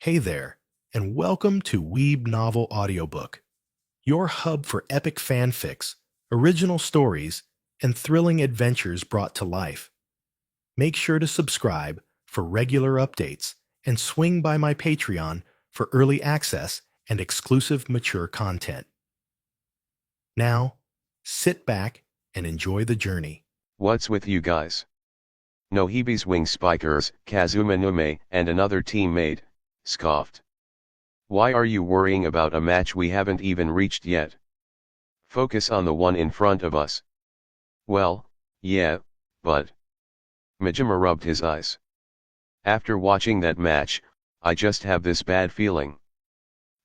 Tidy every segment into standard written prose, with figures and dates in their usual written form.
Hey there, and welcome to Weeb Novel Audiobook, your hub for epic fanfics, original stories, and thrilling adventures brought to life. Make sure to subscribe for regular updates and swing by my Patreon for early access and exclusive mature content. Now, sit back and enjoy the journey. What's with you guys? Nohibi's wing spikers, Kazuma Nume, and another teammate, scoffed. Why are you worrying about a match we haven't even reached yet? Focus on the one in front of us. Well, yeah, but... Majima rubbed his eyes. After watching that match, I just have this bad feeling.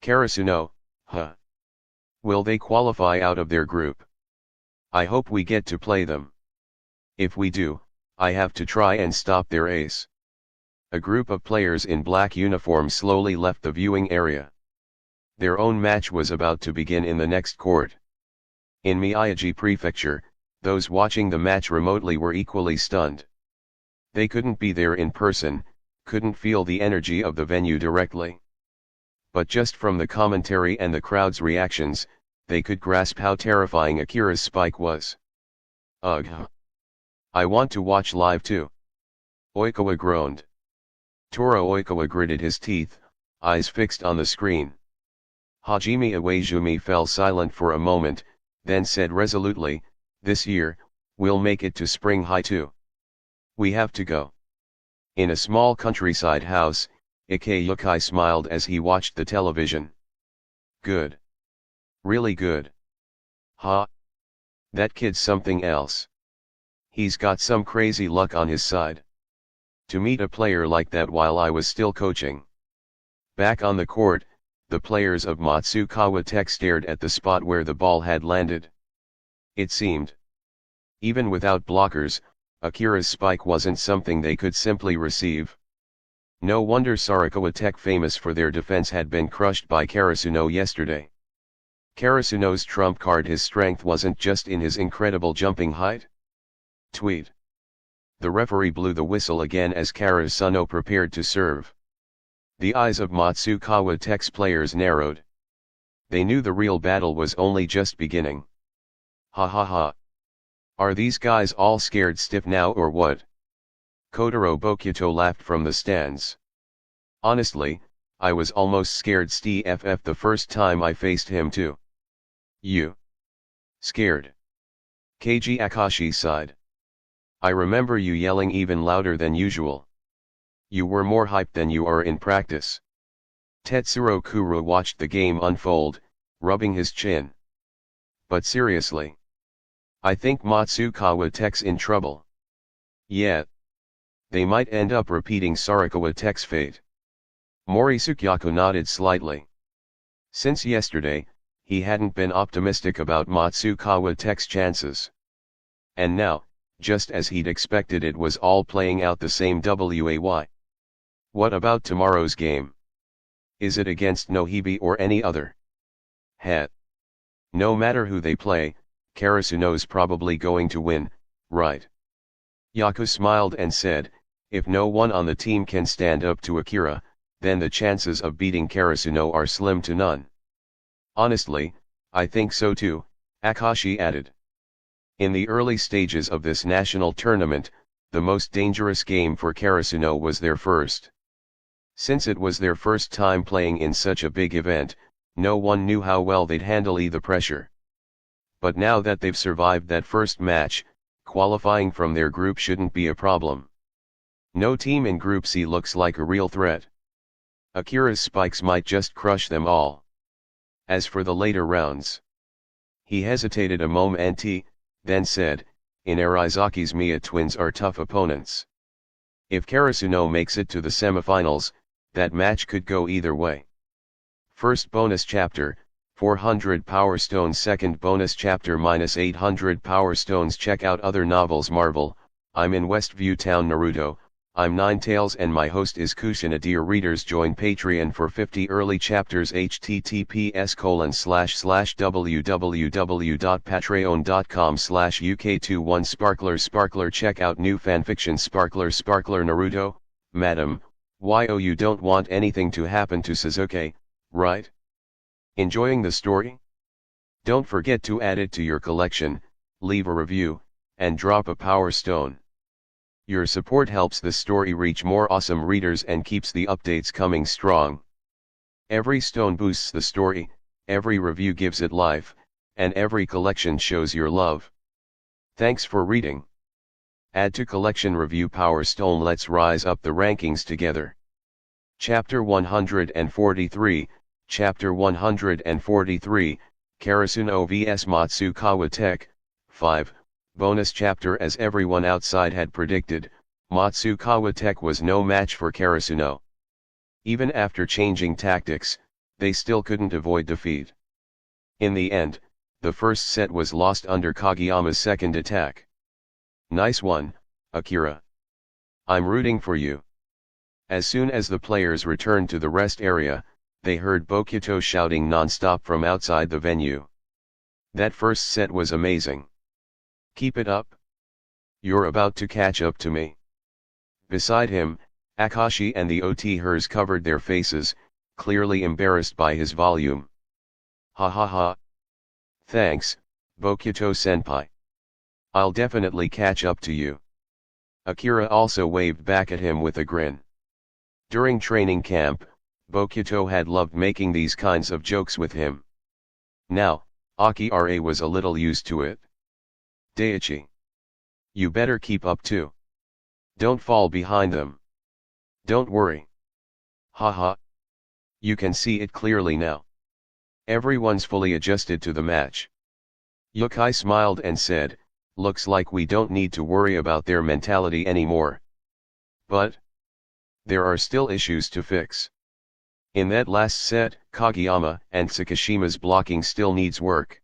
Karasuno, huh? Will they qualify out of their group? I hope we get to play them. If we do, I have to try and stop their ace. A group of players in black uniforms slowly left the viewing area. Their own match was about to begin in the next court. In Miyagi Prefecture, those watching the match remotely were equally stunned. They couldn't be there in person, couldn't feel the energy of the venue directly. But just from the commentary and the crowd's reactions, they could grasp how terrifying Akira's spike was. Ugh. I want to watch live too. Oikawa groaned. Toro Oikawa gritted his teeth, eyes fixed on the screen. Hajime Iwaizumi fell silent for a moment, then said resolutely, "This year, we'll make it to Spring Haikyuu. We have to go." In a small countryside house, Ikeyukai smiled as he watched the television. Good. Really good. Ha. That kid's something else. He's got some crazy luck on his side. To meet a player like that while I was still coaching. Back on the court, the players of Matsukawa Tech stared at the spot where the ball had landed. It seemed. Even without blockers, Akira's spike wasn't something they could simply receive. No wonder Sarakawa Tech, famous for their defense, had been crushed by Karasuno yesterday. Karasuno's trump card, his strength, wasn't just in his incredible jumping height. Tweet. The referee blew the whistle again as Karasuno prepared to serve. The eyes of Matsukawa Tech's players narrowed. They knew the real battle was only just beginning. Ha ha ha. Are these guys all scared stiff now or what? Kotaro Bokuto laughed from the stands. Honestly, I was almost scared stiff the first time I faced him too. You? Scared? Keiji Akashi sighed. I remember you yelling even louder than usual. You were more hyped than you are in practice. Tetsuro Kuro watched the game unfold, rubbing his chin. But seriously, I think Matsukawa Tech's in trouble. Yeah. They might end up repeating Sarakawa Tech's fate. Mori Tsukyaku nodded slightly. Since yesterday, he hadn't been optimistic about Matsukawa Tech's chances. And now, just as he'd expected, it was all playing out the same way. What about tomorrow's game? Is it against Nohibi or any other? Heh. No matter who they play, Karasuno's probably going to win, right? Yaku smiled and said, if no one on the team can stand up to Akira, then the chances of beating Karasuno are slim to none. Honestly, I think so too, Akashi added. In the early stages of this national tournament, the most dangerous game for Karasuno was their first. Since it was their first time playing in such a big event, no one knew how well they'd handle the pressure. But now that they've survived that first match, qualifying from their group shouldn't be a problem. No team in Group C looks like a real threat. Akira's spikes might just crush them all. As for the later rounds, he hesitated a moment, then said, in Arizaki's Miya twins are tough opponents. If Karasuno makes it to the semifinals, that match could go either way. First bonus chapter, 400 Power Stones. Second bonus chapter, -800 Power Stones. Check out other novels. Marvel. I'm in Westview Town. Naruto. I'm Ninetales and my host is Kushina. Dear readers, join Patreon for 50 early chapters. https://www.patreon.com/uk21sparkler. Check out new fanfiction. Sparkler Naruto, Madam, You don't want anything to happen to Suzuki, right? Enjoying the story? Don't forget to add it to your collection, leave a review, and drop a power stone. Your support helps the story reach more awesome readers and keeps the updates coming strong. Every stone boosts the story, every review gives it life, and every collection shows your love. Thanks for reading. Add to collection review power stone. Let's rise up the rankings together. Chapter 143, Chapter 143, Karasuno vs Matsukawa Tech, 5, bonus chapter. As everyone outside had predicted, Matsukawa Tech was no match for Karasuno. Even after changing tactics, they still couldn't avoid defeat. In the end, the first set was lost under Kageyama's second attack. Nice one, Akira. I'm rooting for you. As soon as the players returned to the rest area, they heard Bokuto shouting non-stop from outside the venue. That first set was amazing. Keep it up. You're about to catch up to me. Beside him, Akashi and the OT-hers covered their faces, clearly embarrassed by his volume. Ha ha ha. Thanks, Bokuto-senpai. I'll definitely catch up to you. Akira also waved back at him with a grin. During training camp, Bokuto had loved making these kinds of jokes with him. Now, Akira was a little used to it. Daichi. You better keep up too. Don't fall behind them. Don't worry. Haha. You can see it clearly now. Everyone's fully adjusted to the match. Yukai smiled and said, looks like we don't need to worry about their mentality anymore. But there are still issues to fix. In that last set, Kageyama and Tsukishima's blocking still needs work.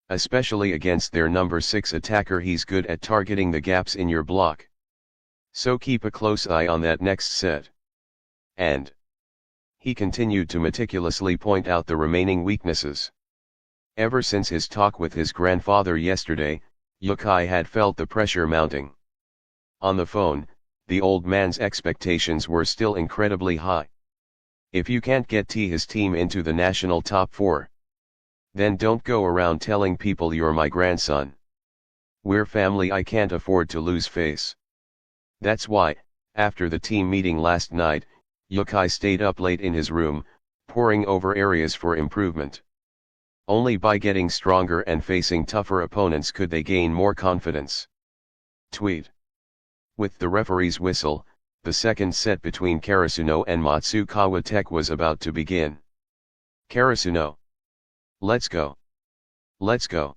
Especially against their number 6 attacker. He's good at targeting the gaps in your block. So keep a close eye on that next set. And he continued to meticulously point out the remaining weaknesses. Ever since his talk with his grandfather yesterday, Yukai had felt the pressure mounting. On the phone, the old man's expectations were still incredibly high. If you can't get his team into the national top 4, then don't go around telling people you're my grandson. We're family. I can't afford to lose face. That's why, after the team meeting last night, Yukai stayed up late in his room, poring over areas for improvement. Only by getting stronger and facing tougher opponents could they gain more confidence. Tweet. With the referee's whistle, the second set between Karasuno and Matsukawa Tech was about to begin. Karasuno. Let's go. Let's go.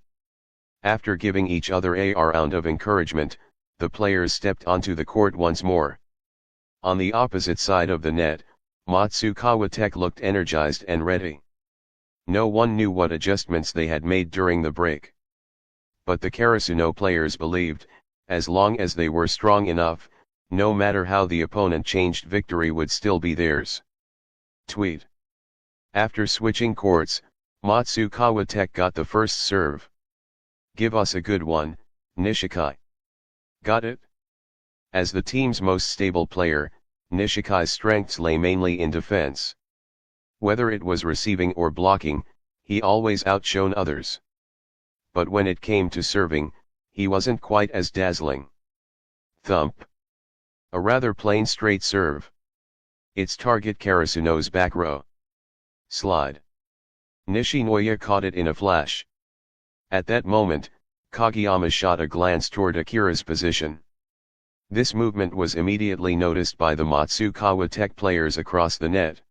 After giving each other a round of encouragement, the players stepped onto the court once more. On the opposite side of the net, Matsukawa Tech looked energized and ready. No one knew what adjustments they had made during the break. But the Karasuno players believed, as long as they were strong enough, no matter how the opponent changed, victory would still be theirs. Tweet. After switching courts, Matsukawa Tech got the first serve. Give us a good one, Nishikai. Got it? As the team's most stable player, Nishikai's strengths lay mainly in defense. Whether it was receiving or blocking, he always outshone others. But when it came to serving, he wasn't quite as dazzling. Thump. A rather plain straight serve. Its target Karasuno's back row. Slide. Nishinoya caught it in a flash. At that moment, Kageyama shot a glance toward Akira's position. This movement was immediately noticed by the Matsukawa Tech players across the net.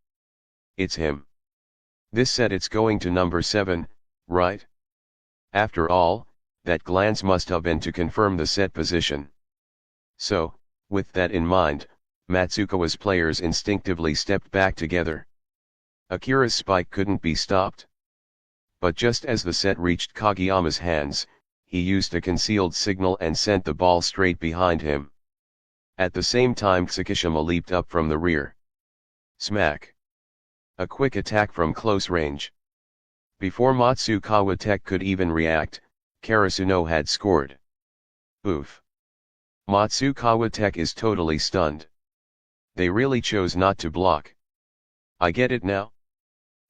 It's him. This set it's going to number 7, right? After all, that glance must have been to confirm the set position. So, with that in mind, Matsukawa's players instinctively stepped back together. Akira's spike couldn't be stopped. But just as the set reached Kageyama's hands, he used a concealed signal and sent the ball straight behind him. At the same time, Tsukishima leaped up from the rear. Smack. A quick attack from close range. Before Matsukawa Tech could even react, Karasuno had scored. Oof. Matsukawa Tech is totally stunned. They really chose not to block. I get it now.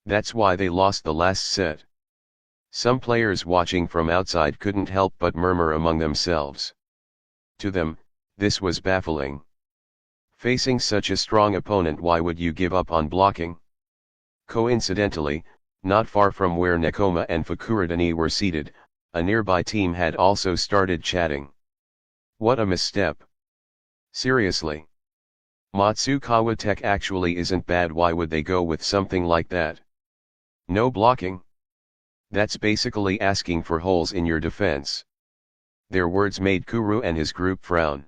That's why they lost the last set. Some players watching from outside couldn't help but murmur among themselves. To them, this was baffling. Facing such a strong opponent, why would you give up on blocking? Coincidentally, not far from where Nekoma and Fukurodani were seated, a nearby team had also started chatting. What a misstep. Seriously. Matsukawa Tech actually isn't bad, why would they go with something like that? No blocking? That's basically asking for holes in your defense. Their words made Kuru and his group frown.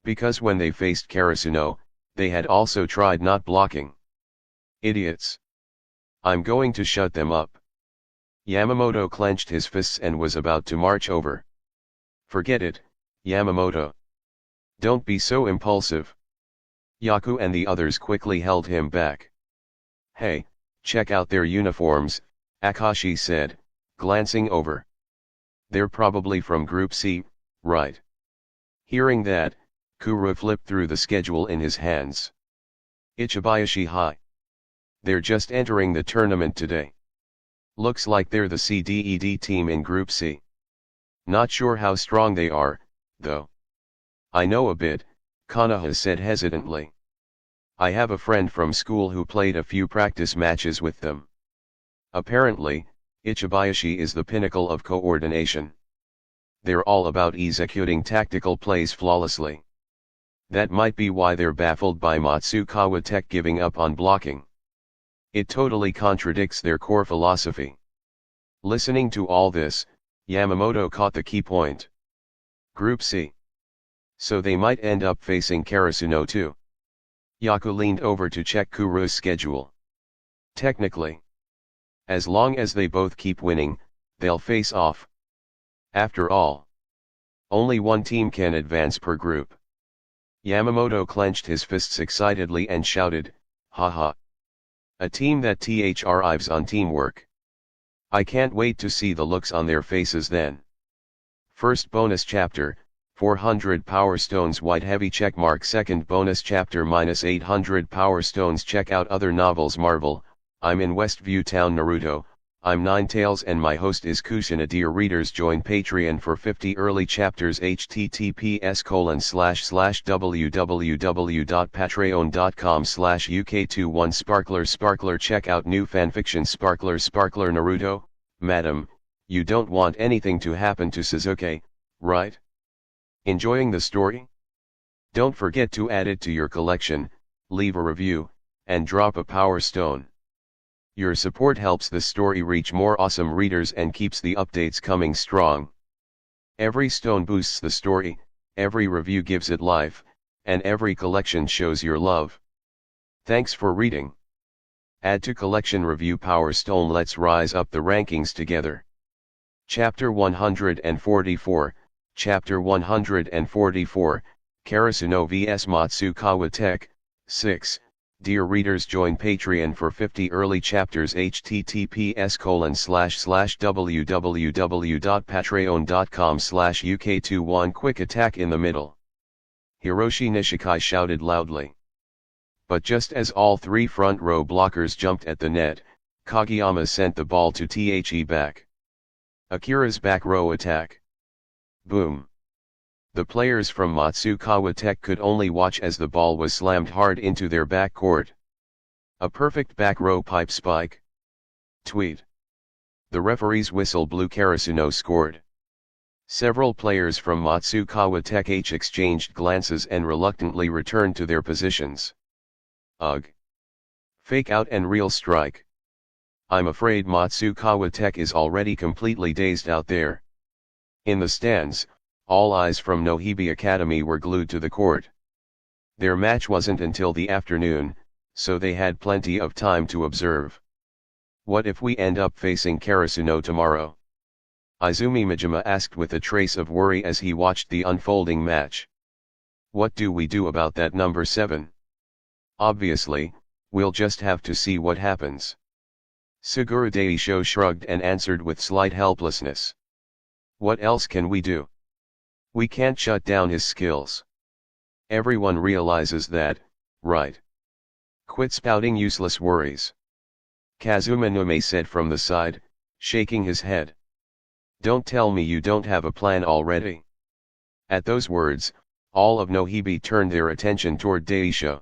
Because when they faced Karasuno, they had also tried not blocking. Idiots. I'm going to shut them up. Yamamoto clenched his fists and was about to march over. Forget it, Yamamoto. Don't be so impulsive. Yaku and the others quickly held him back. Hey, check out their uniforms, Akashi said, glancing over. They're probably from Group C, right? Hearing that, Kuru flipped through the schedule in his hands. Ichibayashi High. They're just entering the tournament today. Looks like they're the CDED team in Group C. Not sure how strong they are, though. I know a bit, Kanaha said hesitantly. I have a friend from school who played a few practice matches with them. Apparently, Ichibayashi is the pinnacle of coordination. They're all about executing tactical plays flawlessly. That might be why they're baffled by Matsukawa Tech giving up on blocking. It totally contradicts their core philosophy. Listening to all this, Yamamoto caught the key point. Group C. So they might end up facing Karasuno too. Yaku leaned over to check Kuru's schedule. Technically. As long as they both keep winning, they'll face off. After all, only one team can advance per group. Yamamoto clenched his fists excitedly and shouted, haha. A team that thrives on teamwork. I can't wait to see the looks on their faces then. First bonus chapter, 400 Power Stones White Heavy checkmark. Second bonus chapter -800 Power Stones. Check out other novels. Marvel, I'm in Westview Town. Naruto, I'm Ninetales and my host is Kushina. Dear readers, join Patreon for 50 early chapters. https://www.patreon.com/uk21sparkler. Check out new fanfiction. Sparkler Naruto, madam, you don't want anything to happen to Sasuke, right? Enjoying the story? Don't forget to add it to your collection, leave a review, and drop a power stone. Your support helps the story reach more awesome readers and keeps the updates coming strong. Every stone boosts the story, every review gives it life, and every collection shows your love. Thanks for reading. Add to collection review power stone. Let's rise up the rankings together. Chapter 144, Chapter 144, Karasuno vs Matsukawa Tech, 6. Dear readers, join Patreon for 50 early chapters. https://www.patreon.com/uk21. Quick attack in the middle. Hiroshi Nishikai shouted loudly. But just as all three front row blockers jumped at the net, Kageyama sent the ball to The back. Akira's back row attack. Boom. The players from Matsukawa Tech could only watch as the ball was slammed hard into their back court. A perfect back row pipe spike. Tweet. The referee's whistle blew. Karasuno scored. Several players from Matsukawa Tech exchanged glances and reluctantly returned to their positions. Ugh. Fake out and real strike. I'm afraid Matsukawa Tech is already completely dazed out there. In the stands, all eyes from Nohibi Academy were glued to the court. Their match wasn't until the afternoon, so they had plenty of time to observe. What if we end up facing Karasuno tomorrow? Izumi Majima asked with a trace of worry as he watched the unfolding match. What do we do about that, number 7? Obviously, we'll just have to see what happens. Suguru Daisho shrugged and answered with slight helplessness. What else can we do? We can't shut down his skills. Everyone realizes that, right. Quit spouting useless worries. Kazuma Nume said from the side, shaking his head. Don't tell me you don't have a plan already. At those words, all of Nohibi turned their attention toward Daisho.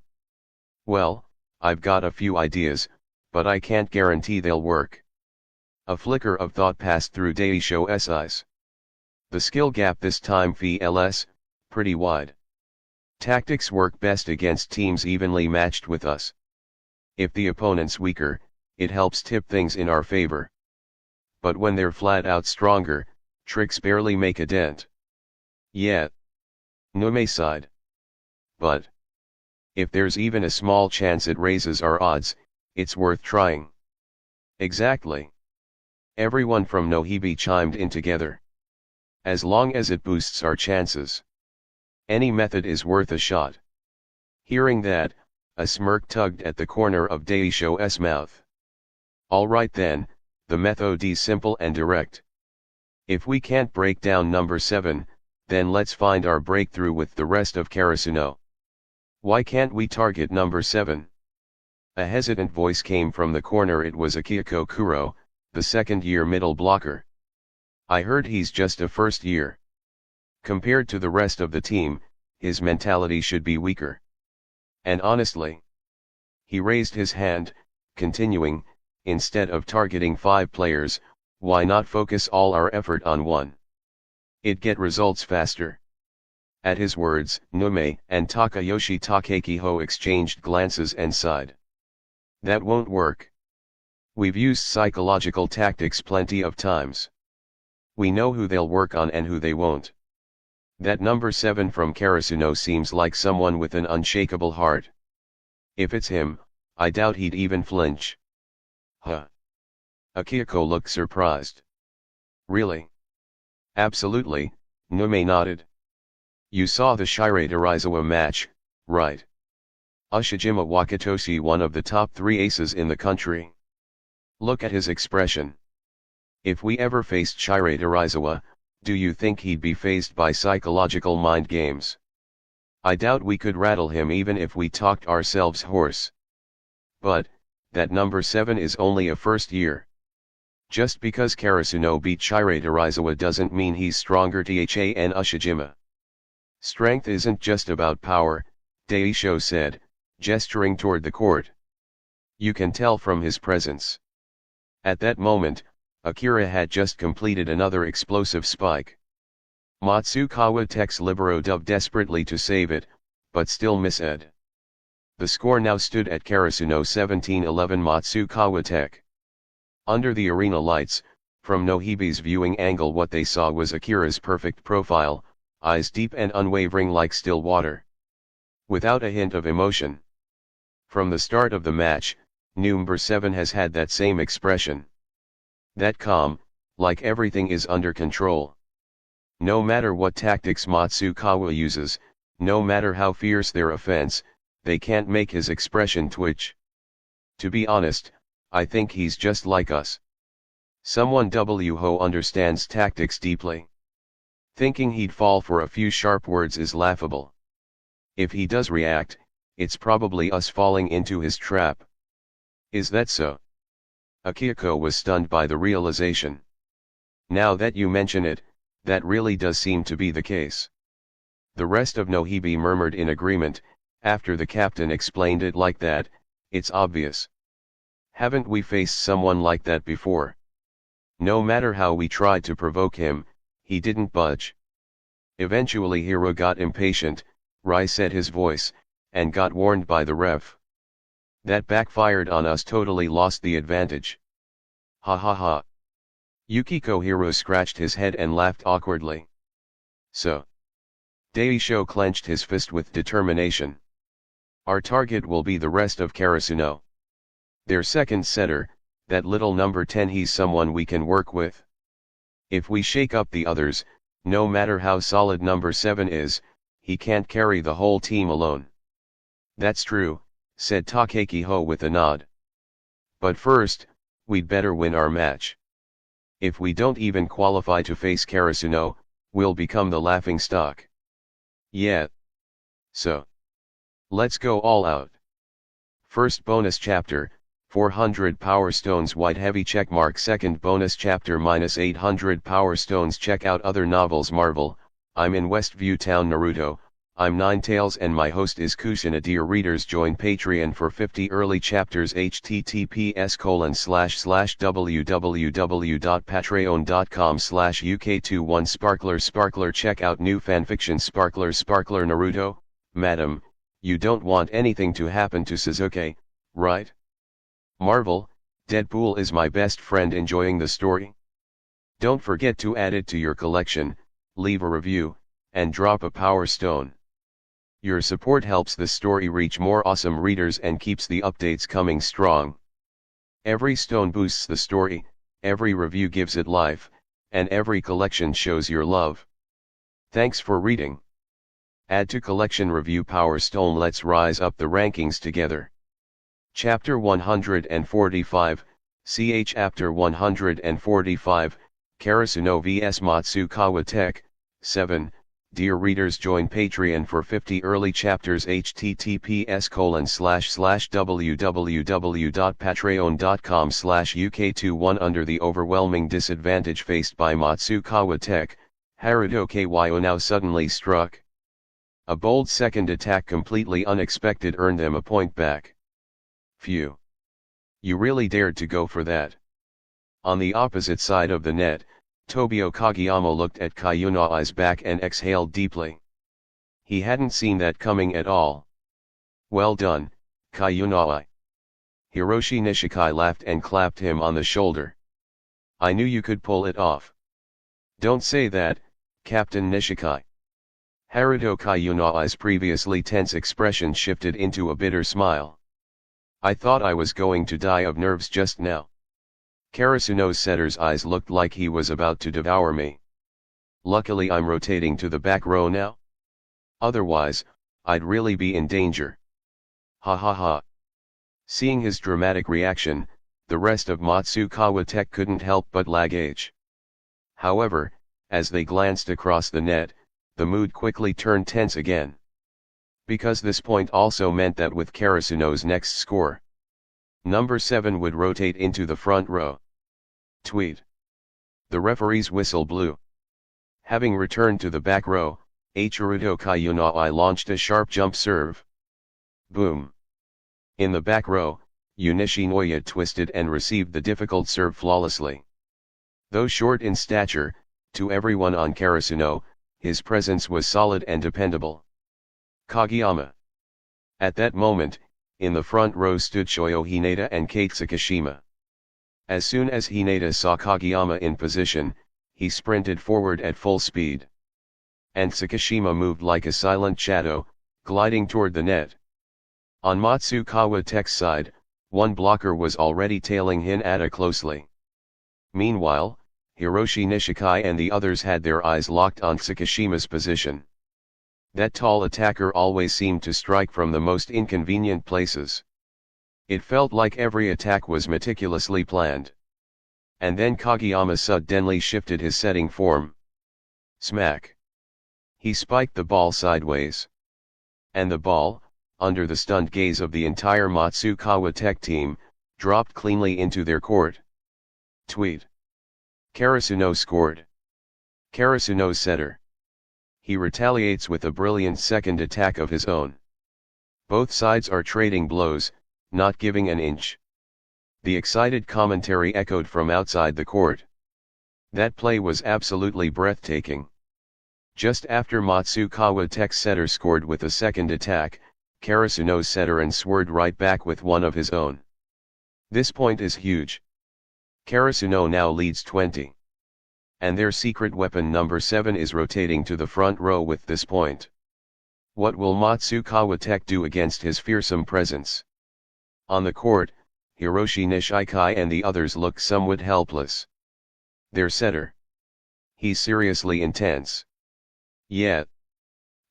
Well, I've got a few ideas, but I can't guarantee they'll work. A flicker of thought passed through Daisho's eyes. The skill gap this time feels pretty wide. Tactics work best against teams evenly matched with us. If the opponent's weaker, it helps tip things in our favor. But when they're flat out stronger, tricks barely make a dent. Yeah. Nume sighed. But if there's even a small chance it raises our odds, it's worth trying. Exactly. Everyone from Nohibi chimed in together. As long as it boosts our chances. Any method is worth a shot. Hearing that, a smirk tugged at the corner of Daisho's mouth. Alright then, the method's simple and direct. If we can't break down number 7, then let's find our breakthrough with the rest of Karasuno. Why can't we target number 7? A hesitant voice came from the corner. It was Akihiko Kuro, the second-year middle blocker. I heard he's just a first year. Compared to the rest of the team, his mentality should be weaker. And honestly, he raised his hand, continuing, instead of targeting 5 players, why not focus all our effort on one? It'd get results faster. At his words, Nume and Takayoshi Takekiho exchanged glances and sighed. That won't work. We've used psychological tactics plenty of times. We know who they'll work on and who they won't. That number 7 from Karasuno seems like someone with an unshakable heart. If it's him, I doubt he'd even flinch. Huh? Akihiko looked surprised. Really? Absolutely, Nume nodded. You saw the Shirei-Darizawa match, right? Ushijima Wakatoshi, one of the top 3 aces in the country. Look at his expression. If we ever faced Shirei-Darizawa, do you think he'd be fazed by psychological mind games? I doubt we could rattle him even if we talked ourselves hoarse. But, that number 7 is only a first year. Just because Karasuno beat Shirei-Darizawa doesn't mean he's stronger than Ushijima. Strength isn't just about power, Daisho said, gesturing toward the court. You can tell from his presence. At that moment, Akira had just completed another explosive spike. Matsukawa Tech's libero dove desperately to save it, but still missed. The score now stood at Karasuno 17-11 Matsukawa Tech. Under the arena lights, from Nohibi's viewing angle, what they saw was Akira's perfect profile, eyes deep and unwavering like still water. Without a hint of emotion. From the start of the match, number 7 has had that same expression. That calm, like everything is under control. No matter what tactics Matsukawa uses, no matter how fierce their offense, they can't make his expression twitch. To be honest, I think he's just like us. Someone who understands tactics deeply. Thinking he'd fall for a few sharp words is laughable. If he does react, it's probably us falling into his trap. Is that so? Akihiko was stunned by the realization. Now that you mention it, that really does seem to be the case. The rest of Nohibi murmured in agreement. After the captain explained it like that, it's obvious. Haven't we faced someone like that before? No matter how we tried to provoke him, he didn't budge. Eventually Hiro got impatient, reset his voice, and got warned by the ref. That backfired on us, totally lost the advantage. Ha ha ha. Yukiko Hiro scratched his head and laughed awkwardly. So. Daisho clenched his fist with determination. Our target will be the rest of Karasuno. Their second setter, that little number 10, he's someone we can work with. If we shake up the others, no matter how solid number 7 is, he can't carry the whole team alone. That's true, said Takekiho with a nod. But first, we'd better win our match. If we don't even qualify to face Karasuno, we'll become the laughingstock. Yeah. So. Let's go all out. First bonus chapter, 400 power stones white heavy checkmark. Second bonus chapter -800 power stones. Check out other novels Marvel. I'm in Westview Town Naruto. I'm Ninetales and my host is Kusina. Dear readers, join Patreon for 50 early chapters. https://www.patreon.com/uk21sparkler. Check out new fanfiction Sparkler Naruto. Madam, you don't want anything to happen to Sasuke, right? Marvel, Deadpool is my best friend. Enjoying the story? Don't forget to add it to your collection, leave a review, and drop a power stone. Your support helps the story reach more awesome readers and keeps the updates coming strong. Every stone boosts the story, every review gives it life, and every collection shows your love. Thanks for reading. Add to collection review power stone. Let's rise up the rankings together. Chapter 145, Chapter 145, Karasuno vs Matsukawa Tech, 7. Dear readers, join Patreon for 50 early chapters. https://www.patreon.com/uk21. Under the overwhelming disadvantage faced by Matsukawa Tech, Haruto Kyo now suddenly struck. A bold second attack completely unexpected earned them a point back. Phew. You really dared to go for that. On the opposite side of the net, Tobio Kageyama looked at Kayuna's back and exhaled deeply. He hadn't seen that coming at all. Well done, Kayuna. Hiroshi Nishikai laughed and clapped him on the shoulder. I knew you could pull it off. Don't say that, Captain Nishikai. Haruto Kayuna's previously tense expression shifted into a bitter smile. I thought I was going to die of nerves just now. Karasuno's setter's eyes looked like he was about to devour me. Luckily I'm rotating to the back row now. Otherwise, I'd really be in danger. Ha ha ha. Seeing his dramatic reaction, the rest of Matsukawa Tech couldn't help but lag age. However, as they glanced across the net, the mood quickly turned tense again. Because this point also meant that with Karasuno's next score, number 7 would rotate into the front row. Tweet. The referee's whistle blew. Having returned to the back row, Haruto Kayuna launched a sharp jump serve. Boom. In the back row, Nishinoya twisted and received the difficult serve flawlessly. Though short in stature, to everyone on Karasuno, his presence was solid and dependable. Kageyama. At that moment, in the front row stood Shoyo Hinata and Kate Tsukishima. As soon as Hinata saw Kageyama in position, he sprinted forward at full speed. And Tsukishima moved like a silent shadow, gliding toward the net. On Matsukawa Tech's side, one blocker was already tailing Hinata closely. Meanwhile, Hiroshi Nishikai and the others had their eyes locked on Tsukishima's position. That tall attacker always seemed to strike from the most inconvenient places. It felt like every attack was meticulously planned. And then Kageyama suddenly shifted his setting form. Smack! He spiked the ball sideways. And the ball, under the stunned gaze of the entire Matsukawa Tech team, dropped cleanly into their court. Tweet. Karasuno scored. Karasuno's setter. He retaliates with a brilliant second attack of his own. Both sides are trading blows, not giving an inch. The excited commentary echoed from outside the court. That play was absolutely breathtaking. Just after Matsukawa Tech's setter scored with a second attack, Karasuno's setter and swerved right back with one of his own. This point is huge. Karasuno now leads 20. And their secret weapon number 7 is rotating to the front row with this point. What will Matsukawa Tech do against his fearsome presence? On the court, Hiroshi Nishikai and the others look somewhat helpless. Their setter. He's seriously intense. Yet.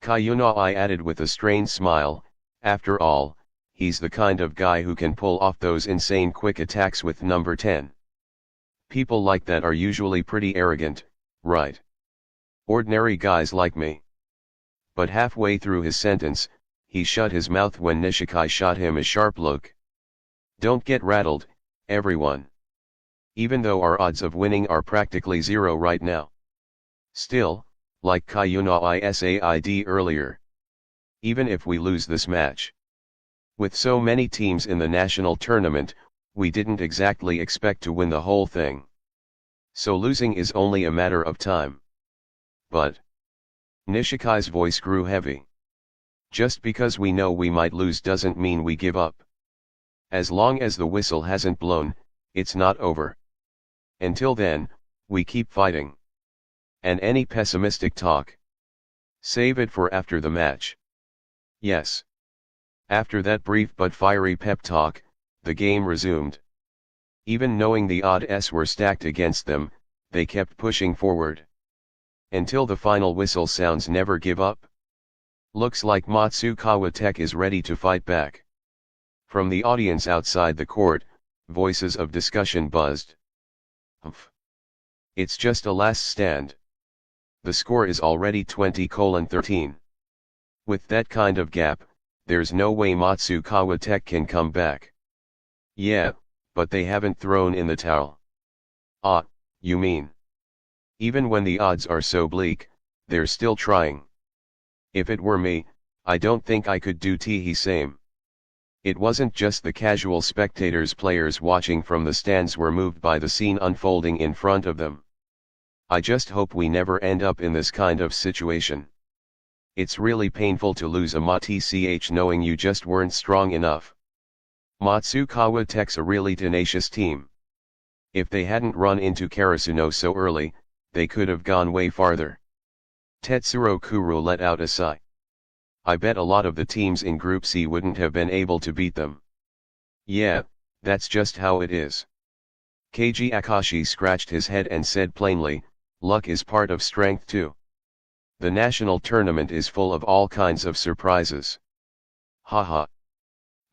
Kayuna added with a strained smile, after all, he's the kind of guy who can pull off those insane quick attacks with number 10. People like that are usually pretty arrogant, right? Ordinary guys like me. But halfway through his sentence, he shut his mouth when Nishikai shot him a sharp look. Don't get rattled, everyone. Even though our odds of winning are practically zero right now. Still, like Kayuna Said earlier. Even if we lose this match. With so many teams in the national tournament, we didn't exactly expect to win the whole thing. So losing is only a matter of time. But Nishikai's voice grew heavy. Just because we know we might lose doesn't mean we give up. As long as the whistle hasn't blown, it's not over. Until then, we keep fighting. And any pessimistic talk, save it for after the match. Yes. After that brief but fiery pep talk, the game resumed. Even knowing the odds were stacked against them, they kept pushing forward. Until the final whistle sounds never give up. Looks like Matsukawa Tech is ready to fight back. From the audience outside the court, voices of discussion buzzed. Humph. It's just a last stand. The score is already 20-13. With that kind of gap, there's no way Matsukawa Tech can come back. Yeah, but they haven't thrown in the towel. Ah, you mean? Even when the odds are so bleak, they're still trying. If it were me, I don't think I could do the same. It wasn't just the casual spectators. Players watching from the stands were moved by the scene unfolding in front of them. I just hope we never end up in this kind of situation. It's really painful to lose a match knowing you just weren't strong enough. Matsukawa Tech's a really tenacious team. If they hadn't run into Karasuno so early, they could have gone way farther. Tetsuro Kuro let out a sigh. I bet a lot of the teams in Group C wouldn't have been able to beat them. Yeah, that's just how it is. Keiji Akashi scratched his head and said plainly, luck is part of strength too. The national tournament is full of all kinds of surprises. Haha.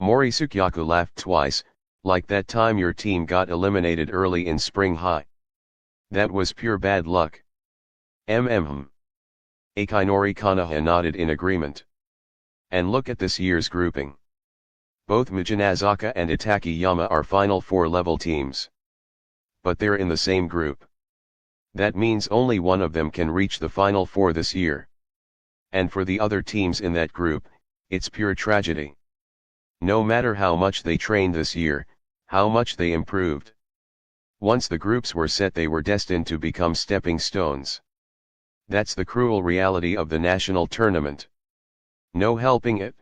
Mori Sukyaku laughed twice, like that time your team got eliminated early in Spring High. That was pure bad luck. Akainori Kanaha nodded in agreement. And look at this year's grouping. Both Mijinazaka and Itakayama are Final Four level teams. But they're in the same group. That means only one of them can reach the Final Four this year. And for the other teams in that group, it's pure tragedy. No matter how much they trained this year, how much they improved. Once the groups were set, they were destined to become stepping stones. That's the cruel reality of the national tournament. No helping it.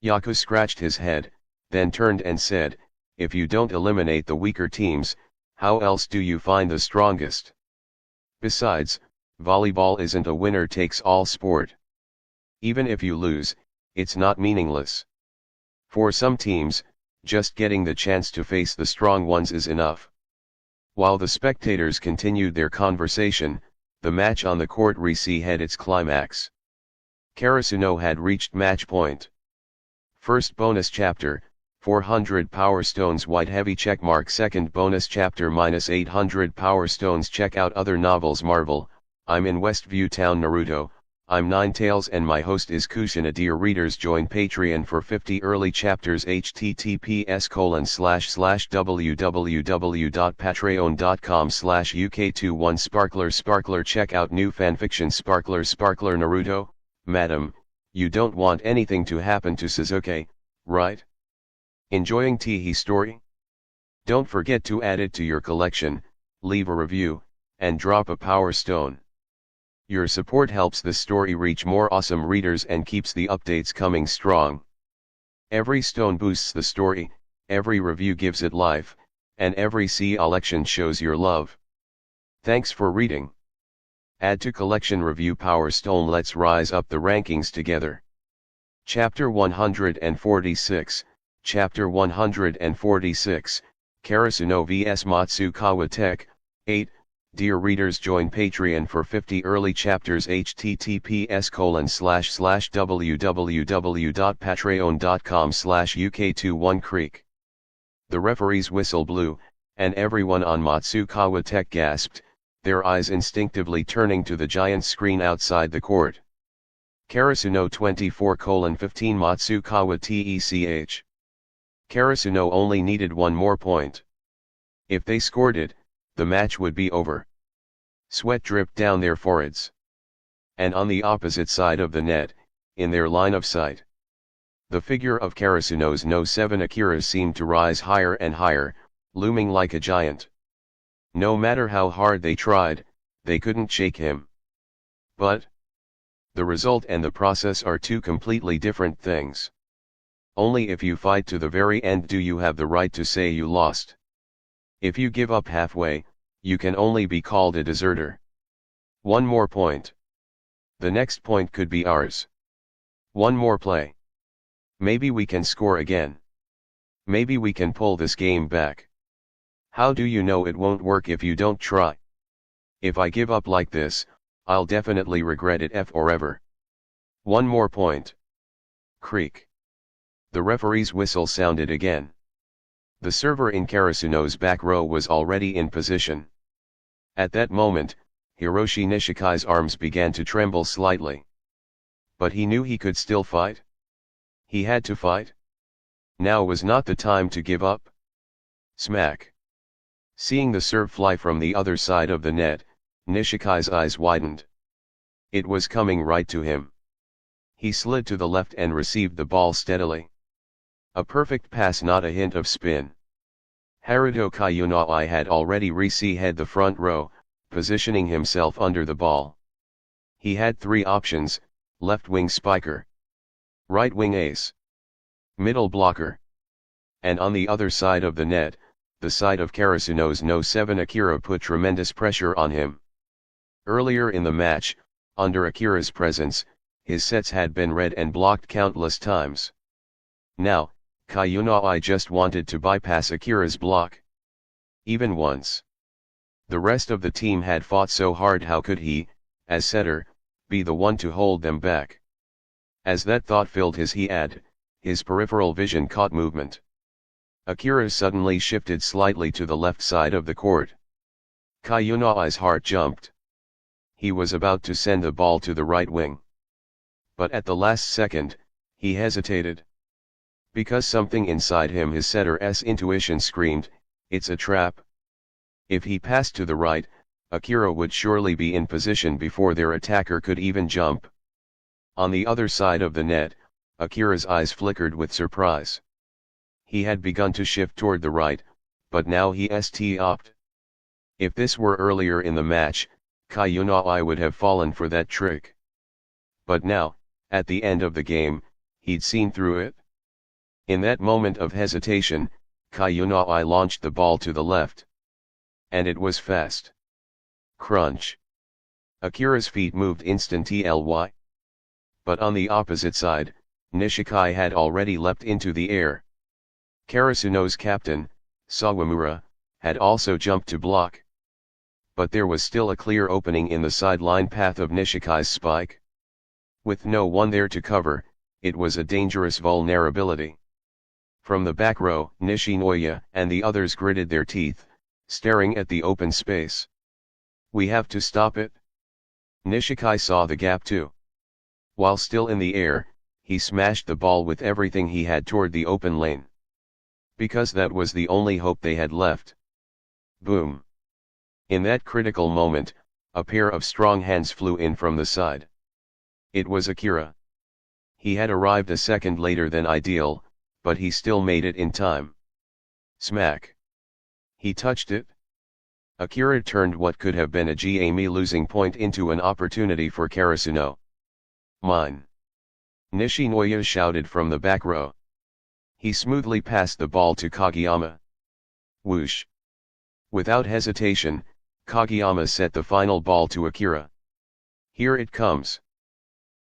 Yaku scratched his head, then turned and said, if you don't eliminate the weaker teams, how else do you find the strongest? Besides, volleyball isn't a winner-takes-all sport. Even if you lose, it's not meaningless. For some teams, just getting the chance to face the strong ones is enough. While the spectators continued their conversation, the match on the court had its climax. Karasuno had reached match point. First bonus chapter, 400 power stones white heavy checkmark. Second bonus chapter -800 power stones. Check out other novels. Marvel, I'm in Westview Town. Naruto, I'm Ninetales and my host is Kushina. Dear readers, join Patreon for 50 early chapters. https://www.patreon.com/uk21sparkler. Check out new fanfiction. Sparkler Naruto, Madam, you don't want anything to happen to Sasuke, right? Enjoying Teehee story? Don't forget to add it to your collection, leave a review, and drop a power stone. Your support helps this story reach more awesome readers and keeps the updates coming strong. Every stone boosts the story, every review gives it life, and every election shows your love. Thanks for reading. Add to collection review power stone. Let's rise up the rankings together. Chapter 146, Chapter 146, Karasuno vs Matsukawa Tech, 8. Dear readers, join Patreon for 50 early chapters. https://www.patreon.com/uk21creek. The referee's whistle blew, and everyone on Matsukawa Tech gasped, their eyes instinctively turning to the giant screen outside the court. Karasuno 24:15 Matsukawa TECH. Karasuno only needed one more point. If they scored it, the match would be over. Sweat dripped down their foreheads. And on the opposite side of the net, in their line of sight, the figure of Karasuno's No 7 Akira seemed to rise higher and higher, looming like a giant. No matter how hard they tried, they couldn't shake him. But the result and the process are two completely different things. Only if you fight to the very end do you have the right to say you lost. If you give up halfway, you can only be called a deserter. One more point. The next point could be ours. One more play. Maybe we can score again. Maybe we can pull this game back. How do you know it won't work if you don't try? If I give up like this, I'll definitely regret it forever. One more point. Creak. The referee's whistle sounded again. The server in Karasuno's back row was already in position. At that moment, Hiroshi Nishikai's arms began to tremble slightly. But he knew he could still fight. He had to fight. Now was not the time to give up. Smack. Seeing the serve fly from the other side of the net, Nishikai's eyes widened. It was coming right to him. He slid to the left and received the ball steadily. A perfect pass, not a hint of spin. Haruto Kayunai had already rehead the front row, positioning himself under the ball. He had three options: left wing spiker, right wing ace, middle blocker. And on the other side of the net, the side of Karasuno's No 7 Akira put tremendous pressure on him. Earlier in the match, under Akira's presence, his sets had been read and blocked countless times. Now, Kayunai just wanted to bypass Akira's block. Even once. The rest of the team had fought so hard, how could he, as setter, be the one to hold them back? As that thought filled his head, his peripheral vision caught movement. Akira suddenly shifted slightly to the left side of the court. Kayunai's heart jumped. He was about to send the ball to the right wing. But at the last second, he hesitated. Because something inside him, his setter's intuition, screamed, "It's a trap." If he passed to the right, Akira would surely be in position before their attacker could even jump. On the other side of the net, Akira's eyes flickered with surprise. He had begun to shift toward the right, but now he stopped. If this were earlier in the match, Kayunai would have fallen for that trick. But now, at the end of the game, he'd seen through it. In that moment of hesitation, Kayunai launched the ball to the left. And it was fast. Crunch. Akira's feet moved instantly. But on the opposite side, Nishikai had already leapt into the air. Karasuno's captain, Sawamura, had also jumped to block. But there was still a clear opening in the sideline path of Nishikai's spike. With no one there to cover, it was a dangerous vulnerability. From the back row, Nishinoya and the others gritted their teeth, staring at the open space. "We have to stop it." Nishikai saw the gap too. While still in the air, he smashed the ball with everything he had toward the open lane. Because that was the only hope they had left. Boom. In that critical moment, a pair of strong hands flew in from the side. It was Akira. He had arrived a second later than ideal, but he still made it in time. Smack. He touched it. Akira turned what could have been a game losing point into an opportunity for Karasuno. "Mine!" Nishinoya shouted from the back row. He smoothly passed the ball to Kageyama. Whoosh. Without hesitation, Kageyama set the final ball to Akira. "Here it comes!"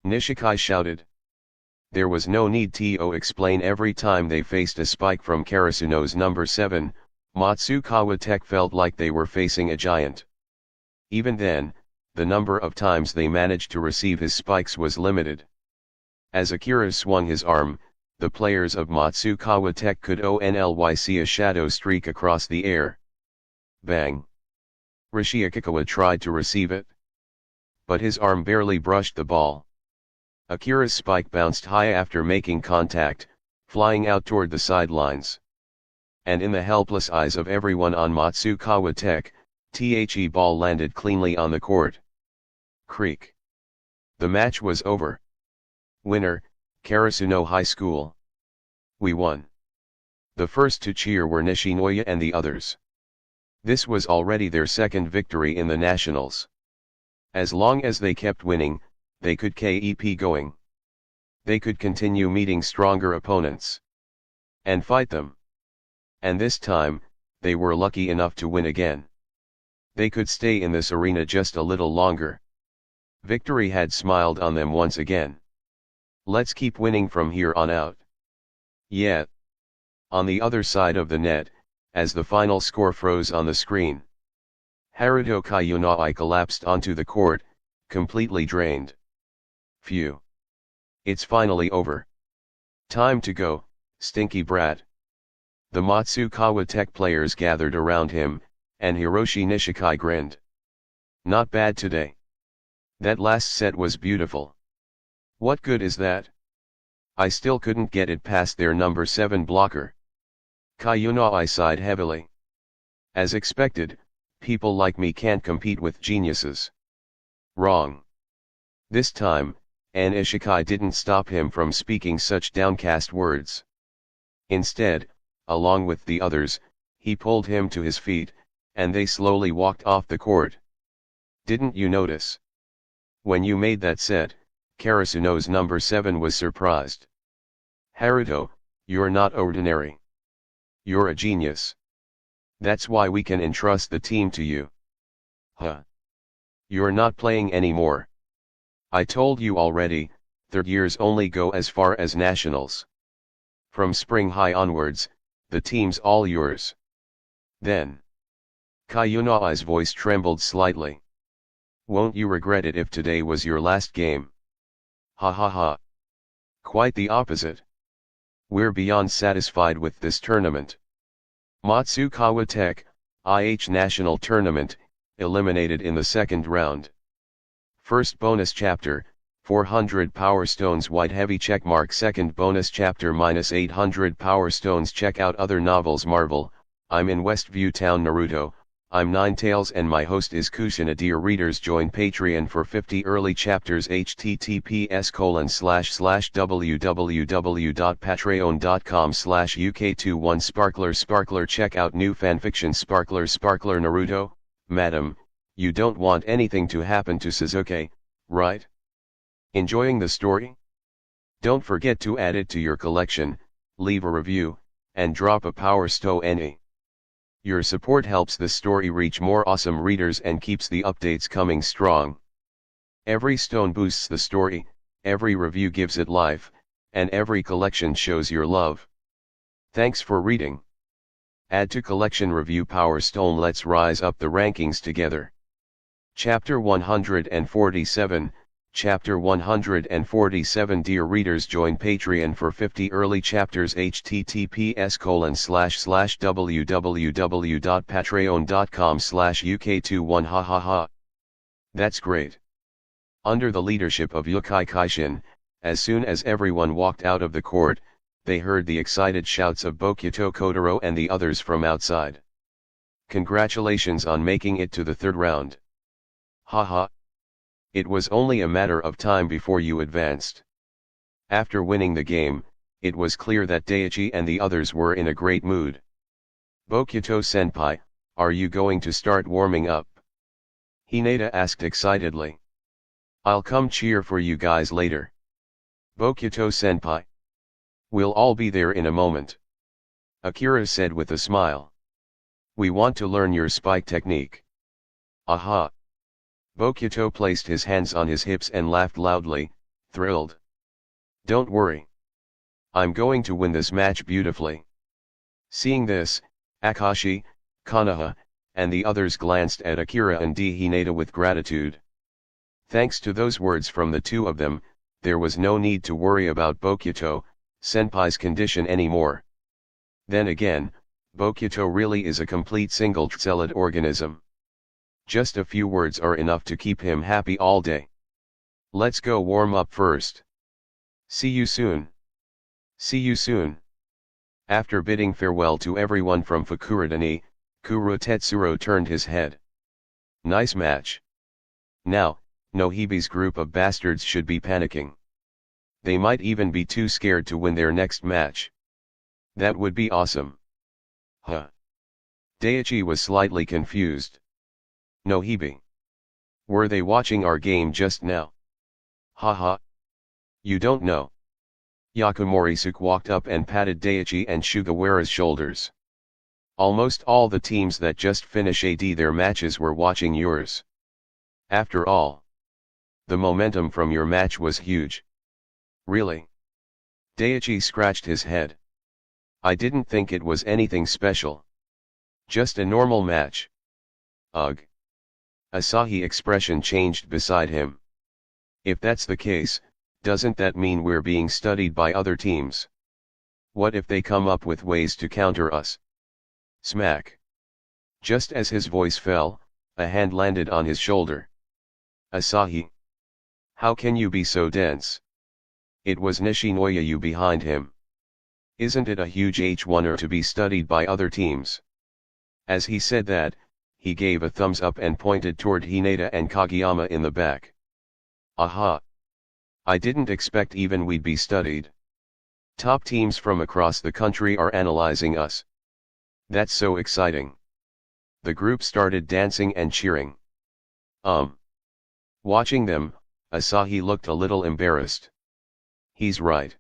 Nishikai shouted. There was no need to explain. Every time they faced a spike from Karasuno's number 7, Matsukawa Tech felt like they were facing a giant. Even then, the number of times they managed to receive his spikes was limited. As Akira swung his arm, the players of Matsukawa Tech could only see a shadow streak across the air. Bang! Rishi Akikawa tried to receive it. But his arm barely brushed the ball. Akira's spike bounced high after making contact, flying out toward the sidelines. And in the helpless eyes of everyone on Matsukawa Tech, the ball landed cleanly on the court. Creak. The match was over. Winner, Karasuno High School. We won. The first to cheer were Nishinoya and the others. This was already their second victory in the Nationals. As long as they kept winning, they could keep going. They could continue meeting stronger opponents. And fight them. And this time, they were lucky enough to win again. They could stay in this arena just a little longer. Victory had smiled on them once again. Let's keep winning from here on out. Yeah. On the other side of the net, as the final score froze on the screen, Haruto Kayunai collapsed onto the court, completely drained. Phew. It's finally over. Time to go, stinky brat. The Matsukawa Tech players gathered around him, and Hiroshi Nishikai grinned. Not bad today. That last set was beautiful. What good is that? I still couldn't get it past their number 7 blocker. Kayunai sighed heavily. As expected, people like me can't compete with geniuses. Wrong. This time, An Ishikai didn't stop him from speaking such downcast words. Instead, along with the others, he pulled him to his feet, and they slowly walked off the court. Didn't you notice? When you made that set, Karasuno's number 7 was surprised. Haruto, you're not ordinary. You're a genius. That's why we can entrust the team to you. Huh. You're not playing anymore. I told you already, third years only go as far as nationals. From spring high onwards, the team's all yours. Then. Kayunai's voice trembled slightly. Won't you regret it if today was your last game? Ha ha ha. Quite the opposite. We're beyond satisfied with this tournament. Matsukawa Tech, IH National Tournament, eliminated in the second round. First bonus chapter, 400 Power Stones White Heavy checkmark. Second bonus chapter -800 Power Stones. Check out other novels. Marvel, I'm in Westview Town. Naruto, I'm Ninetales and my host is Kushina. Dear readers, join Patreon for 50 early chapters. https://www.patreon.com/uk21 Sparkler. Check out new fanfiction. Sparkler Naruto, madam, you don't want anything to happen to Sasuke, right? Enjoying the story? Don't forget to add it to your collection, leave a review, and drop a Power Stone. Your support helps the story reach more awesome readers and keeps the updates coming strong. Every stone boosts the story, every review gives it life, and every collection shows your love. Thanks for reading. Add to collection review Power Stone. Let's rise up the rankings together. Chapter 147, Chapter 147. Dear readers, join Patreon for 50 early chapters. https://www.patreon.com/uk21 Ha ha ha. That's great. Under the leadership of Yukai Kaishin, as soon as everyone walked out of the court, they heard the excited shouts of Bokuto Kotaro and the others from outside. Congratulations on making it to the third round. Haha. It was only a matter of time before you advanced. After winning the game, it was clear that Daichi and the others were in a great mood. Bokuto-senpai, are you going to start warming up? Hinata asked excitedly. I'll come cheer for you guys later. Bokuto-senpai. We'll all be there in a moment. Akira said with a smile. We want to learn your spike technique. Aha. Bokuto placed his hands on his hips and laughed loudly, thrilled. Don't worry. I'm going to win this match beautifully. Seeing this, Akashi, Konoha, and the others glanced at Akira and Hinata with gratitude. Thanks to those words from the two of them, there was no need to worry about Bokuto-senpai's condition anymore. Then again, Bokuto really is a complete single-celled organism. Just a few words are enough to keep him happy all day. Let's go warm up first. See you soon. See you soon. After bidding farewell to everyone from Fukurodani, Kuro Tetsuro turned his head. Nice match. Now, Nohibi's group of bastards should be panicking. They might even be too scared to win their next match. That would be awesome. Huh. Daichi was slightly confused. Nohibi. Were they watching our game just now? Haha. You don't know. Yakumorisuke walked up and patted Daichi and Sugawara's shoulders. Almost all the teams that just finished their matches were watching yours. After all, the momentum from your match was huge. Really? Daichi scratched his head. I didn't think it was anything special. Just a normal match. Ugh. Asahi's expression changed beside him. If that's the case, doesn't that mean we're being studied by other teams? What if they come up with ways to counter us? Smack. Just as his voice fell, a hand landed on his shoulder. Asahi. How can you be so dense? It was Nishinoya behind him. Isn't it a huge H1er to be studied by other teams? As he said that, he gave a thumbs up and pointed toward Hinata and Kageyama in the back. Aha! I didn't expect even we'd be studied. Top teams from across the country are analyzing us. That's so exciting. The group started dancing and cheering. Watching them, Asahi looked a little embarrassed. He's right.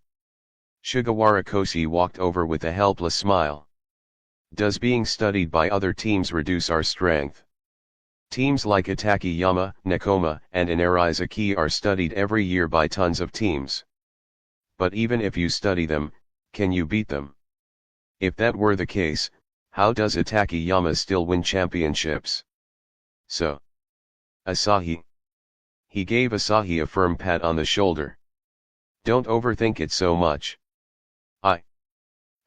Sugawara Koshi walked over with a helpless smile. Does being studied by other teams reduce our strength? Teams like Itakayama, Nekoma, and Inarizaki are studied every year by tons of teams. But even if you study them, can you beat them? If that were the case, how does Itakayama still win championships? So. Asahi. He gave Asahi a firm pat on the shoulder. Don't overthink it so much.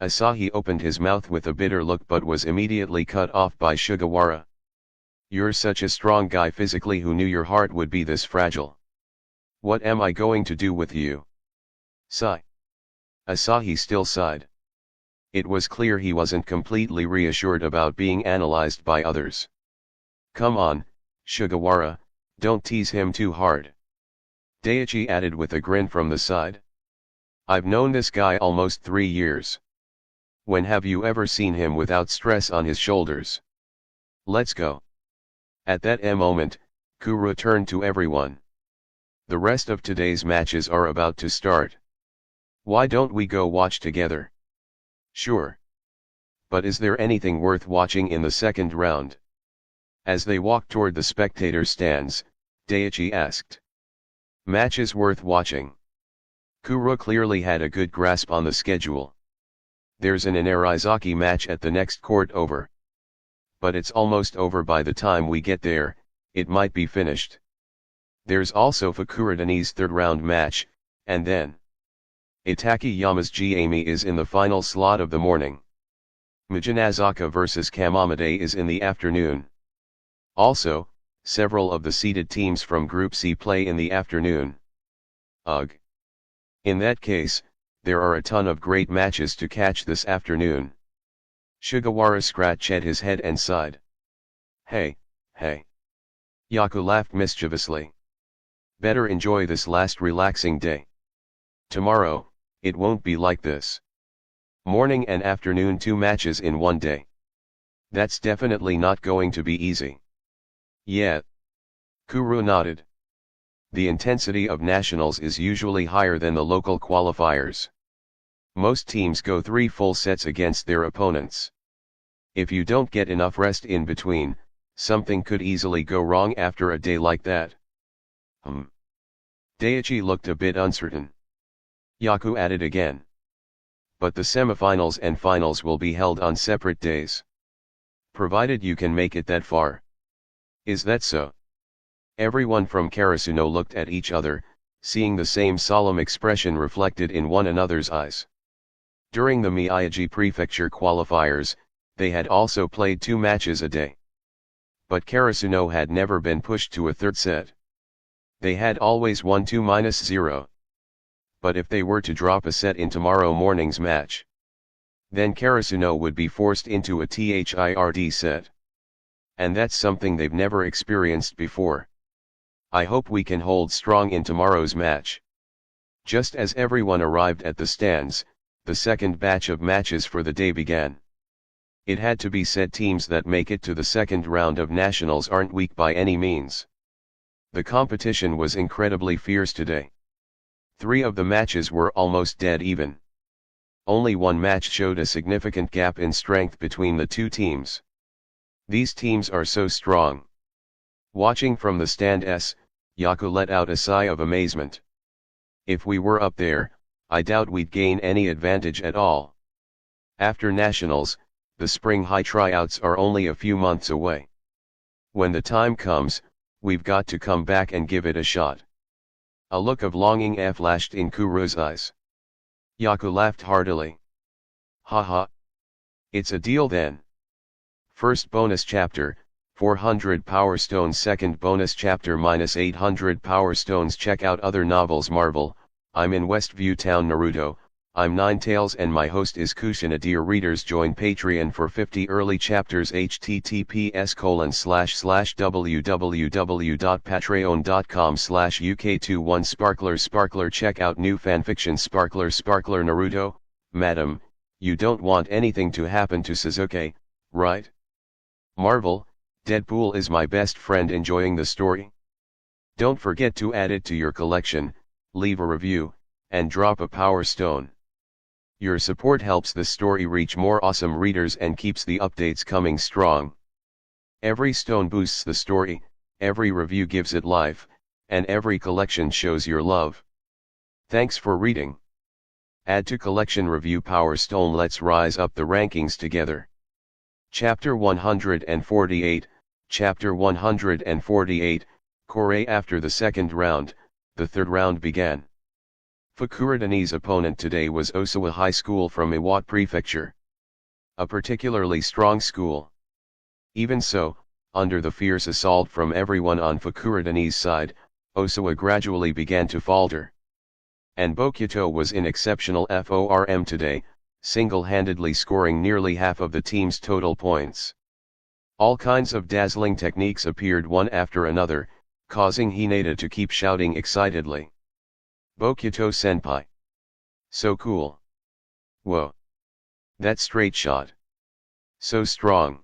Asahi opened his mouth with a bitter look but was immediately cut off by Sugawara. You're such a strong guy physically, who knew your heart would be this fragile? What am I going to do with you? Sigh. Asahi still sighed. It was clear he wasn't completely reassured about being analyzed by others. Come on, Sugawara, don't tease him too hard. Daichi added with a grin from the side. I've known this guy almost 3 years. When have you ever seen him without stress on his shoulders? Let's go. At that moment, Kuro turned to everyone. The rest of today's matches are about to start. Why don't we go watch together? Sure. But is there anything worth watching in the second round? As they walked toward the spectator stands, Daichi asked. Matches worth watching. Kuro clearly had a good grasp on the schedule. There's an Inarizaki match at the next court over. But it's almost over by the time we get there, it might be finished. There's also Fukurodani's third round match, and then Itakayama's Giami is in the final slot of the morning. Mijinazaka vs Kamamade is in the afternoon. Also, several of the seeded teams from Group C play in the afternoon. Ugh. In that case, there are a ton of great matches to catch this afternoon. Sugawara scratched at his head and sighed. Hey. Yaku laughed mischievously. Better enjoy this last relaxing day. Tomorrow, it won't be like this. Morning and afternoon, 2 matches in one day. That's definitely not going to be easy. Yeah. Kuro nodded. The intensity of nationals is usually higher than the local qualifiers. Most teams go 3 full sets against their opponents. If you don't get enough rest in between, something could easily go wrong after a day like that. Daichi looked a bit uncertain. Yaku added again. But the semifinals and finals will be held on separate days. Provided you can make it that far. Is that so? Everyone from Karasuno looked at each other, seeing the same solemn expression reflected in one another's eyes. During the Miyagi Prefecture qualifiers, they had also played 2 matches a day. But Karasuno had never been pushed to a third set. They had always won 2-0. but if they were to drop a set in tomorrow morning's match, then Karasuno would be forced into a third set. And that's something they've never experienced before. I hope we can hold strong in tomorrow's match. Just as everyone arrived at the stands, the second batch of matches for the day began. It had to be said, teams that make it to the second round of nationals aren't weak by any means. The competition was incredibly fierce today. 3 of the matches were almost dead even. Only one match showed a significant gap in strength between the two teams. These teams are so strong. Watching from the stand, Yaku let out a sigh of amazement. If we were up there, I doubt we'd gain any advantage at all. After nationals, the spring high tryouts are only a few months away. When the time comes, we've got to come back and give it a shot. A look of longing flashed in Kuro's eyes. Yaku laughed heartily. Haha. It's a deal then. First bonus chapter, 400 Power Stones. Second bonus chapter -800 Power Stones. Check out other novels. Marvel, I'm in Westview Town. Naruto, I'm Ninetales and my host is Kushina. Dear readers, join Patreon for 50 early chapters. https://www.patreon.com/uk21 Sparkler. Check out new fanfiction. Sparkler Naruto, Madam, you don't want anything to happen to Sasuke, right? Marvel, Deadpool is my best friend. Enjoying the story? Don't forget to add it to your collection, leave a review, and drop a power stone. Your support helps the story reach more awesome readers and keeps the updates coming strong. Every stone boosts the story, every review gives it life, and every collection shows your love. Thanks for reading. Add to collection. Review Power Stone. Let's rise up the rankings together. Chapter 148, Chapter 148, Kore. After the second round, the third round began. Fukuradani's opponent today was Osawa High School from Iwate Prefecture. A particularly strong school. Even so, under the fierce assault from everyone on Fukuradani's side, Osawa gradually began to falter. And Bokuto was in exceptional form today, single-handedly scoring nearly half of the team's total points. All kinds of dazzling techniques appeared one after another, causing Hinata to keep shouting excitedly. Bokuto-senpai. So cool. Whoa. That straight shot. So strong.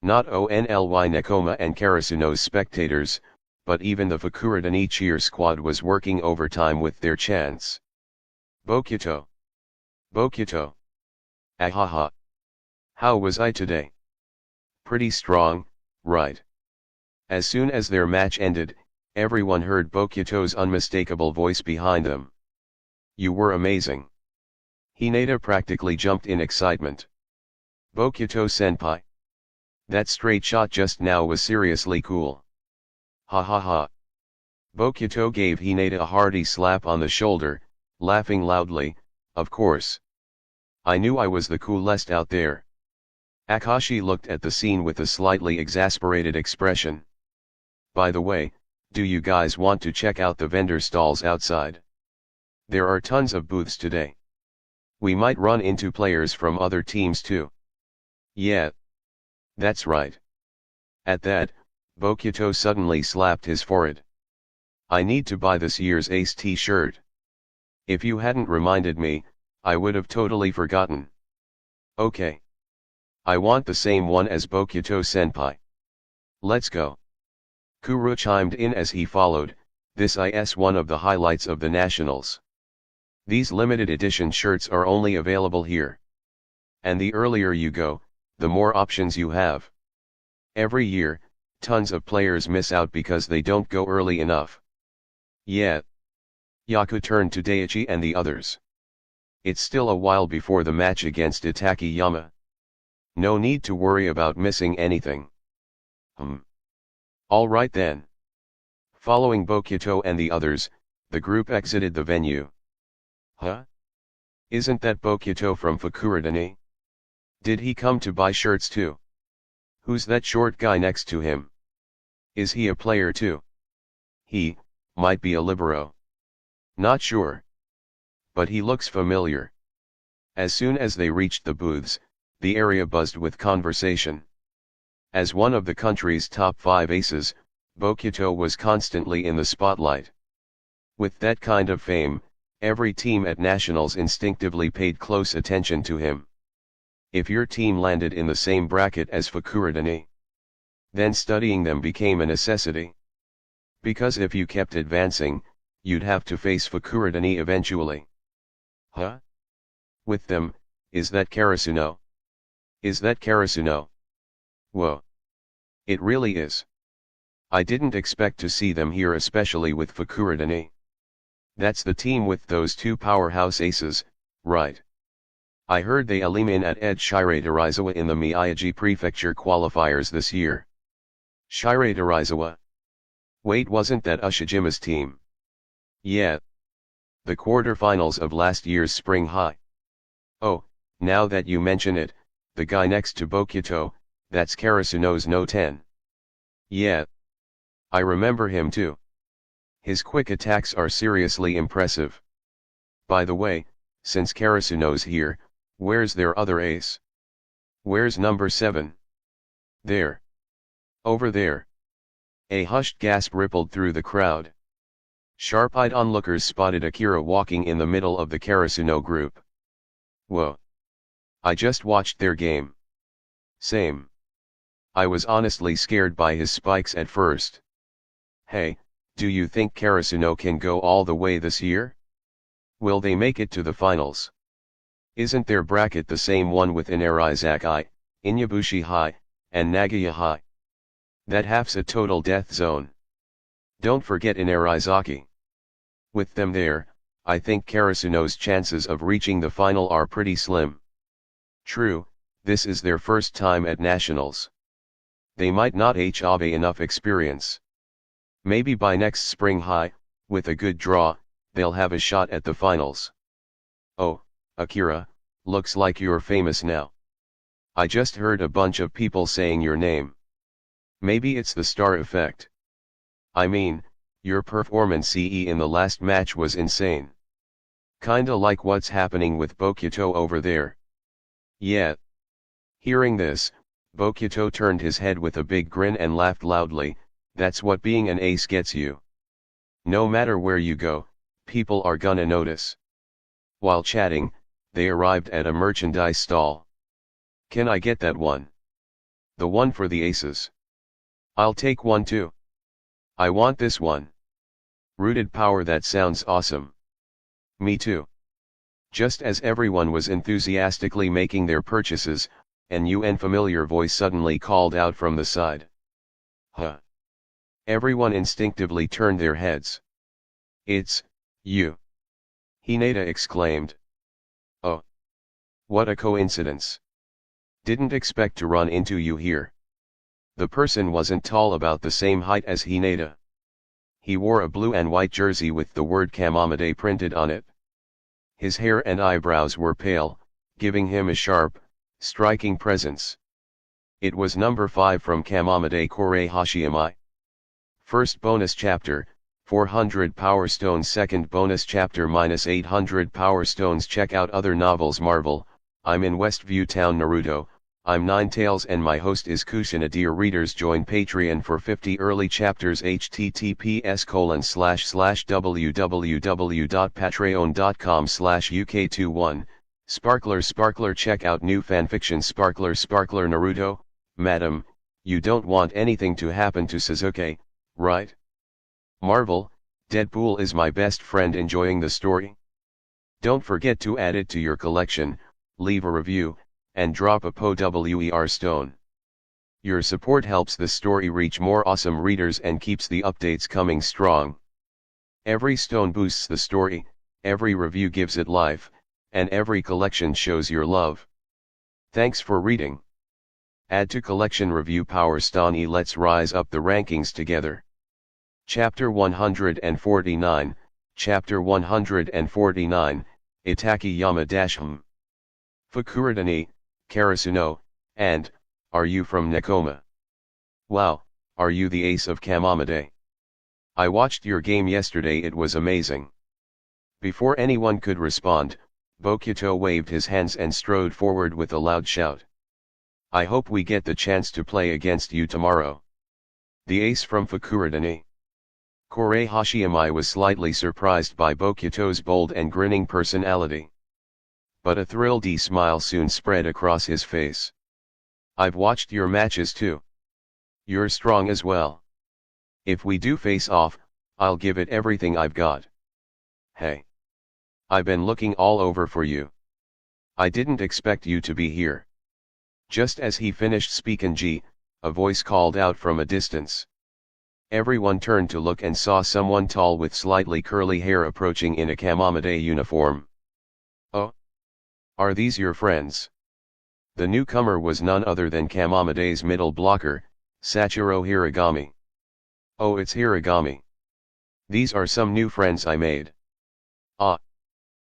Not only Nekoma and Karasuno's spectators, but even the Fukuradani cheer squad was working overtime with their chants. Bokuto. Bokuto. Ahaha. How was I today? Pretty strong, right? As soon as their match ended, everyone heard Bokuto's unmistakable voice behind them. You were amazing. Hinata practically jumped in excitement. Bokuto-senpai. That straight shot just now was seriously cool. Ha ha ha. Bokuto gave Hinata a hearty slap on the shoulder, laughing loudly, of course. I knew I was the coolest out there. Akashi looked at the scene with a slightly exasperated expression. By the way, do you guys want to check out the vendor stalls outside? There are tons of booths today. We might run into players from other teams too. Yeah. That's right. At that, Bokuto suddenly slapped his forehead. I need to buy this year's Ace t-shirt. If you hadn't reminded me, I would have totally forgotten. Okay. I want the same one as Bokuto-senpai. Let's go. Kuro chimed in as he followed, this is one of the highlights of the nationals. These limited edition shirts are only available here. And the earlier you go, the more options you have. Every year, tons of players miss out because they don't go early enough. Yeah. Yaku turned to Daichi and the others. It's still a while before the match against Itakayama. No need to worry about missing anything. Alright then. Following Bokuto and the others, the group exited the venue. Huh? Isn't that Bokuto from Fukuradani? Did he come to buy shirts too? Who's that short guy next to him? Is he a player too? He might be a libero. Not sure. but he looks familiar. As soon as they reached the booths, the area buzzed with conversation. As one of the country's top 5 aces, Bokuto was constantly in the spotlight. With that kind of fame, every team at Nationals instinctively paid close attention to him. If your team landed in the same bracket as Fukurodani, then studying them became a necessity. Because if you kept advancing, you'd have to face Fukurodani eventually. Huh? With them, is that Karasuno? Is that Karasuno? Whoa. It really is. I didn't expect to see them here, especially with Fukurodani. That's the team with those 2 powerhouse aces, right? I heard they eliminated Ed Shiraiterizawa in the Miyagi Prefecture qualifiers this year. Shiraiterizawa? Wait, wasn't that Ushijima's team? Yeah. The quarterfinals of last year's Spring High. Oh, now that you mention it, the guy next to Bokuto, that's Karasuno's No 10. Yeah. I remember him too. His quick attacks are seriously impressive. By the way, since Karasuno's here, where's their other ace? Where's number 7? There. Over there. A hushed gasp rippled through the crowd. Sharp-eyed onlookers spotted Akira walking in the middle of the Karasuno group. Whoa. I just watched their game. Same. I was honestly scared by his spikes at first. Hey, do you think Karasuno can go all the way this year? Will they make it to the finals? Isn't their bracket the same one with Inarizaki, Inyabushi High, and Nagaya High? That half's a total death zone. Don't forget Inarizaki. With them there, I think Karasuno's chances of reaching the final are pretty slim. True, this is their first time at Nationals. They might not have enough experience. Maybe by next Spring High, with a good draw, they'll have a shot at the finals. Oh, Akira, looks like you're famous now. I just heard a bunch of people saying your name. Maybe it's the star effect. I mean, your performance in the last match was insane. Kinda like what's happening with Bokuto over there. Yeah. Hearing this, Bokuto turned his head with a big grin and laughed loudly. That's what being an ace gets you. No matter where you go, people are gonna notice. While chatting, they arrived at a merchandise stall. Can I get that one? The one for the aces. I'll take one too. I want this one. Rooted power, that sounds awesome. Me too. Just as everyone was enthusiastically making their purchases, an unfamiliar voice suddenly called out from the side. Huh. Everyone instinctively turned their heads. It's you. Hinata exclaimed. Oh. What a coincidence. Didn't expect to run into you here. The person wasn't tall, about the same height as Hinata. He wore a blue and white jersey with the word Kamamade printed on it. His hair and eyebrows were pale, giving him a sharp, striking presence. It was number 5 from Kamamade Korei Hashiyamai. First bonus chapter, 400 Power Stones. Second bonus chapter, -800 Power Stones. Check out other novels. Marvel, I'm in Westview Town. Naruto, I'm Ninetales and my host is Kushina. Dear readers, join Patreon for 50 early chapters. https://www.patreon.com/uk21. Sparkler. Check out new fanfiction. Sparkler Naruto, madam, you don't want anything to happen to Sasuke, right? Marvel, Deadpool is my best friend. Enjoying the story? Don't forget to add it to your collection, leave a review, and drop a POWER stone. Your support helps the story reach more awesome readers and keeps the updates coming strong. Every stone boosts the story, every review gives it life, and every collection shows your love. Thanks for reading. Add to collection. Review Power Stone. Let's rise up the rankings together. Chapter 149, Chapter 149, Itaki Yama-hum. Fukurodani, Karasuno, and, are you from Nekoma? Wow, are you the ace of Kamamade? I watched your game yesterday, it was amazing. Before anyone could respond, Bokuto waved his hands and strode forward with a loud shout. I hope we get the chance to play against you tomorrow. The ace from Fukuradani. Korei Hashiyamai was slightly surprised by Bokuto's bold and grinning personality. But a thrilled smile soon spread across his face. I've watched your matches too. You're strong as well. If we do face off, I'll give it everything I've got. Hey. I've been looking all over for you. I didn't expect you to be here. Just as he finished speaking, a voice called out from a distance. Everyone turned to look and saw someone tall with slightly curly hair approaching in a Kamamade uniform. Oh? Are these your friends? The newcomer was none other than Kamamade's middle blocker, Sachiro Hiragami. Oh, it's Hiragami. These are some new friends I made. Ah.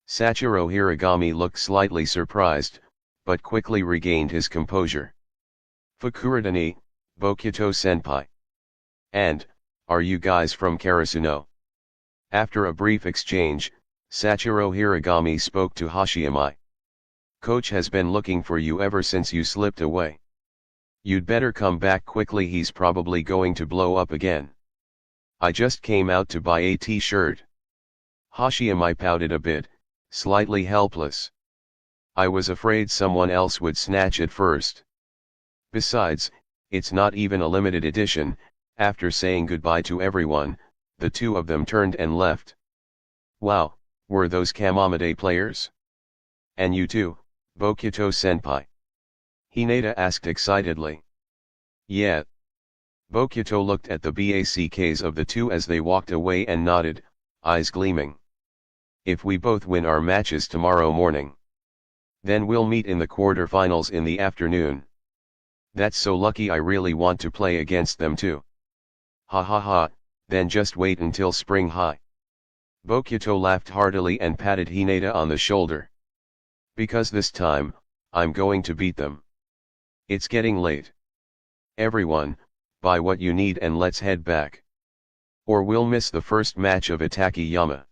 Sachiro Hiragami looked slightly surprised, but quickly regained his composure. Fukuradani, Bokuto-senpai. And, are you guys from Karasuno? After a brief exchange, Sachiro Hiragami spoke to Hashiyamai. Coach has been looking for you ever since you slipped away. You'd better come back quickly, he's probably going to blow up again. I just came out to buy a t-shirt. Hashiyamai pouted a bit, slightly helpless. I was afraid someone else would snatch it first. Besides, it's not even a limited edition. After saying goodbye to everyone, the two of them turned and left. Wow, were those Kamamade players? And you too, Bokuto-senpai? Hinata asked excitedly. Yeah. Bokuto looked at the BACKs of the two as they walked away and nodded, eyes gleaming. If we both win our matches tomorrow morning, then we'll meet in the quarterfinals in the afternoon. That's so lucky, I really want to play against them too. Ha ha ha, then just wait until spring high. Bokuto laughed heartily and patted Hinata on the shoulder. Because this time, I'm going to beat them. It's getting late. Everyone, buy what you need and let's head back. Or we'll miss the first match of Itakayama.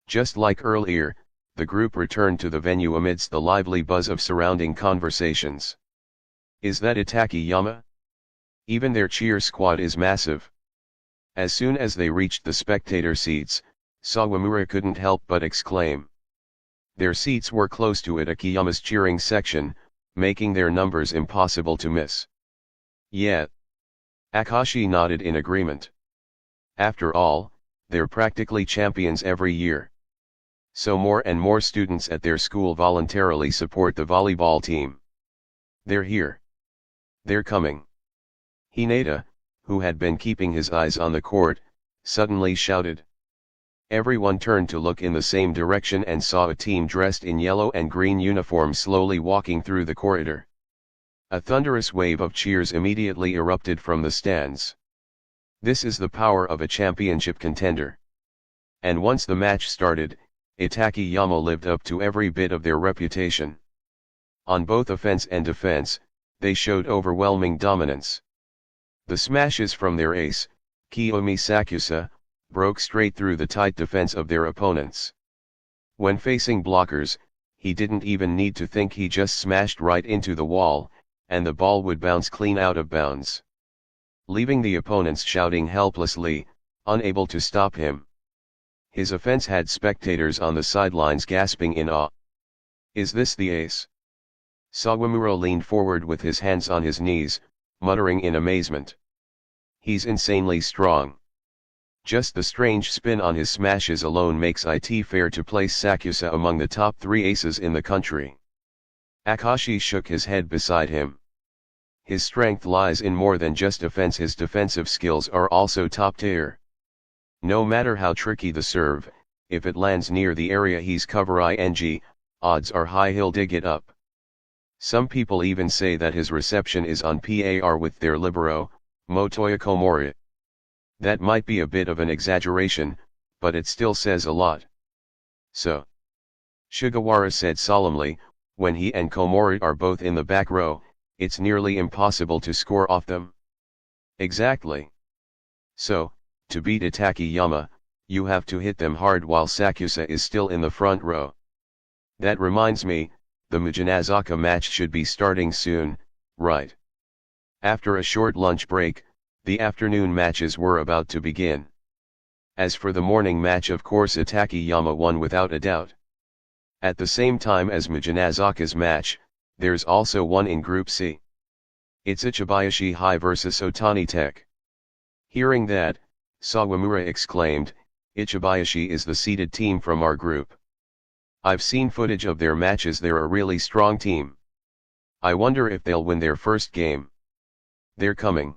Just like earlier, the group returned to the venue amidst the lively buzz of surrounding conversations. Is that Itakayama? Even their cheer squad is massive. As soon as they reached the spectator seats, Sawamura couldn't help but exclaim. Their seats were close to Itakayama's cheering section, making their numbers impossible to miss. Yeah. Akashi nodded in agreement. After all, they're practically champions every year. So more and more students at their school voluntarily support the volleyball team. They're here. They're coming. Hinata, who had been keeping his eyes on the court, suddenly shouted. Everyone turned to look in the same direction and saw a team dressed in yellow and green uniforms slowly walking through the corridor. A thunderous wave of cheers immediately erupted from the stands. This is the power of a championship contender. And once the match started, Itakayama lived up to every bit of their reputation. On both offense and defense, they showed overwhelming dominance. The smashes from their ace, Kiyomi Sakusa, broke straight through the tight defense of their opponents. When facing blockers, he didn't even need to think, he just smashed right into the wall, and the ball would bounce clean out of bounds, leaving the opponents shouting helplessly, unable to stop him. His offense had spectators on the sidelines gasping in awe. Is this the ace? Sawamura leaned forward with his hands on his knees, muttering in amazement. He's insanely strong. Just the strange spin on his smashes alone makes it fair to place Sakusa among the top 3 aces in the country. Akashi shook his head beside him. His strength lies in more than just offense, his defensive skills are also top tier. No matter how tricky the serve, if it lands near the area he's covering, odds are high he'll dig it up. Some people even say that his reception is on par with their libero, Motoya Komori. That might be a bit of an exaggeration, but it still says a lot. So, Sugawara said solemnly, when he and Komori are both in the back row, it's nearly impossible to score off them. Exactly. So, to beat Itakayama, you have to hit them hard while Sakusa is still in the front row. That reminds me, the Mijinazaka match should be starting soon, right? After a short lunch break, the afternoon matches were about to begin. As for the morning match, of course Itakayama won without a doubt. At the same time as Mijinazaka's match, there's also one in Group C. It's Ichibayashi High vs Otani Tech. Hearing that, Sawamura exclaimed, "Ichibayashi is the seeded team from our group. I've seen footage of their matches, they're a really strong team. I wonder if they'll win their first game. They're coming.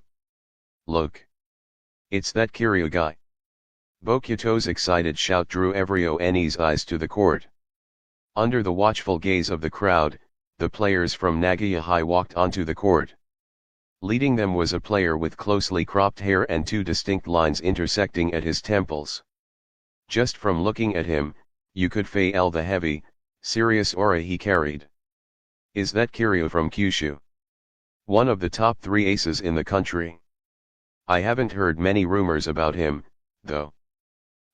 Look. It's that Kiryu guy." Bokuto's excited shout drew every One's eyes to the court. Under the watchful gaze of the crowd, the players from Nagoya High walked onto the court. Leading them was a player with closely cropped hair and two distinct lines intersecting at his temples. Just from looking at him, you could feel the heavy, serious aura he carried. Is that Kiryu from Kyushu? One of the top 3 aces in the country. I haven't heard many rumors about him, though.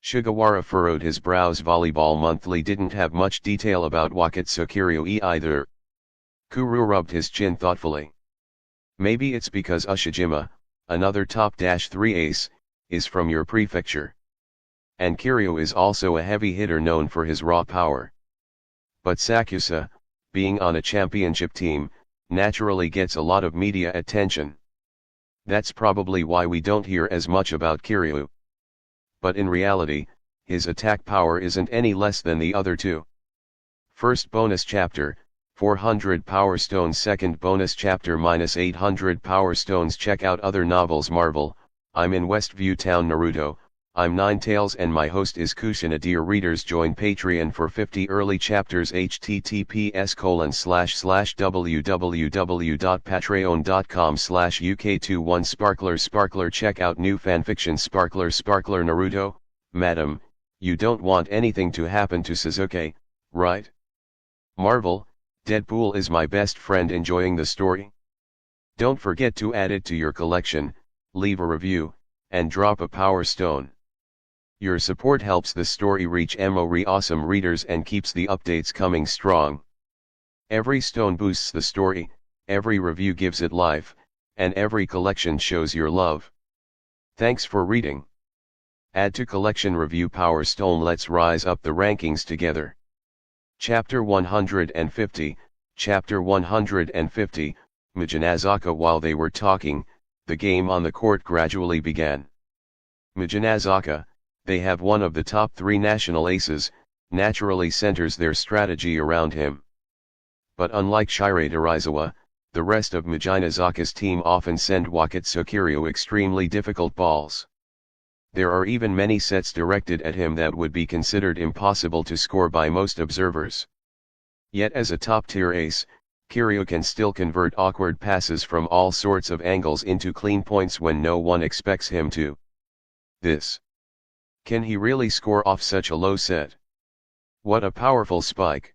Sugawara furrowed his brows. Volleyball Monthly didn't have much detail about Wakatsu Kiryu either. Kuru rubbed his chin thoughtfully. Maybe it's because Ushijima, another top -3 ace, is from your prefecture. And Kiryu is also a heavy hitter known for his raw power. But Sakusa, being on a championship team, naturally gets a lot of media attention. That's probably why we don't hear as much about Kiryu. But in reality, his attack power isn't any less than the other two. First bonus chapter, 400 Power Stones. Second bonus chapter -800 Power Stones. Check out other novels. Marvel, I'm in Westview Town. Naruto, I'm Ninetales and my host is Kushina. Dear readers, join Patreon for 50 early chapters. https://www.patreon.com/uk21 Sparkler. Check out new fanfiction. Sparkler Naruto, madam, you don't want anything to happen to Sasuke, right? Marvel, Deadpool is my best friend. Enjoying the story? Don't forget to add it to your collection, leave a review, and drop a power stone. Your support helps the story reach more awesome readers and keeps the updates coming strong. Every stone boosts the story, every review gives it life, and every collection shows your love. Thanks for reading. Add to collection. Review Power Stone. Let's rise up the rankings together. Chapter 150, Chapter 150, Mijinazaka. While they were talking, the game on the court gradually began. Mijinazaka, they have one of the top 3 national aces, naturally centers their strategy around him. But unlike Shirei Dorizawa, the rest of Mijinazaka's team often send Wakatsu Kiryu extremely difficult balls. There are even many sets directed at him that would be considered impossible to score by most observers. Yet as a top-tier ace, Kiryu can still convert awkward passes from all sorts of angles into clean points when no one expects him to. Can he really score off such a low set? What a powerful spike.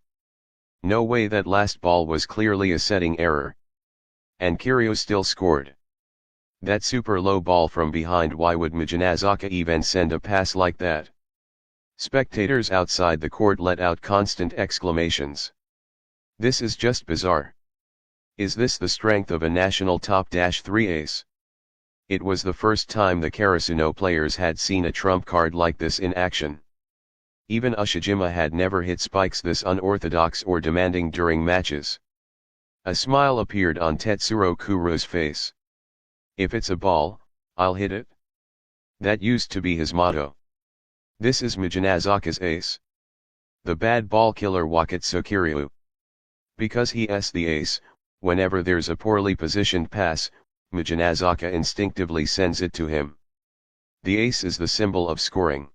No way, that last ball was clearly a setting error. And Kiryu still scored. That super low ball from behind, why would Mijinazaka even send a pass like that? Spectators outside the court let out constant exclamations. This is just bizarre. Is this the strength of a national top-3 ace? It was the first time the Karasuno players had seen a trump card like this in action. Even Ushijima had never hit spikes this unorthodox or demanding during matches. A smile appeared on Tetsuro Kuro's face. If it's a ball, I'll hit it. That used to be his motto. This is Mijinazaka's ace. The bad ball killer Wakatsu Kiryu. Because he's the ace, whenever there's a poorly positioned pass, Mijinazaka instinctively sends it to him. The ace is the symbol of scoring.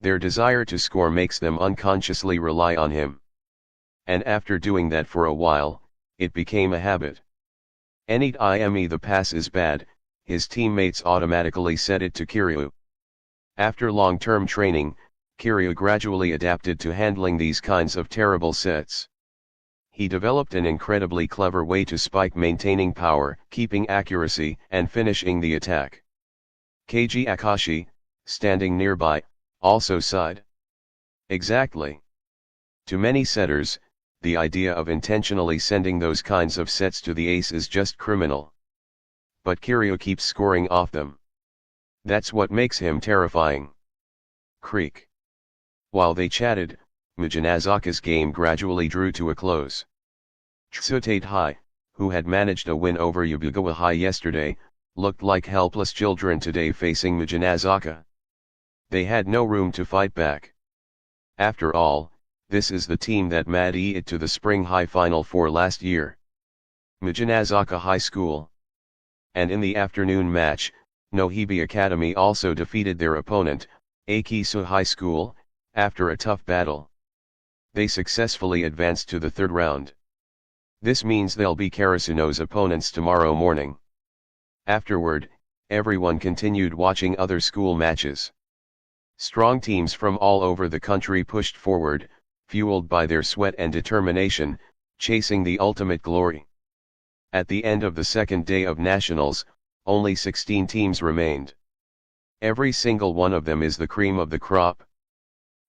Their desire to score makes them unconsciously rely on him. And after doing that for a while, it became a habit. Anytime the pass is bad, his teammates automatically set it to Kiryu. After long-term training, Kiryu gradually adapted to handling these kinds of terrible sets. He developed an incredibly clever way to spike, maintaining power, keeping accuracy, and finishing the attack. Keiji Akashi, standing nearby, also sighed. Exactly. To many setters, the idea of intentionally sending those kinds of sets to the ace is just criminal. But Kiryu keeps scoring off them. That's what makes him terrifying. Creak. While they chatted, Mijinazaka's game gradually drew to a close. Tsutate High, who had managed a win over Yabugawa High yesterday, looked like helpless children today facing Mijinazaka. They had no room to fight back. After all, this is the team that made it to the Spring High Final Four last year. Mijinazaka High School. And in the afternoon match, Nohibi Academy also defeated their opponent, Akisu High School, after a tough battle. They successfully advanced to the third round. This means they'll be Karasuno's opponents tomorrow morning. Afterward, everyone continued watching other school matches. Strong teams from all over the country pushed forward, fueled by their sweat and determination, chasing the ultimate glory. At the end of the second day of nationals, only 16 teams remained. Every single one of them is the cream of the crop.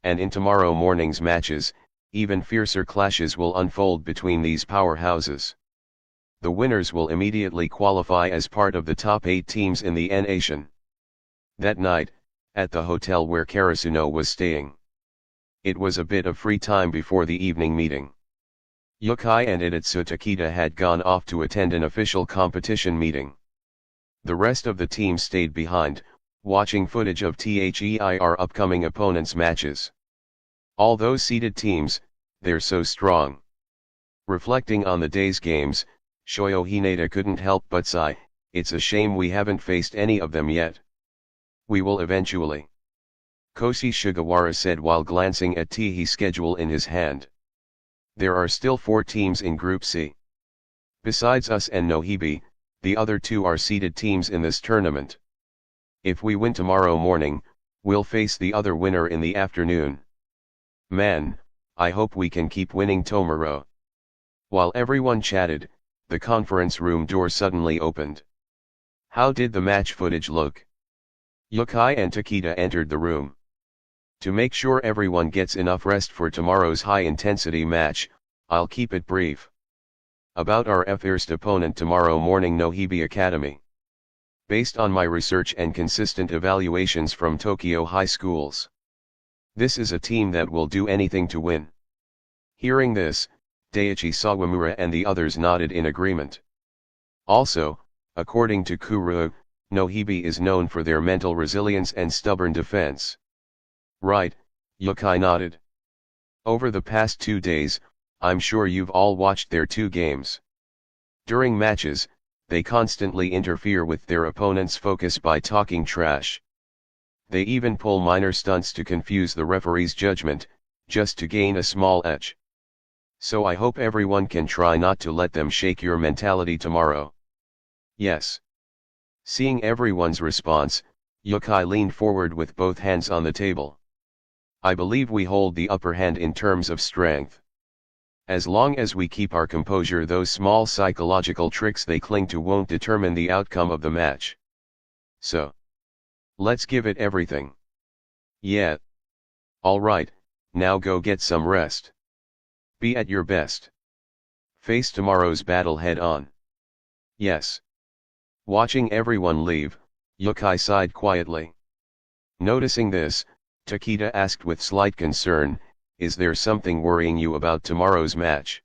And in tomorrow morning's matches, even fiercer clashes will unfold between these powerhouses. The winners will immediately qualify as part of the top 8 teams in the N-Asian. That night, at the hotel where Karasuno was staying, it was a bit of free time before the evening meeting. Yukai and Itatsu Takeda had gone off to attend an official competition meeting. The rest of the team stayed behind, watching footage of their upcoming opponents' matches. All those seeded teams, they're so strong. Reflecting on the day's games, Shoyo Hinata couldn't help but sigh, it's a shame we haven't faced any of them yet. We will eventually. Koshi Sugawara said while glancing at Tehi's schedule in his hand. There are still 4 teams in Group C. Besides us and Nohibi, the other 2 are seeded teams in this tournament. If we win tomorrow morning, we'll face the other winner in the afternoon. Man, I hope we can keep winning tomorrow. While everyone chatted, the conference room door suddenly opened. How did the match footage look? Yukai and Takeda entered the room. To make sure everyone gets enough rest for tomorrow's high-intensity match, I'll keep it brief. About our first opponent tomorrow morning, Nohibi Academy. Based on my research and consistent evaluations from Tokyo high schools, this is a team that will do anything to win. Hearing this, Daiichi Sawamura and the others nodded in agreement. Also, according to Kuru, Nohibi is known for their mental resilience and stubborn defense. Right, Yukai nodded. Over the past 2 days, I'm sure you've all watched their 2 games. During matches, they constantly interfere with their opponent's focus by talking trash. They even pull minor stunts to confuse the referee's judgment, just to gain a small edge. So I hope everyone can try not to let them shake your mentality tomorrow. Yes. Seeing everyone's response, Yukai leaned forward with both hands on the table. I believe we hold the upper hand in terms of strength. As long as we keep our composure, those small psychological tricks they cling to won't determine the outcome of the match. So, let's give it everything. Yeah. Alright, now go get some rest. Be at your best. Face tomorrow's battle head on. Yes. Watching everyone leave, Yukai sighed quietly. Noticing this, Takeda asked with slight concern, is there something worrying you about tomorrow's match?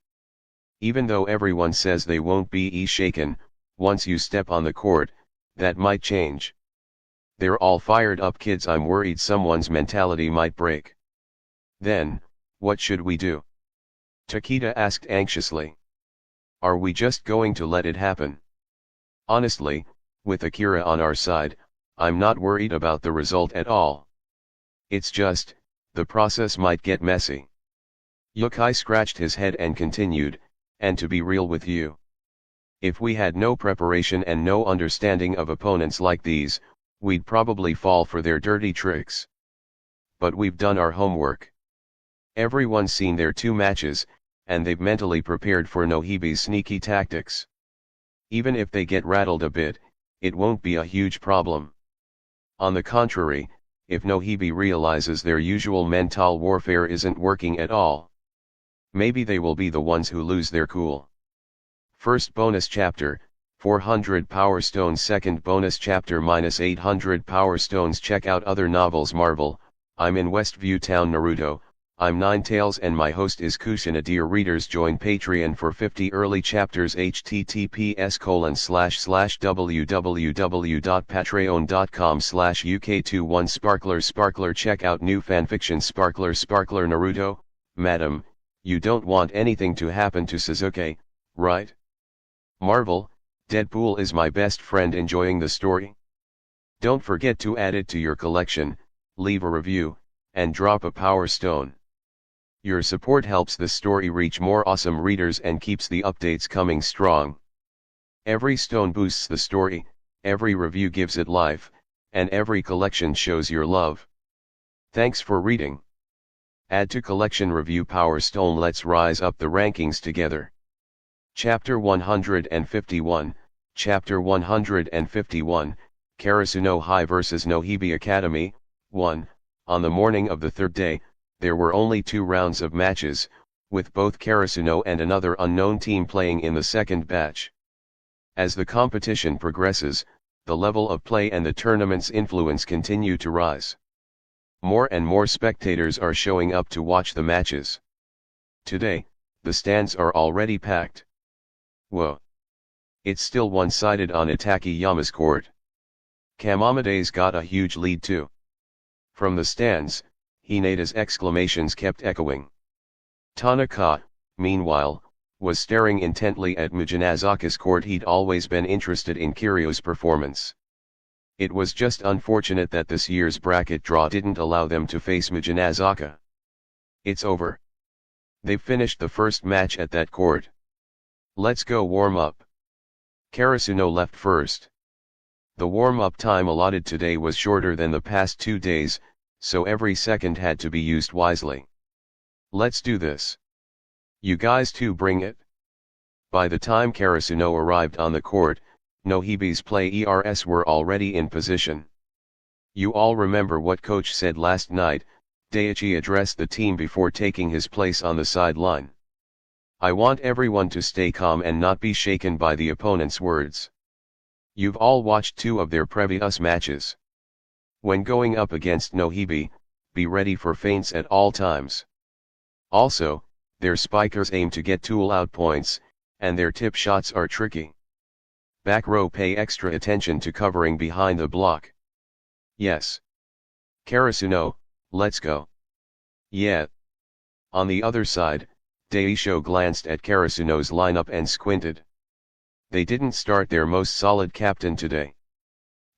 Even though everyone says they won't be shaken, once you step on the court, that might change. They're all fired up kids, I'm worried someone's mentality might break. Then, what should we do? Takeda asked anxiously. Are we just going to let it happen? Honestly, with Akira on our side, I'm not worried about the result at all. It's just, the process might get messy. Yukai scratched his head and continued, and to be real with you, if we had no preparation and no understanding of opponents like these, we'd probably fall for their dirty tricks. But we've done our homework. Everyone's seen their 2 matches, and they've mentally prepared for Nohibi's sneaky tactics. Even if they get rattled a bit, it won't be a huge problem. On the contrary, if Nohibi realizes their usual mental warfare isn't working at all. Maybe they will be the ones who lose their cool. First bonus chapter, 400 Power Stones. Second bonus chapter -800 Power Stones. Check out other novels. Marvel, I'm in Westview Town. Naruto, I'm Ninetales and my host is Kushina. Dear readers, join Patreon for 50 early chapters. https://www.patreon.com/uk21 Sparkler. Check out new fanfiction. Sparkler Naruto, Madam, you don't want anything to happen to Sasuke, right? Marvel, Deadpool is my best friend. Enjoying the story? Don't forget to add it to your collection, leave a review, and drop a power stone. Your support helps the story reach more awesome readers and keeps the updates coming strong. Every stone boosts the story, every review gives it life, and every collection shows your love. Thanks for reading. Add to collection. Review Power Stone. Let's rise up the rankings together. Chapter 151, Chapter 151, Karasuno High vs Nohibi Academy. 1. On the morning of the third day, there were only 2 rounds of matches, with both Karasuno and another unknown team playing in the second batch. As the competition progresses, the level of play and the tournament's influence continue to rise. More and more spectators are showing up to watch the matches. Today, the stands are already packed. Whoa! It's still one-sided on Itakayama's court. Kamamade's got a huge lead too. From the stands, Hineda's exclamations kept echoing. Tanaka, meanwhile, was staring intently at Mijinazaka's court. He'd always been interested in Kiryu's performance. It was just unfortunate that this year's bracket draw didn't allow them to face Mijinazaka. It's over. They've finished the first match at that court. Let's go warm up. Karasuno left first. The warm-up time allotted today was shorter than the past 2 days, so every second had to be used wisely. Let's do this. You guys too, bring it. By the time Karasuno arrived on the court, Nohibi's players were already in position. You all remember what coach said last night. Daichi addressed the team before taking his place on the sideline. I want everyone to stay calm and not be shaken by the opponent's words. You've all watched 2 of their previous matches. When going up against Nohibi, be ready for feints at all times. Also, their spikers aim to get tool out points, and their tip shots are tricky. Back row, pay extra attention to covering behind the block. Yes. Karasuno, let's go. Yeah. On the other side, Daisho glanced at Karasuno's lineup and squinted. They didn't start their most solid captain today.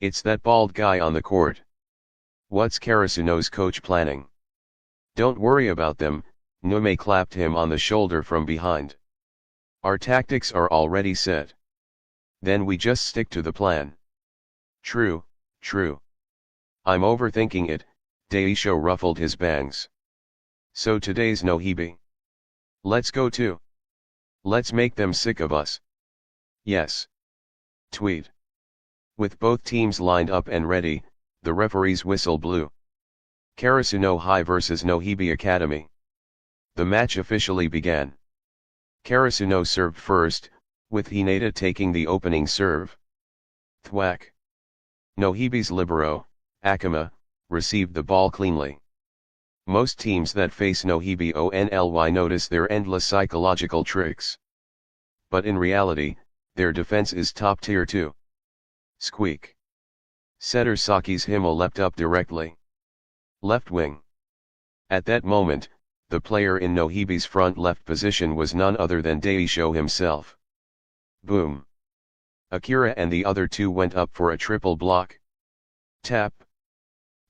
It's that bald guy on the court. What's Karasuno's coach planning? Don't worry about them, Nume clapped him on the shoulder from behind. Our tactics are already set. Then we just stick to the plan. True, true. I'm overthinking it, Daisho ruffled his bangs. So today's Nohibi. Let's go too. Let's make them sick of us. Yes. Tweet. With both teams lined up and ready, the referee's whistle blew. Karasuno High vs Nohibi Academy. The match officially began. Karasuno served first, with Hineda taking the opening serve. Thwack. Nohibi's libero, Akama, received the ball cleanly. Most teams that face Nohibi only notice their endless psychological tricks. But in reality, their defense is top tier too. Squeak. Setter Saki's Himo leapt up directly. Left wing. At that moment, the player in Nohibi's front left position was none other than Daisho himself. Boom. Akira and the other 2 went up for a triple block. Tap.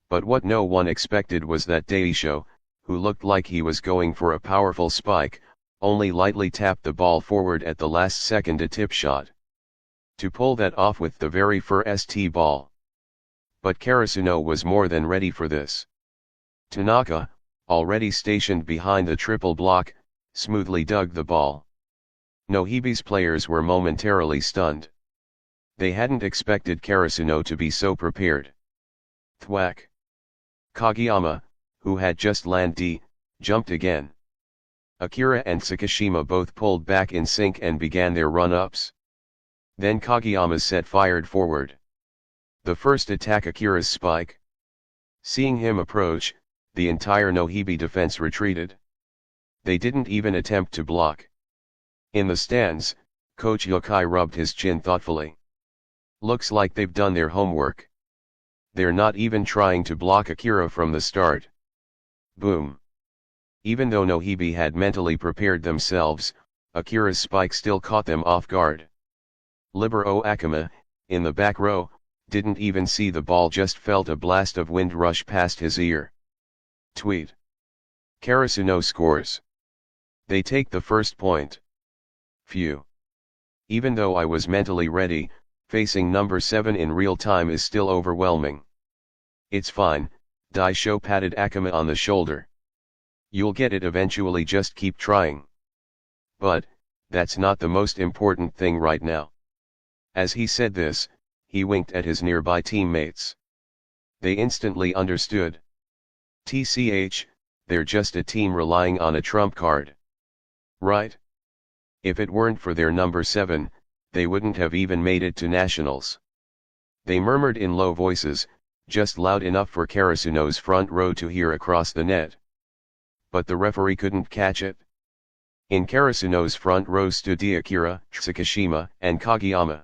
But what no one expected was that Daisho, who looked like he was going for a powerful spike, only lightly tapped the ball forward at the last second, a tip shot. To pull that off with the very first ball. But Karasuno was more than ready for this. Tanaka, already stationed behind the triple block, smoothly dug the ball. Nohibi's players were momentarily stunned. They hadn't expected Karasuno to be so prepared. Thwack. Kageyama, who had just landed, jumped again. Akira and Tsukishima both pulled back in sync and began their run-ups. Then Kageyama's set fired forward. The first attack Akira's spike. Seeing him approach, the entire Nohibi defense retreated. They didn't even attempt to block. In the stands, Coach Yokai rubbed his chin thoughtfully. Looks like they've done their homework. They're not even trying to block Akira from the start. Boom. Even though Nohibi had mentally prepared themselves, Akira's spike still caught them off guard. Libero Akuma, in the back row, didn't even see the ball, just felt a blast of wind rush past his ear. Tweet. Karasuno scores. They take the first point. Phew. Even though I was mentally ready, facing number 7 in real time is still overwhelming. It's fine, Daisho patted Akuma on the shoulder. You'll get it eventually, just keep trying. But, that's not the most important thing right now. As he said this, he winked at his nearby teammates. They instantly understood. TCH, they're just a team relying on a trump card. Right? If it weren't for their number 7, they wouldn't have even made it to nationals. They murmured in low voices, just loud enough for Karasuno's front row to hear across the net. But the referee couldn't catch it. In Karasuno's front row stood Akira, Tsukishima, and Kageyama.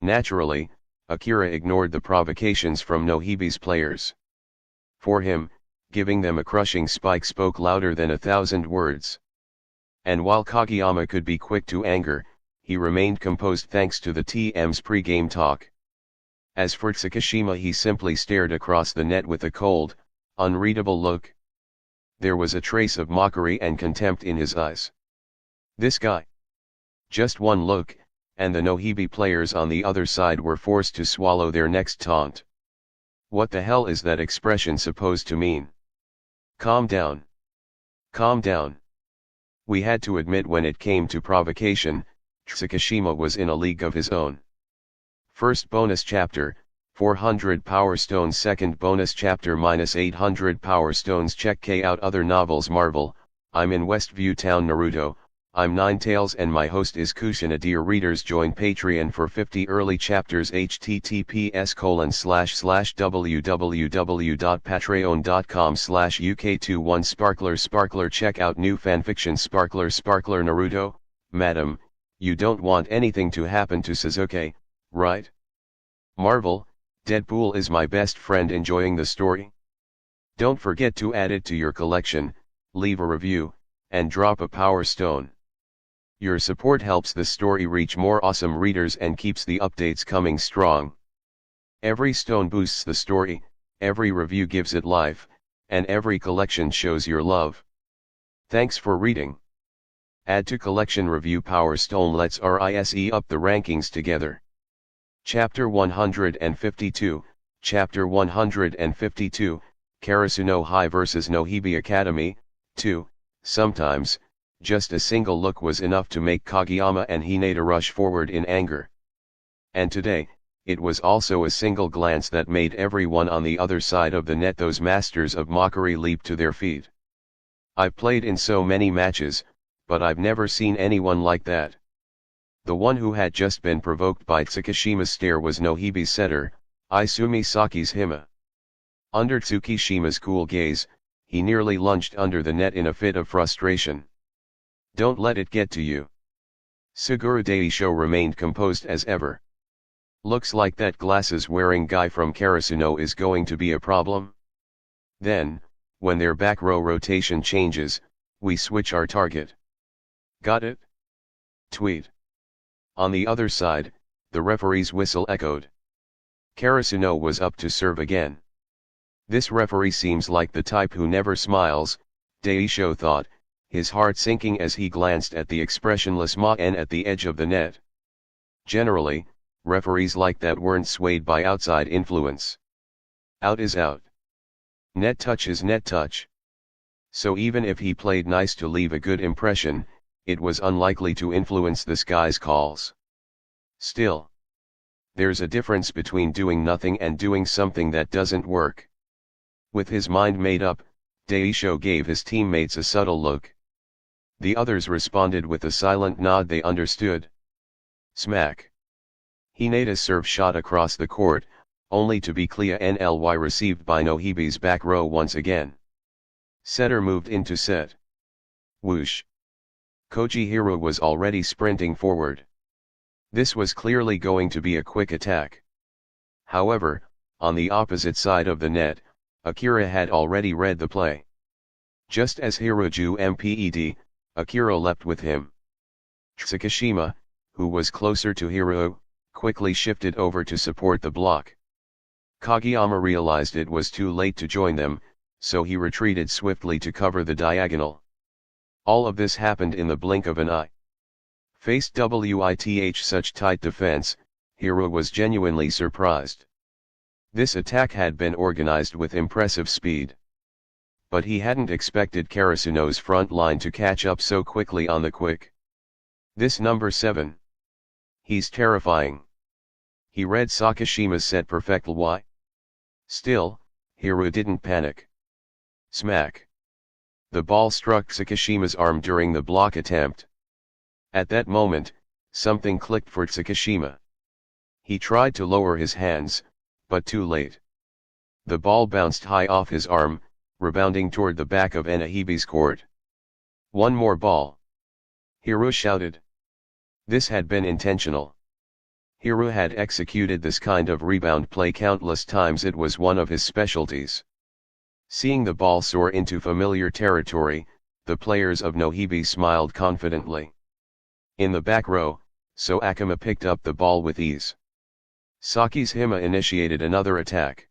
Naturally, Akira ignored the provocations from Nohibi's players. For him, giving them a crushing spike spoke louder than 1,000 words. And while Kageyama could be quick to anger, he remained composed thanks to the TM's pre-game talk. As for Tsukishima, he simply stared across the net with a cold, unreadable look. There was a trace of mockery and contempt in his eyes. This guy. Just one look, and the Nohibi players on the other side were forced to swallow their next taunt. What the hell is that expression supposed to mean? Calm down. Calm down. We had to admit, when it came to provocation, Tsukishima was in a league of his own. First bonus chapter, 400 Power Stones. Second bonus chapter, -800 Power Stones. Check K out other novels. Marvel, I'm in Westview Town. Naruto, I'm Ninetales and my host is Kushina. Dear readers, join Patreon for 50 early chapters. https://www.patreon.com/uk21sparkler. Check out new fanfiction. Sparkler Naruto, madam, you don't want anything to happen to Sasuke, right? Marvel, Deadpool is my best friend. Enjoying the story? Don't forget to add it to your collection, leave a review, and drop a power stone. Your support helps the story reach more awesome readers and keeps the updates coming strong. Every stone boosts the story, every review gives it life, and every collection shows your love. Thanks for reading. Add to collection. Review Power Stone. Let's RISE up the rankings together. Chapter 152, Chapter 152, Karasuno High vs Nohibi Academy, 2. Sometimes, just a single look was enough to make Kageyama and Hinata rush forward in anger. And today, it was also a single glance that made everyone on the other side of the net, those masters of mockery, leap to their feet. I've played in so many matches, but I've never seen anyone like that. The one who had just been provoked by Tsukishima's stare was Nohibi's setter, Izumi Saki's Hima. Under Tsukishima's cool gaze, he nearly lunged under the net in a fit of frustration. Don't let it get to you. Suguru Daisho remained composed as ever. Looks like that glasses-wearing guy from Karasuno is going to be a problem. Then, when their back row rotation changes, we switch our target. Got it? Tweet. On the other side, the referee's whistle echoed. Karasuno was up to serve again. This referee seems like the type who never smiles, Daisho thought, his heart sinking as he glanced at the expressionless Ma-en at the edge of the net. Generally, referees like that weren't swayed by outside influence. Out is out. Net touch is net touch. So even if he played nice to leave a good impression, it was unlikely to influence this guy's calls. Still, there's a difference between doing nothing and doing something that doesn't work. With his mind made up, Daisho gave his teammates a subtle look. The others responded with a silent nod they understood. Smack. Hineda's serve shot across the court, only to be cleanly received by Nohibi's back row once again. Setter moved into set. Whoosh. Koji Hiro was already sprinting forward. This was clearly going to be a quick attack. However, on the opposite side of the net, Akira had already read the play. Just as Hiro drew mped, Akira leapt with him. Tsukishima, who was closer to Hiro, quickly shifted over to support the block. Kageyama realized it was too late to join them, so he retreated swiftly to cover the diagonal. All of this happened in the blink of an eye. Faced with such tight defense, Hiro was genuinely surprised. This attack had been organized with impressive speed. But he hadn't expected Karasuno's front line to catch up so quickly on the quick. This number 7. He's terrifying. He read Sakishima's set perfectly. Still, Hiro didn't panic. Smack. The ball struck Tsukishima's arm during the block attempt. At that moment, something clicked for Tsukishima. He tried to lower his hands, but too late. The ball bounced high off his arm, rebounding toward the back of Nohibi's court. One more ball. Hiro shouted. This had been intentional. Hiro had executed this kind of rebound play countless times. It was one of his specialties. Seeing the ball soar into familiar territory, the players of Nohibi smiled confidently. In the back row, So Akama picked up the ball with ease. Sakishima initiated another attack.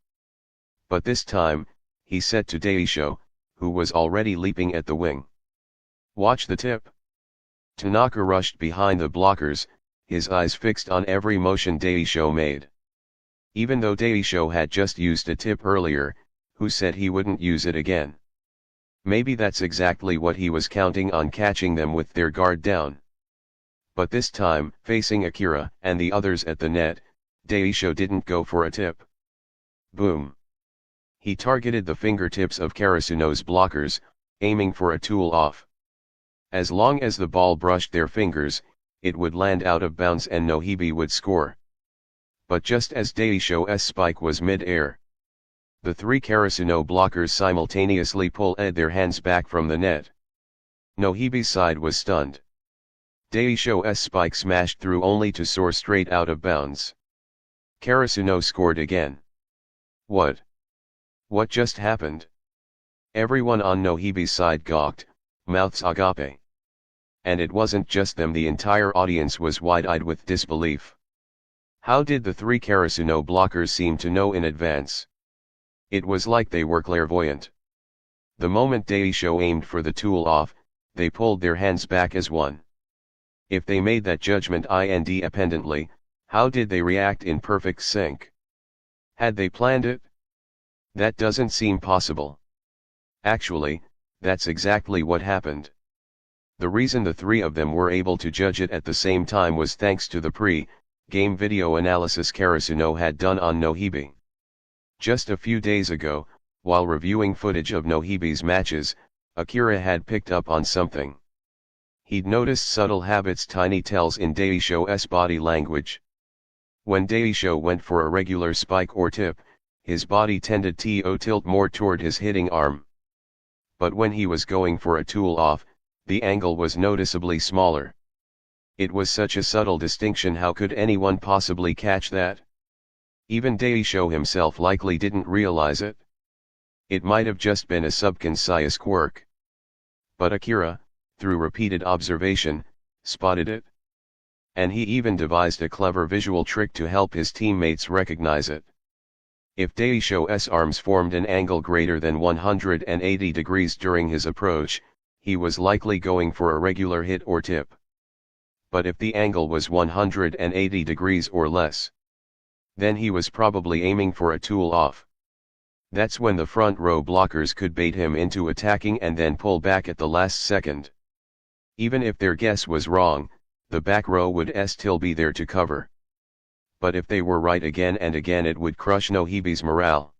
But this time, he said to Daisho, who was already leaping at the wing. Watch the tip. Tanaka rushed behind the blockers, his eyes fixed on every motion Daisho made. Even though Daisho had just used a tip earlier, who said he wouldn't use it again? Maybe that's exactly what he was counting on, catching them with their guard down. But this time, facing Akira and the others at the net, Daisho didn't go for a tip. Boom. He targeted the fingertips of Karasuno's blockers, aiming for a tool off. As long as the ball brushed their fingers, it would land out of bounds and Nohibi would score. But just as Daisho's spike was mid-air, the three Karasuno blockers simultaneously pulled their hands back from the net. Nohibi's side was stunned. Daisho's spike smashed through only to soar straight out of bounds. Karasuno scored again. What? What just happened? Everyone on Nohibi's side gawked, mouths agape. And it wasn't just them, the entire audience was wide-eyed with disbelief. How did the three Karasuno blockers seem to know in advance? It was like they were clairvoyant. The moment Daisho aimed for the tool off, they pulled their hands back as one. If they made that judgment independently, how did they react in perfect sync? Had they planned it? That doesn't seem possible. Actually, that's exactly what happened. The reason the three of them were able to judge it at the same time was thanks to the pre-game video analysis Karasuno had done on Nohibi. Just a few days ago, while reviewing footage of Nohibi's matches, Akira had picked up on something. He'd noticed subtle habits, tiny tells in Daisho's body language. When Daisho went for a regular spike or tip, his body tended to tilt more toward his hitting arm. But when he was going for a tool off, the angle was noticeably smaller. It was such a subtle distinction, how could anyone possibly catch that? Even Daisho himself likely didn't realize it. It might have just been a subconscious quirk. But Akira, through repeated observation, spotted it. And he even devised a clever visual trick to help his teammates recognize it. If Daisho's arms formed an angle greater than 180 degrees during his approach, he was likely going for a regular hit or tip. But if the angle was 180 degrees or less, then he was probably aiming for a tool off. That's when the front row blockers could bait him into attacking and then pull back at the last second. Even if their guess was wrong, the back row would still be there to cover. But if they were right again and again, it would crush Nohibi's morale.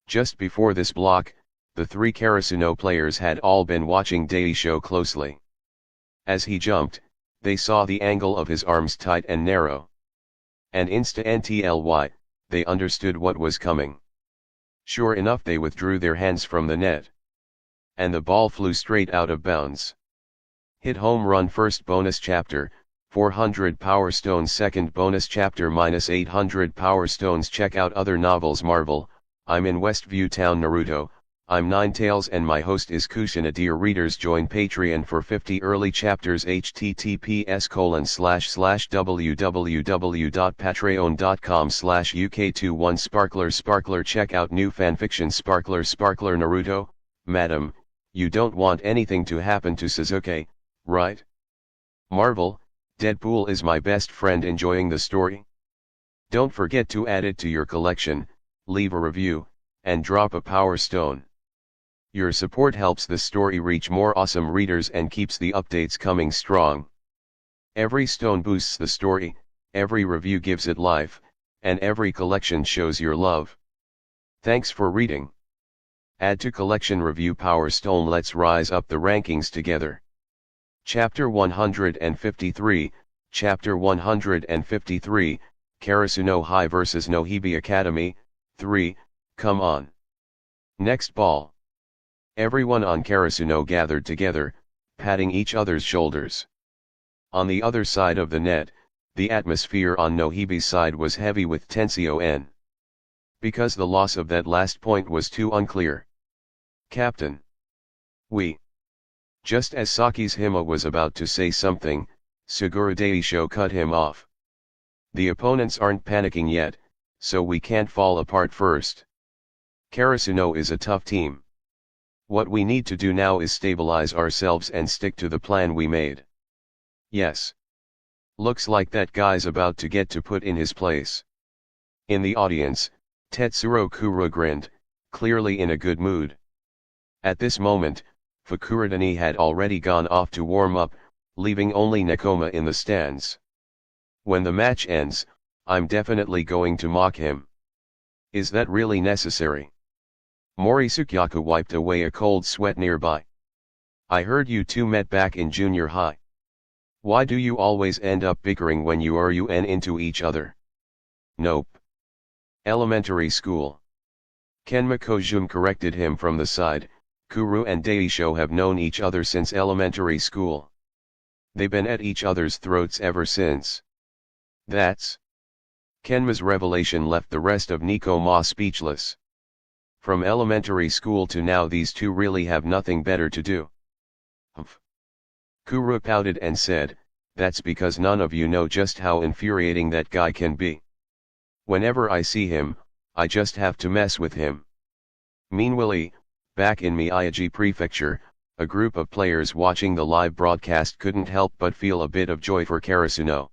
Just before this block, the three Karasuno players had all been watching Daisho closely. As he jumped, they saw the angle of his arms tight and narrow. And instantly, they understood what was coming. Sure enough, they withdrew their hands from the net. And the ball flew straight out of bounds. Hit home run first bonus chapter, 400 Power Stones second bonus chapter -800 Power Stones. Check out other novels Marvel. I'm in Westview Town Naruto. I'm Ninetales and my host is Kushina. Dear readers, join Patreon for 50 early chapters. https://www.patreon.com/uk21sparkler. Check out new fanfiction Sparkler Naruto. Madam, you don't want anything to happen to Sasuke, right? Marvel, Deadpool is my best friend. Enjoying the story? Don't forget to add it to your collection, leave a review, and drop a power stone. Your support helps the story reach more awesome readers and keeps the updates coming strong. Every stone boosts the story, every review gives it life, and every collection shows your love. Thanks for reading. Add to collection review Power Stone. Let's rise up the rankings together. Chapter 153, Chapter 153, Karasuno High vs Nohibi Academy, 3, come on. Next ball. Everyone on Karasuno gathered together, patting each other's shoulders. On the other side of the net, the atmosphere on Nohibi's side was heavy with tension. Because the loss of that last point was too unclear. Captain. We. Just as Saki's Hima was about to say something, Suguru Daisho cut him off. The opponents aren't panicking yet, so we can't fall apart first. Karasuno is a tough team. What we need to do now is stabilize ourselves and stick to the plan we made. Yes. Looks like that guy's about to get to put in his place. In the audience, Tetsuro Kuro grinned, clearly in a good mood. At this moment, Fukurodani had already gone off to warm up, leaving only Nekoma in the stands. When the match ends, I'm definitely going to mock him. Is that really necessary? Mori Tsukyaku wiped away a cold sweat nearby. I heard you two met back in junior high. Why do you always end up bickering when you are into each other? Nope. Elementary school. Kenma Kojum corrected him from the side. Kuru and Daisho have known each other since elementary school. They've been at each other's throats ever since. That's... Kenma's revelation left the rest of Nekoma speechless. From elementary school to now, these two really have nothing better to do. Humph. Kuru pouted and said, that's because none of you know just how infuriating that guy can be. Whenever I see him, I just have to mess with him. Meanwhile, back in Miyagi Prefecture, a group of players watching the live broadcast couldn't help but feel a bit of joy for Karasuno.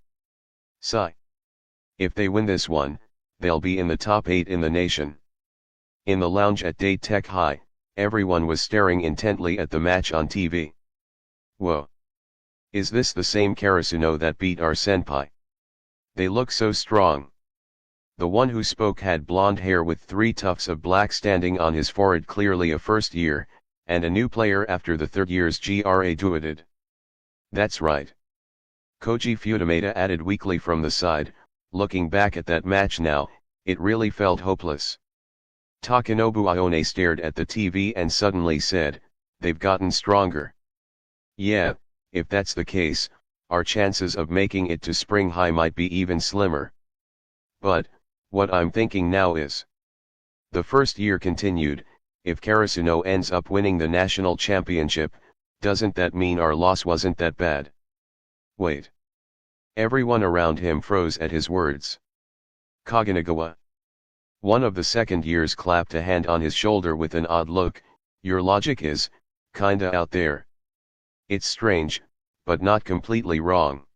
Sigh. If they win this one, they'll be in the top 8 in the nation. In the lounge at Date Tech High, everyone was staring intently at the match on TV. Whoa. Is this the same Karasuno that beat our senpai? They look so strong. The one who spoke had blonde hair with 3 tufts of black standing on his forehead, clearly a first year, and a new player after the third year's graduated. That's right. Koji Futamata added weakly from the side. Looking back at that match now, it really felt hopeless. Takanobu Ione stared at the TV and suddenly said, they've gotten stronger. Yeah, if that's the case, our chances of making it to Spring High might be even slimmer. But, what I'm thinking now is, the first year continued, if Karasuno ends up winning the national championship, doesn't that mean our loss wasn't that bad? Wait. Everyone around him froze at his words. Kaganagawa. One of the second years clapped a hand on his shoulder with an odd look. Your logic is, kinda out there. It's strange, but not completely wrong.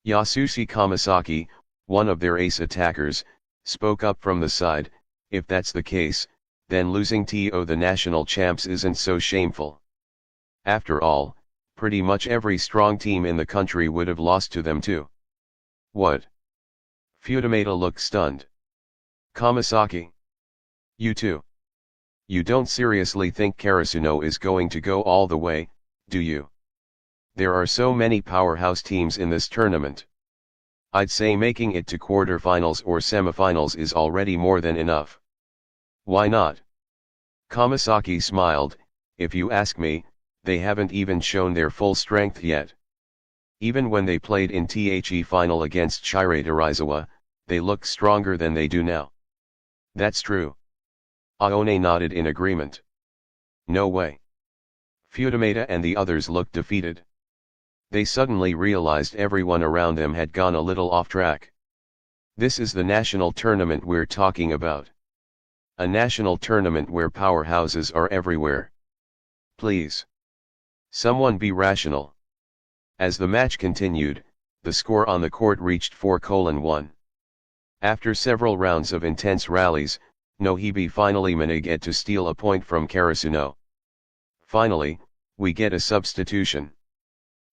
Yasushi Kamasaki, one of their ace attackers, spoke up from the side. If that's the case, then losing to the national champs isn't so shameful. After all, pretty much every strong team in the country would have lost to them too. What? Futamata looked stunned. Kamasaki. You too. You don't seriously think Karasuno is going to go all the way, do you? There are so many powerhouse teams in this tournament. I'd say making it to quarterfinals or semifinals is already more than enough. Why not? Kamasaki smiled. If you ask me, they haven't even shown their full strength yet. Even when they played in The final against Shiratorizawa, they looked stronger than they do now. That's true. Aone nodded in agreement. No way. Futamata and the others looked defeated. They suddenly realized everyone around them had gone a little off track. This is the national tournament we're talking about. A national tournament where powerhouses are everywhere. Please. Someone be rational. As the match continued, the score on the court reached 4-1. After several rounds of intense rallies, Nohibi finally managed to steal a point from Karasuno. Finally, we get a substitution.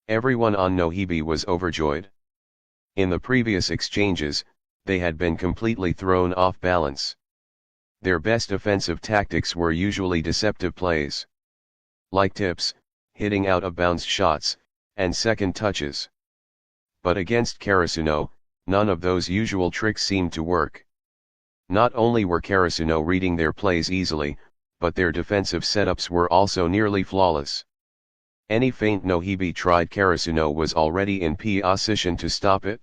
Everyone on Nohibi was overjoyed. In the previous exchanges, they had been completely thrown off balance. Their best offensive tactics were usually deceptive plays, like tips, hitting out of bounds shots, and second touches. But against Karasuno, none of those usual tricks seemed to work. Not only were Karasuno reading their plays easily, but their defensive setups were also nearly flawless. Any feint Nohibi tried, Karasuno was already in position to stop it.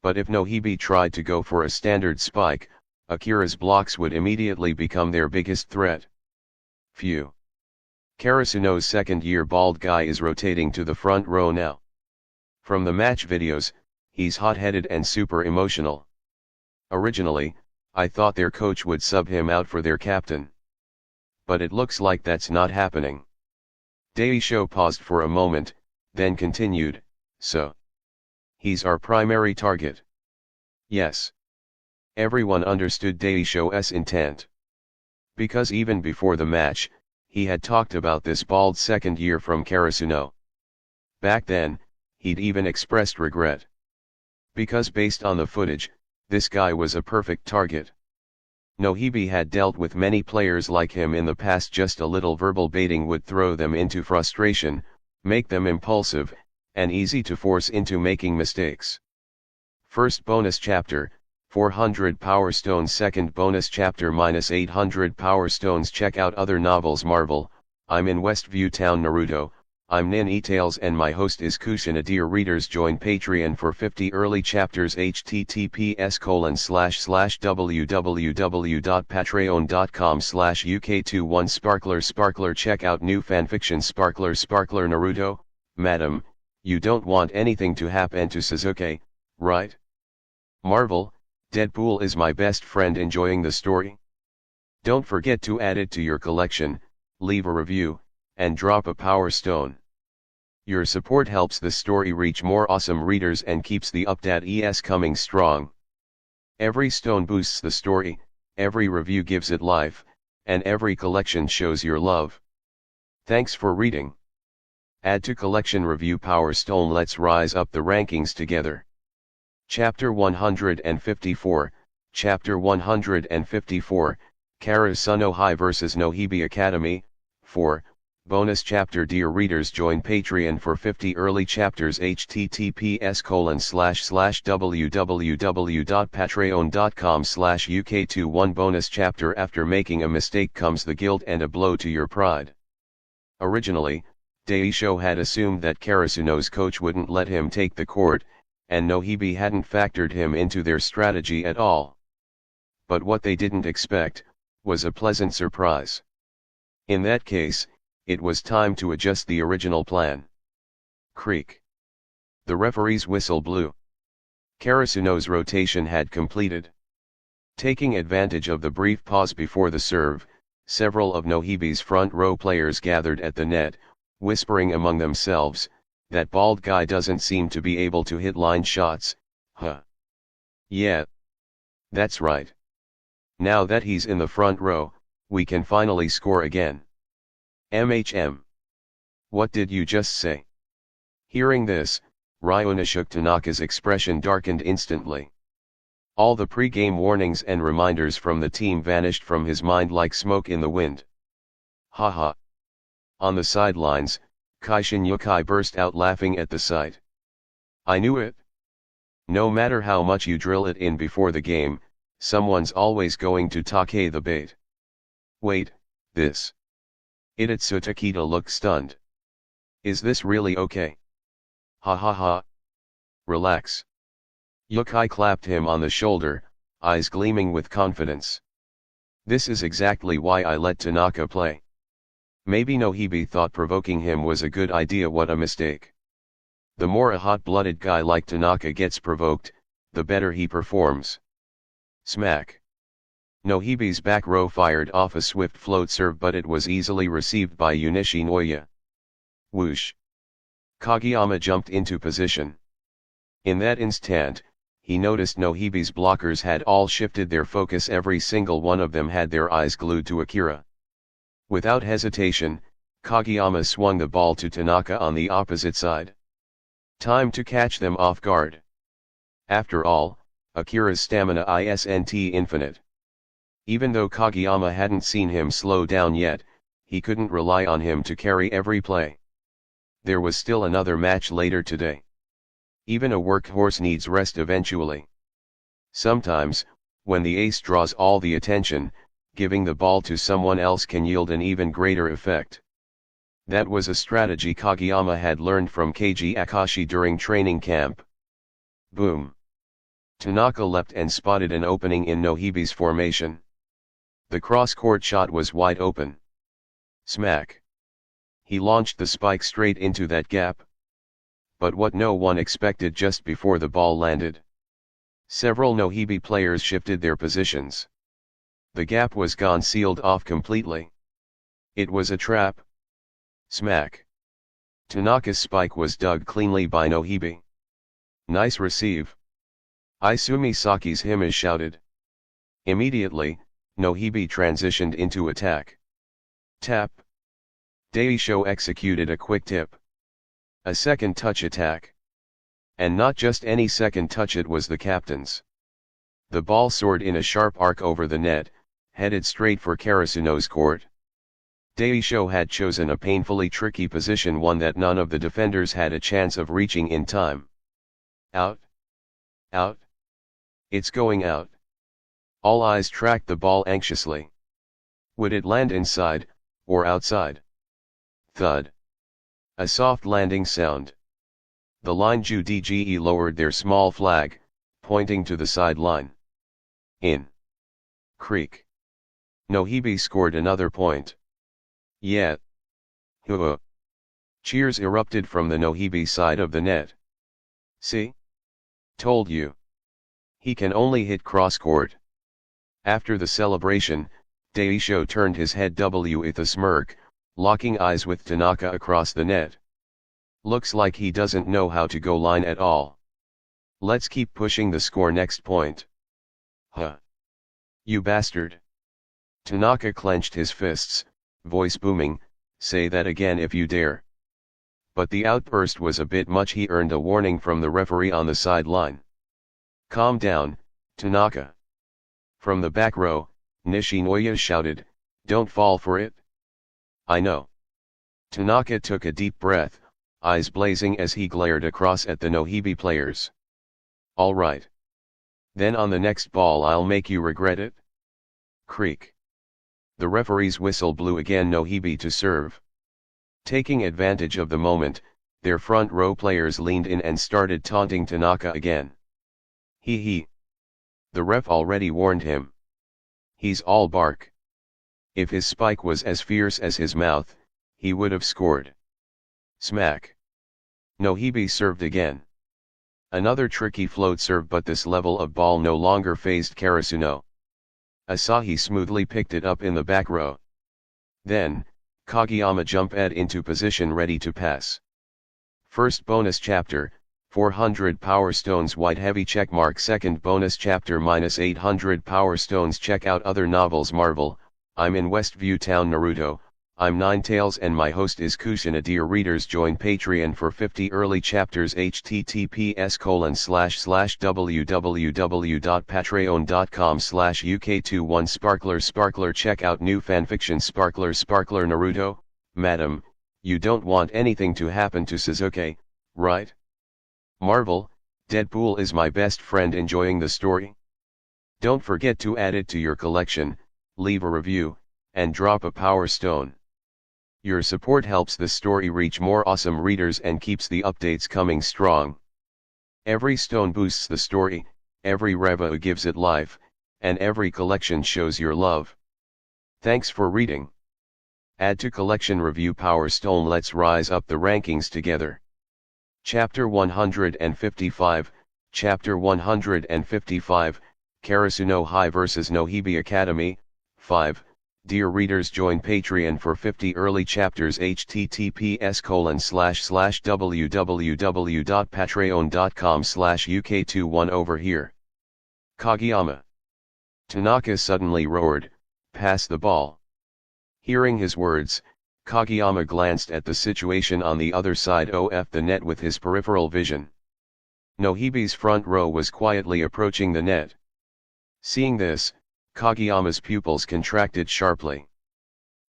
But if Nohibi tried to go for a standard spike, Akira's blocks would immediately become their biggest threat. Phew. Karasuno's second-year bald guy is rotating to the front row now. From the match videos, he's hot-headed and super emotional. Originally, I thought their coach would sub him out for their captain. But it looks like that's not happening. Daisho paused for a moment, then continued, so. He's our primary target. Yes. Everyone understood Daisho's intent. Because even before the match, he had talked about this bald second year from Karasuno. Back then, he'd even expressed regret. Because based on the footage, this guy was a perfect target. Nohibi had dealt with many players like him in the past. Just a little verbal baiting would throw them into frustration, make them impulsive, and easy to force into making mistakes. First bonus chapter, 400 Power Stones. Second bonus chapter, -800 Power Stones. Check out other novels. Marvel. I'm in Westview Town. Naruto. I'm Nin Tales and my host is Kushina. Dear readers, join Patreon for 50 early chapters. https://www.patreon.com/uk21sparkler. Check out new fanfiction. Sparkler Naruto. Madam, you don't want anything to happen to Sasuke, right? Marvel. Deadpool is my best friend. Enjoying the story? Don't forget to add it to your collection, leave a review, and drop a power stone. Your support helps the story reach more awesome readers and keeps the updates coming strong. Every stone boosts the story, every review gives it life, and every collection shows your love. Thanks for reading. Add to collection. Review Power Stone. Let's rise up the rankings together. Chapter 154, Chapter 154, Karasuno High vs Nohibi Academy, 4, Bonus Chapter. Dear readers, join Patreon for 50 early chapters. https://www.patreon.com/uk21 Bonus Chapter. After making a mistake comes the guilt and a blow to your pride. Originally, Daisho had assumed that Karasuno's coach wouldn't let him take the court, and Nohibi hadn't factored him into their strategy at all. But what they didn't expect was a pleasant surprise. In that case, it was time to adjust the original plan. Creak. The referee's whistle blew. Karasuno's rotation had completed. Taking advantage of the brief pause before the serve, several of Nohibi's front row players gathered at the net, whispering among themselves, "That bald guy doesn't seem to be able to hit line shots, huh? Yeah. That's right. Now that he's in the front row, we can finally score again." What did you just say? Hearing this, Ryunosuke Tanaka's expression darkened instantly. All the pre-game warnings and reminders from the team vanished from his mind like smoke in the wind. Haha. On the sidelines, Kaishin Yukai burst out laughing at the sight. I knew it. No matter how much you drill it in before the game, someone's always going to take the bait. Wait, this. Itatsu Takeda looked stunned. Is this really okay? Ha ha ha. Relax. Yukai clapped him on the shoulder, eyes gleaming with confidence. This is exactly why I let Tanaka play. Maybe Nohibi thought provoking him was a good idea. What a mistake. The more a hot-blooded guy like Tanaka gets provoked, the better he performs. Smack. Nohibi's back row fired off a swift float serve, but it was easily received by Nishinoya. Whoosh. Kageyama jumped into position. In that instant, he noticed Nohibi's blockers had all shifted their focus. Every single one of them had their eyes glued to Akira. Without hesitation, Kageyama swung the ball to Tanaka on the opposite side. Time to catch them off guard. After all, Akira's stamina isn't infinite. Even though Kageyama hadn't seen him slow down yet, he couldn't rely on him to carry every play. There was still another match later today. Even a workhorse needs rest eventually. Sometimes, when the ace draws all the attention, giving the ball to someone else can yield an even greater effect. That was a strategy Kageyama had learned from Keiji Akashi during training camp. Boom. Tanaka leapt and spotted an opening in Nohibi's formation. The cross-court shot was wide open. Smack. He launched the spike straight into that gap. But what no one expected just before the ball landed. Several Nohibi players shifted their positions. The gap was gone, sealed off completely. It was a trap. Smack. Tanaka's spike was dug cleanly by Nohibi. Nice receive. Isumi Saki's Hime shouted. Immediately, Nohibi transitioned into attack. Tap. Daisho executed a quick tip. A second touch attack. And not just any second touch, it was the captain's. The ball soared in a sharp arc over the net, headed straight for Karasuno's court. Daisho had chosen a painfully tricky position, one that none of the defenders had a chance of reaching in time. Out. Out. It's going out. All eyes tracked the ball anxiously. Would it land inside, or outside? Thud. A soft landing sound. The line Ju-DGE lowered their small flag, pointing to the sideline. In. Creek. Nohibi scored another point. Yeah. Hoo. Cheers erupted from the Nohibi side of the net. See? Told you. He can only hit cross-court. After the celebration, Daisho turned his head with a smirk, locking eyes with Tanaka across the net. Looks like he doesn't know how to go line at all. Let's keep pushing the score. Next point. Huh. You bastard. Tanaka clenched his fists, voice booming, say that again if you dare. But the outburst was a bit much. He earned a warning from the referee on the sideline. Calm down, Tanaka. From the back row, Nishinoya shouted, don't fall for it. I know. Tanaka took a deep breath, eyes blazing as he glared across at the Nohibi players. All right. Then on the next ball I'll make you regret it. Creak. The referee's whistle blew again. Nohibi to serve. Taking advantage of the moment, their front row players leaned in and started taunting Tanaka again. He. The ref already warned him. He's all bark. If his spike was as fierce as his mouth, he would have scored. Smack. Nohibi served again. Another tricky float serve, but this level of ball no longer fazed Karasuno. Asahi smoothly picked it up in the back row. Then, Kageyama jumped into position ready to pass. First bonus chapter, 400 power stones white heavy checkmark. Second bonus chapter -800 power stones. Check out other novels. Marvel, I'm in Westview Town. Naruto, I'm Ninetales and my host is Kushina. Dear readers, join Patreon for 50 early chapters. https://www.patreon.com/uk21sparkler. Check out new fanfiction. Sparkler Naruto. Madam, you don't want anything to happen to Sasuke, right? Marvel, Deadpool is my best friend. Enjoying the story? Don't forget to add it to your collection, leave a review, and drop a power stone. Your support helps the story reach more awesome readers and keeps the updates coming strong. Every stone boosts the story, every review gives it life, and every collection shows your love. Thanks for reading. Add to collection review power stone. Let's rise up the rankings together. Chapter 155, Chapter 155, Karasuno High vs Nohibi Academy, 5. Dear readers, join Patreon for 50 early chapters. https://www.patreon.com/uk21 over here. Kageyama. Tanaka suddenly roared, "Pass the ball." Hearing his words, Kageyama glanced at the situation on the other side of the net with his peripheral vision. Nohibi's front row was quietly approaching the net. Seeing this, Kageyama's pupils contracted sharply.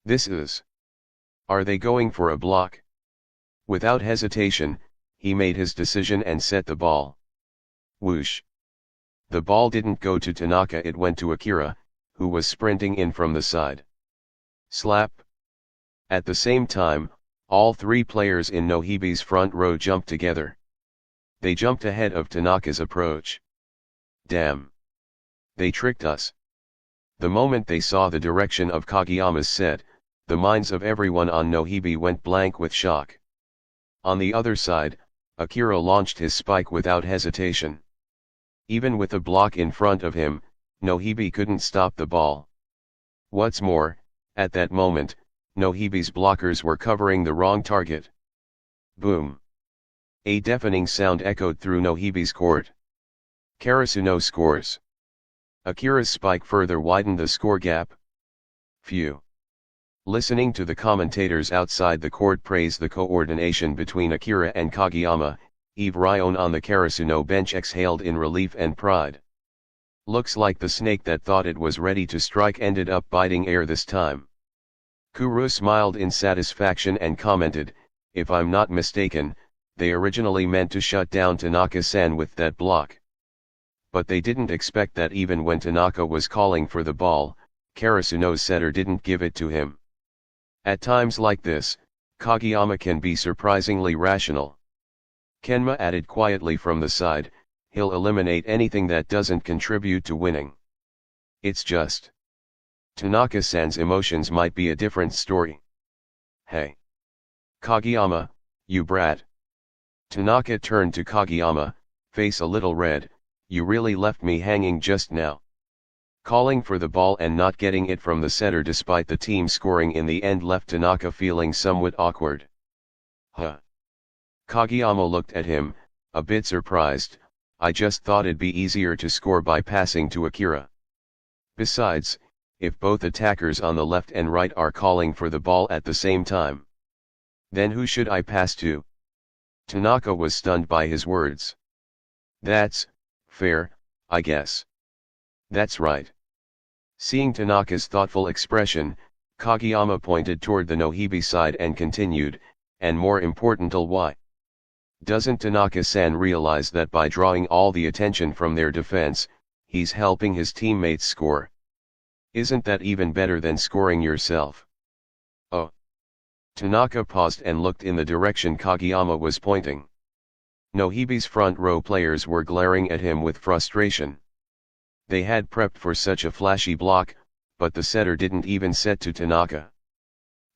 This is... Are they going for a block? Without hesitation, he made his decision and set the ball. Whoosh! The ball didn't go to Tanaka, it went to Akira, who was sprinting in from the side. Slap! At the same time, all three players in Nohibi's front row jumped together. They jumped ahead of Tanaka's approach. Damn! They tricked us. The moment they saw the direction of Kageyama's set, the minds of everyone on Nohibi went blank with shock. On the other side, Akira launched his spike without hesitation. Even with a block in front of him, Nohibi couldn't stop the ball. What's more, at that moment, Nohibi's blockers were covering the wrong target. Boom! A deafening sound echoed through Nohibi's court. Karasuno scores. Akira's spike further widened the score gap. Phew! Listening to the commentators outside the court praise the coordination between Akira and Kageyama, Eve Ryon on the Karasuno bench exhaled in relief and pride. Looks like the snake that thought it was ready to strike ended up biting air this time. Kuru smiled in satisfaction and commented, "If I'm not mistaken, they originally meant to shut down Tanaka-san with that block. But they didn't expect that even when Tanaka was calling for the ball, Karasuno's setter didn't give it to him." At times like this, Kageyama can be surprisingly rational. Kenma added quietly from the side, "He'll eliminate anything that doesn't contribute to winning. It's just... Tanaka-san's emotions might be a different story." "Hey! Kageyama, you brat." Tanaka turned to Kageyama, face a little red, "You really left me hanging just now. Calling for the ball and not getting it from the setter despite the team scoring in the end left Tanaka feeling somewhat awkward." "Huh?" Kageyama looked at him, a bit surprised. "I just thought it'd be easier to score by passing to Akira. Besides, if both attackers on the left and right are calling for the ball at the same time, then who should I pass to?" Tanaka was stunned by his words. "That's fair, I guess." "That's right." Seeing Tanaka's thoughtful expression, Kageyama pointed toward the Nohibi side and continued, "And more importantly, why? Doesn't Tanaka-san realize that by drawing all the attention from their defense, he's helping his teammates score? Isn't that even better than scoring yourself?" "Oh." Tanaka paused and looked in the direction Kageyama was pointing. Nohibi's front row players were glaring at him with frustration. They had prepped for such a flashy block, but the setter didn't even set to Tanaka.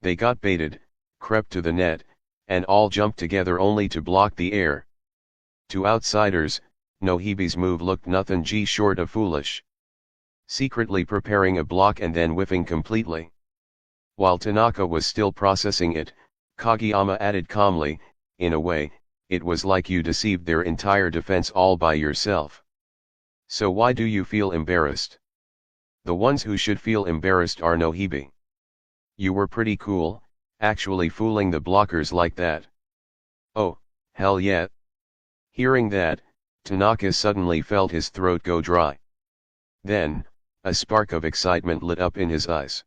They got baited, crept to the net, and all jumped together only to block the air. To outsiders, Nohibi's move looked nothing short of foolish. Secretly preparing a block and then whiffing completely. While Tanaka was still processing it, Kageyama added calmly, "In a way, it was like you deceived their entire defense all by yourself. So why do you feel embarrassed? The ones who should feel embarrassed are Nohibi. You were pretty cool, actually fooling the blockers like that. Oh, hell yeah. Hearing that, Tanaka suddenly felt his throat go dry. Then, a spark of excitement lit up in his eyes.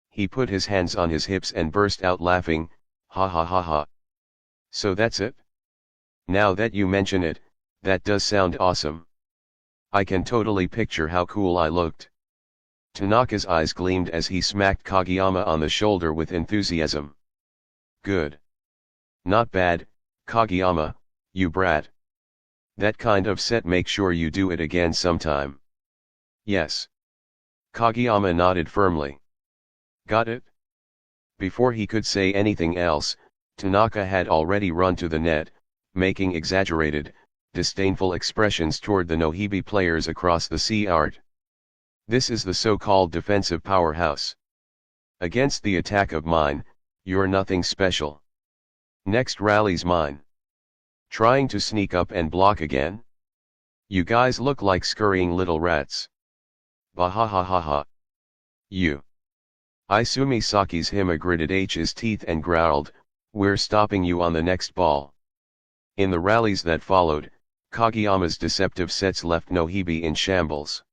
He put his hands on his hips and burst out laughing, ha ha ha ha. So that's it? Now that you mention it, that does sound awesome. I can totally picture how cool I looked. Tanaka's eyes gleamed as he smacked Kageyama on the shoulder with enthusiasm. Good. Not bad, Kageyama, you brat. That kind of set, make sure you do it again sometime. Yes. Kageyama nodded firmly. Got it? Before he could say anything else, Tanaka had already run to the net, making exaggerated, disdainful expressions toward the Nohibi players across the sea art. This is the so-called defensive powerhouse. Against the attack of mine, you're nothing special. Next rally's mine. Trying to sneak up and block again? You guys look like scurrying little rats. Bahahahaha. You. Isumi Saki's Hima gritted his teeth and growled, we're stopping you on the next ball. In the rallies that followed, Kageyama's deceptive sets left Nohibi in shambles.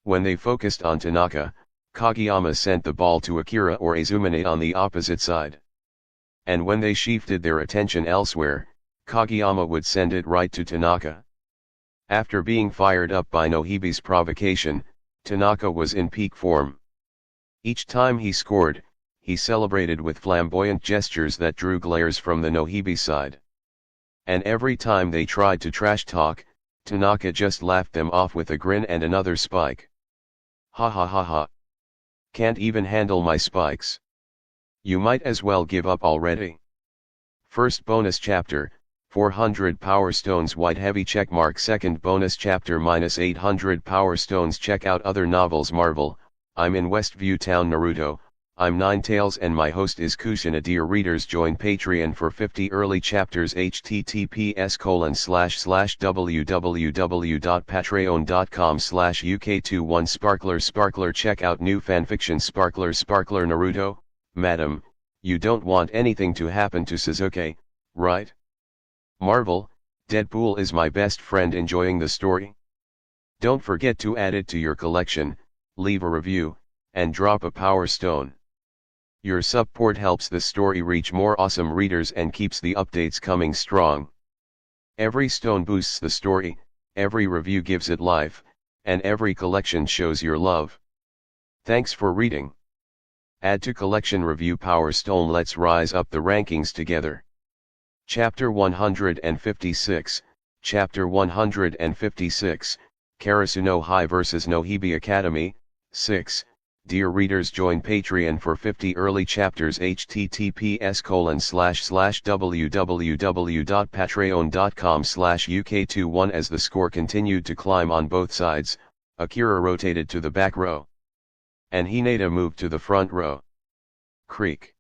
When they focused on Tanaka, Kageyama sent the ball to Akira or Azumane on the opposite side. And when they shifted their attention elsewhere, Kageyama would send it right to Tanaka. After being fired up by Nohibi's provocation, Tanaka was in peak form. Each time he scored, he celebrated with flamboyant gestures that drew glares from the Nohibi side. And every time they tried to trash talk, Tanaka just laughed them off with a grin and another spike. Ha ha ha ha. Can't even handle my spikes. You might as well give up already. First bonus chapter, 400 Power Stones White Heavy checkmark. Second bonus chapter -800 Power Stones. Check out other novels. Marvel, I'm in Westview Town. Naruto, I'm Ninetales and my host is Kushina. Dear readers, join Patreon for 50 early chapters. https://www.patreon.com/uk21sparkler. Check out new fanfiction. Sparkler Naruto, madam, you don't want anything to happen to Sasuke, right? Marvel, Deadpool is my best friend. Enjoying the story? Don't forget to add it to your collection, leave a review, and drop a power stone. Your support helps the story reach more awesome readers and keeps the updates coming strong. Every stone boosts the story, every review gives it life, and every collection shows your love. Thanks for reading. Add to collection. Review Power Stone. Let's rise up the rankings together. Chapter 156, Chapter 156, Karasuno High vs Nohibi Academy, 6. Dear readers, join Patreon for 50 early chapters. https://www.patreon.com/uk21. As the score continued to climb on both sides, Akira rotated to the back row, and Hinata moved to the front row. Creak.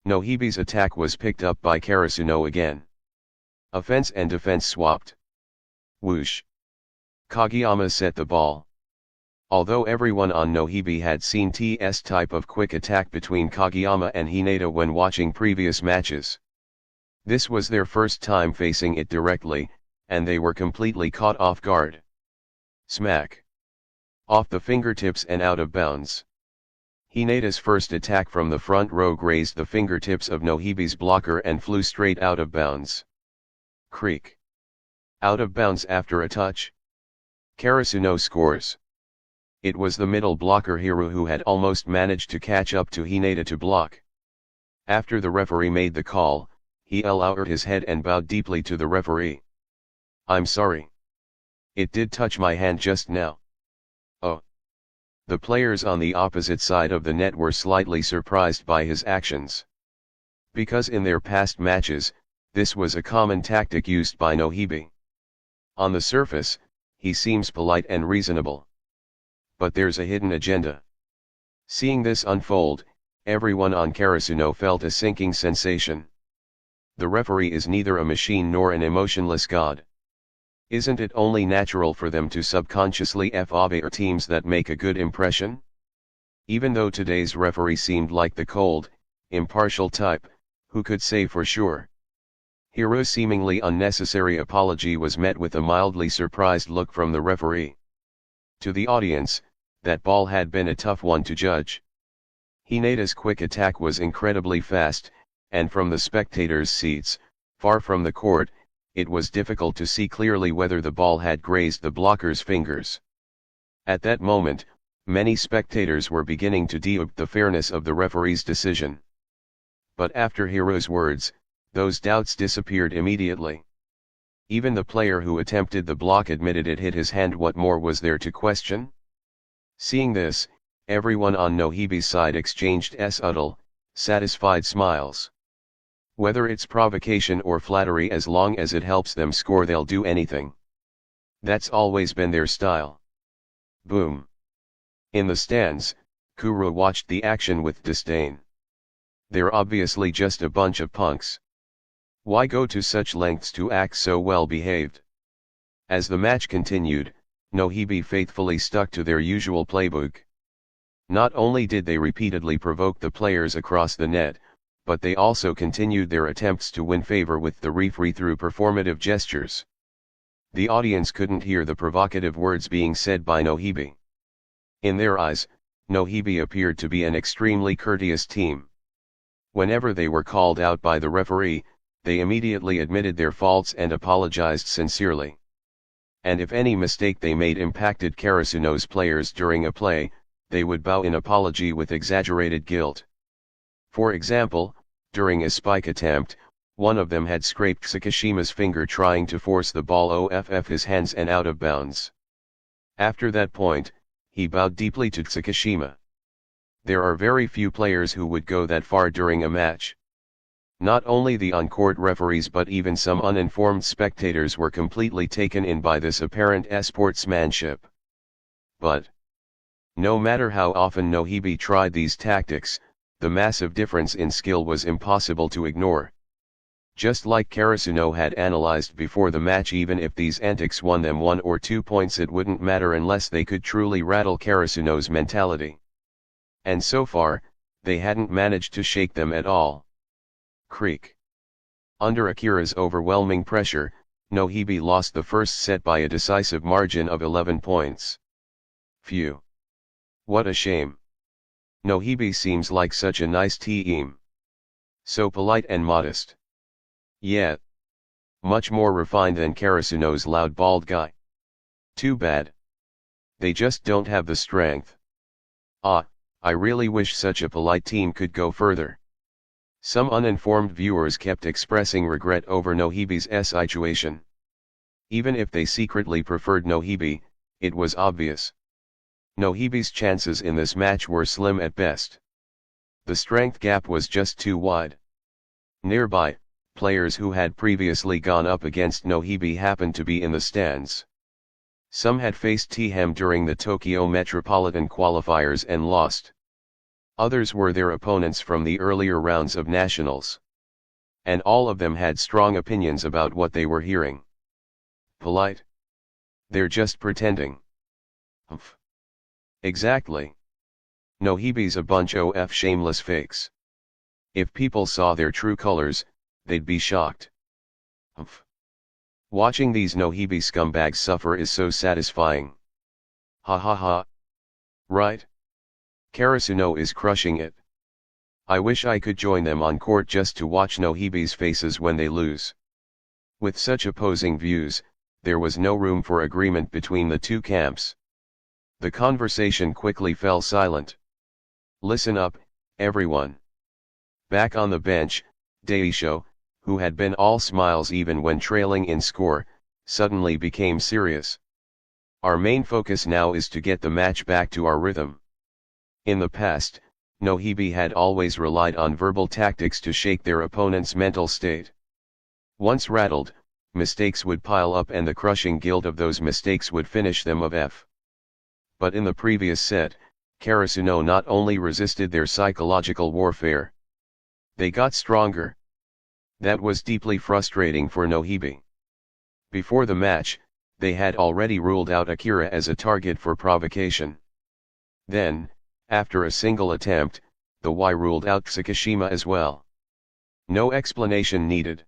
Nohibi's attack was picked up by Karasuno again. Offense and defense swapped. Whoosh. Kageyama set the ball. Although everyone on Nohibi had seen TS type of quick attack between Kageyama and Hinata when watching previous matches, this was their first time facing it directly, and they were completely caught off guard. Smack. Off the fingertips and out of bounds. Hinata's first attack from the front row grazed the fingertips of Nohibi's blocker and flew straight out of bounds. Creak. Out of bounds after a touch. Karasuno scores. It was the middle blocker Hiru who had almost managed to catch up to Hinata to block. After the referee made the call, he lowered his head and bowed deeply to the referee. I'm sorry. It did touch my hand just now. Oh. The players on the opposite side of the net were slightly surprised by his actions. Because in their past matches, this was a common tactic used by Nohibi. On the surface, he seems polite and reasonable. But there's a hidden agenda. Seeing this unfold, everyone on Karasuno felt a sinking sensation. The referee is neither a machine nor an emotionless god. Isn't it only natural for them to subconsciously favor teams that make a good impression? Even though today's referee seemed like the cold, impartial type, who could say for sure? Hiro's seemingly unnecessary apology was met with a mildly surprised look from the referee. To the audience, that ball had been a tough one to judge. Hineda's quick attack was incredibly fast, and from the spectators' seats, far from the court, it was difficult to see clearly whether the ball had grazed the blocker's fingers. At that moment, many spectators were beginning to doubt the fairness of the referee's decision. But after Hiro's words, those doubts disappeared immediately. Even the player who attempted the block admitted it hit his hand. What more was there to question? Seeing this, everyone on Nohibi's side exchanged subtle, satisfied smiles. Whether it's provocation or flattery, as long as it helps them score, they'll do anything. That's always been their style. Boom. In the stands, Kuro watched the action with disdain. They're obviously just a bunch of punks. Why go to such lengths to act so well behaved? As the match continued, Nohibi faithfully stuck to their usual playbook. Not only did they repeatedly provoke the players across the net, but they also continued their attempts to win favor with the referee through performative gestures. The audience couldn't hear the provocative words being said by Nohibi. In their eyes, Nohibi appeared to be an extremely courteous team. Whenever they were called out by the referee, they immediately admitted their faults and apologized sincerely. And if any mistake they made impacted Karasuno's players during a play, they would bow in apology with exaggerated guilt. For example, during a spike attempt, one of them had scraped Sakishima's finger trying to force the ball off his hands and out of bounds. After that point, he bowed deeply to Sakishima. There are very few players who would go that far during a match. Not only the on-court referees but even some uninformed spectators were completely taken in by this apparent sportsmanship. But no matter how often Nohibi tried these tactics, the massive difference in skill was impossible to ignore. Just like Karasuno had analyzed before the match, even if these antics won them 1 or 2 points, it wouldn't matter unless they could truly rattle Karasuno's mentality. And so far, they hadn't managed to shake them at all. Creak. Under Akira's overwhelming pressure, Nohibi lost the first set by a decisive margin of 11 points. Phew. What a shame. Nohibi seems like such a nice team. So polite and modest. Yeah. Much more refined than Karasuno's loud bald guy. Too bad. They just don't have the strength. I really wish such a polite team could go further. Some uninformed viewers kept expressing regret over Nohibi's situation. Even if they secretly preferred Nohibi, it was obvious. Nohibi's chances in this match were slim at best. The strength gap was just too wide. Nearby, players who had previously gone up against Nohibi happened to be in the stands. Some had faced Them during the Tokyo Metropolitan qualifiers and lost. Others were their opponents from the earlier rounds of nationals. And all of them had strong opinions about what they were hearing. Polite? They're just pretending. Humph. Exactly. Nohibi's a bunch of shameless fakes. If people saw their true colors, they'd be shocked. Humph. Watching these Nohibi scumbags suffer is so satisfying. Ha ha ha. Right? Karasuno is crushing it. I wish I could join them on court just to watch Nohibi's faces when they lose. With such opposing views, there was no room for agreement between the two camps. The conversation quickly fell silent. Listen up, everyone. Back on the bench, Daisho, who had been all smiles even when trailing in score, suddenly became serious. Our main focus now is to get the match back to our rhythm. In the past, Nohibi had always relied on verbal tactics to shake their opponent's mental state. Once rattled, mistakes would pile up and the crushing guilt of those mistakes would finish them of F. But in the previous set, Karasuno not only resisted their psychological warfare. They got stronger. That was deeply frustrating for Nohibi. Before the match, they had already ruled out Akira as a target for provocation. Then, After a single attempt, the Y ruled out Tsukishima as well. No explanation needed.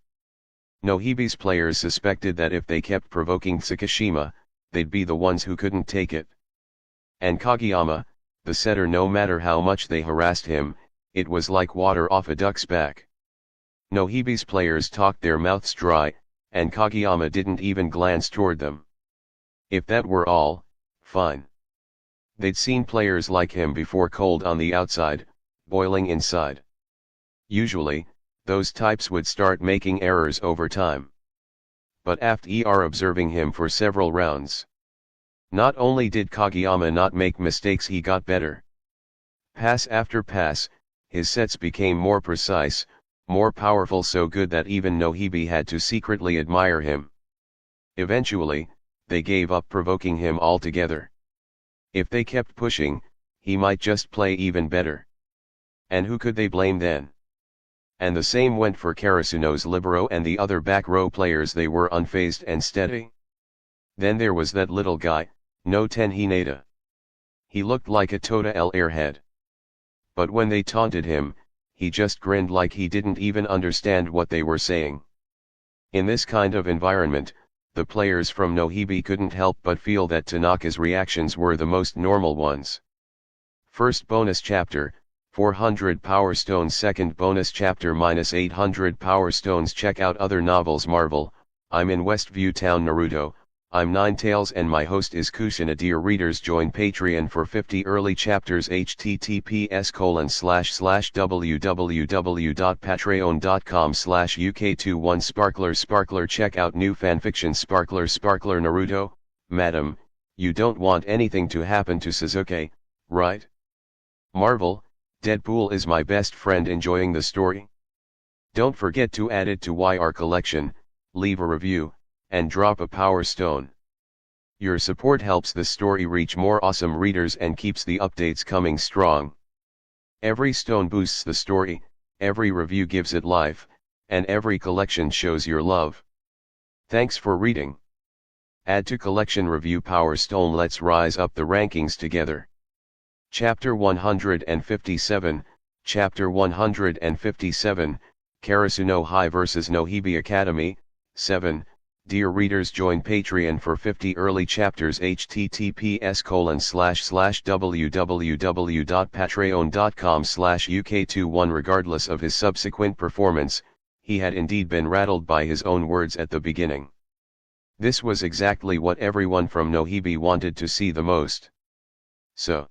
Nohibi's players suspected that if they kept provoking Tsukishima, they'd be the ones who couldn't take it. And Kageyama, the setter, no matter how much they harassed him, it was like water off a duck's back. Nohibi's players talked their mouths dry, and Kageyama didn't even glance toward them. If that were all, fine. They'd seen players like him before, cold on the outside, boiling inside. Usually, those types would start making errors over time. But after observing him for several rounds, not only did Kageyama not make mistakes, he got better. Pass after pass, his sets became more precise, more powerful, so good that even Nohibi had to secretly admire him. Eventually, they gave up provoking him altogether. If they kept pushing, he might just play even better. And who could they blame then? And the same went for Karasuno's libero and the other back row players. They were unfazed and steady. Then there was that little guy, no Ten Hinata. He looked like a Tota L airhead. But when they taunted him, he just grinned like he didn't even understand what they were saying. In this kind of environment, the players from Nohibi couldn't help but feel that Tanaka's reactions were the most normal ones. First bonus chapter, 400 Power Stones. Second bonus chapter, -800 Power Stones. Check out other novels. Marvel, I'm in Westview Town. Naruto, I'm Ninetales and my host is Kushina. Dear readers, join Patreon for 50 early chapters. https://www.patreon.com/uk21sparkler. Check out new fanfiction. Sparkler Naruto, Madam, you don't want anything to happen to Sasuke, right? Marvel, Deadpool is my best friend. Enjoying the story? Don't forget to add it to YR collection, leave a review, and drop a power stone. Your support helps the story reach more awesome readers and keeps the updates coming strong. Every stone boosts the story, every review gives it life, and every collection shows your love. Thanks for reading. Add to collection, review power stone. Let's rise up the rankings together. Chapter 157, Chapter 157, Karasuno High vs Nohibi Academy, 7. Dear readers, join Patreon for 50 early chapters. https://www.patreon.com/uk21. Regardless of his subsequent performance, he had indeed been rattled by his own words at the beginning. This was exactly what everyone from Nohibi wanted to see the most. So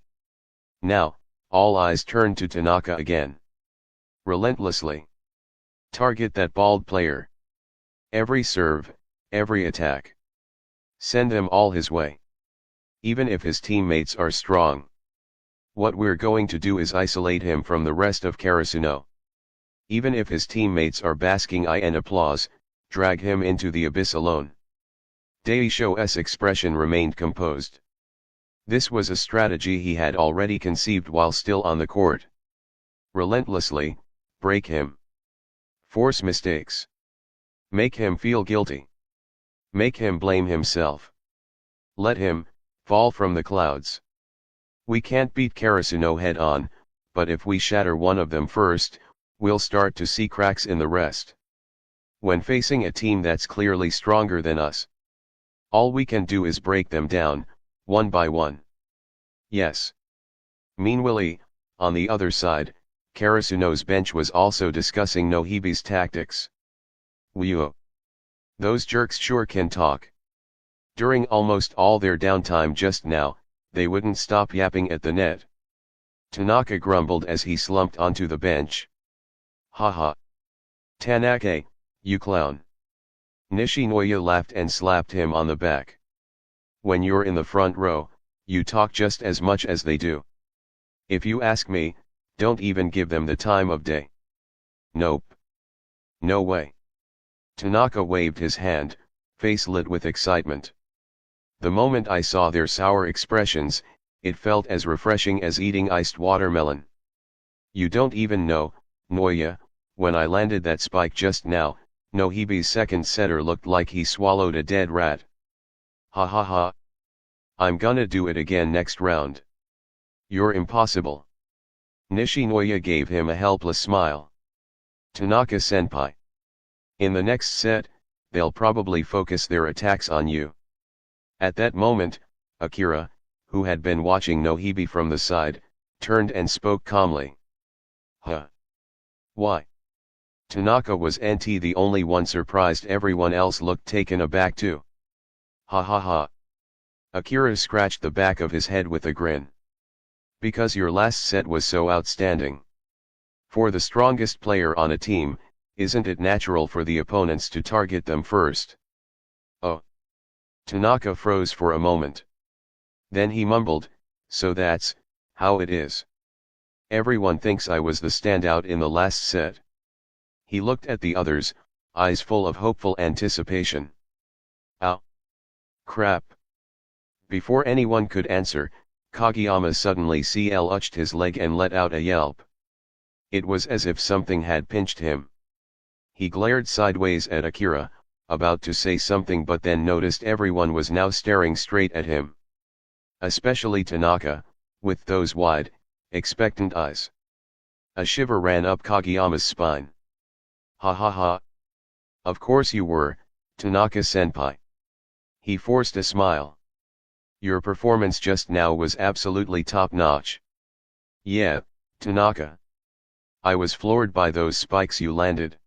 now, all eyes turned to Tanaka again. Relentlessly target that bald player. Every serve, every attack. Send them all his way. Even if his teammates are strong. What we're going to do is isolate him from the rest of Karasuno. Even if his teammates are basking in applause, drag him into the abyss alone. Daisho's expression remained composed. This was a strategy he had already conceived while still on the court. Relentlessly break him. Force mistakes. Make him feel guilty. Make him blame himself. Let him fall from the clouds. We can't beat Karasuno head on, but if we shatter one of them first, we'll start to see cracks in the rest. When facing a team that's clearly stronger than us, all we can do is break them down, one by one. Yes. Meanwhile, on the other side, Karasuno's bench was also discussing Nohibi's tactics. Whew. Those jerks sure can talk. During almost all their downtime just now, they wouldn't stop yapping at the net. Tanaka grumbled as he slumped onto the bench. Haha. Tanaka, you clown. Nishinoya laughed and slapped him on the back. When you're in the front row, you talk just as much as they do. If you ask me, don't even give them the time of day. Nope. No way. Tanaka waved his hand, face lit with excitement. The moment I saw their sour expressions, it felt as refreshing as eating iced watermelon. You don't even know, Noya, when I landed that spike just now, Nohibi's second setter looked like he swallowed a dead rat. Ha ha ha. I'm gonna do it again next round. You're impossible. Nishinoya gave him a helpless smile. Tanaka-senpai. In the next set, they'll probably focus their attacks on you. At that moment, Akira, who had been watching Nohibi from the side, turned and spoke calmly. Huh? Why? Tanaka was the only one surprised. Everyone else looked taken aback too. Ha ha ha. Akira scratched the back of his head with a grin. Because your last set was so outstanding. For the strongest player on a team, isn't it natural for the opponents to target them first? Oh. Tanaka froze for a moment. Then he mumbled, so that's how it is. Everyone thinks I was the standout in the last set. He looked at the others, eyes full of hopeful anticipation. Ow. Crap. Before anyone could answer, Kageyama suddenly clutched his leg and let out a yelp. It was as if something had pinched him. He glared sideways at Akira, about to say something, but then noticed everyone was now staring straight at him. Especially Tanaka, with those wide, expectant eyes. A shiver ran up Kageyama's spine. Ha ha ha. Of course you were, Tanaka-senpai. He forced a smile. Your performance just now was absolutely top-notch. Yeah, Tanaka. I was floored by those spikes you landed.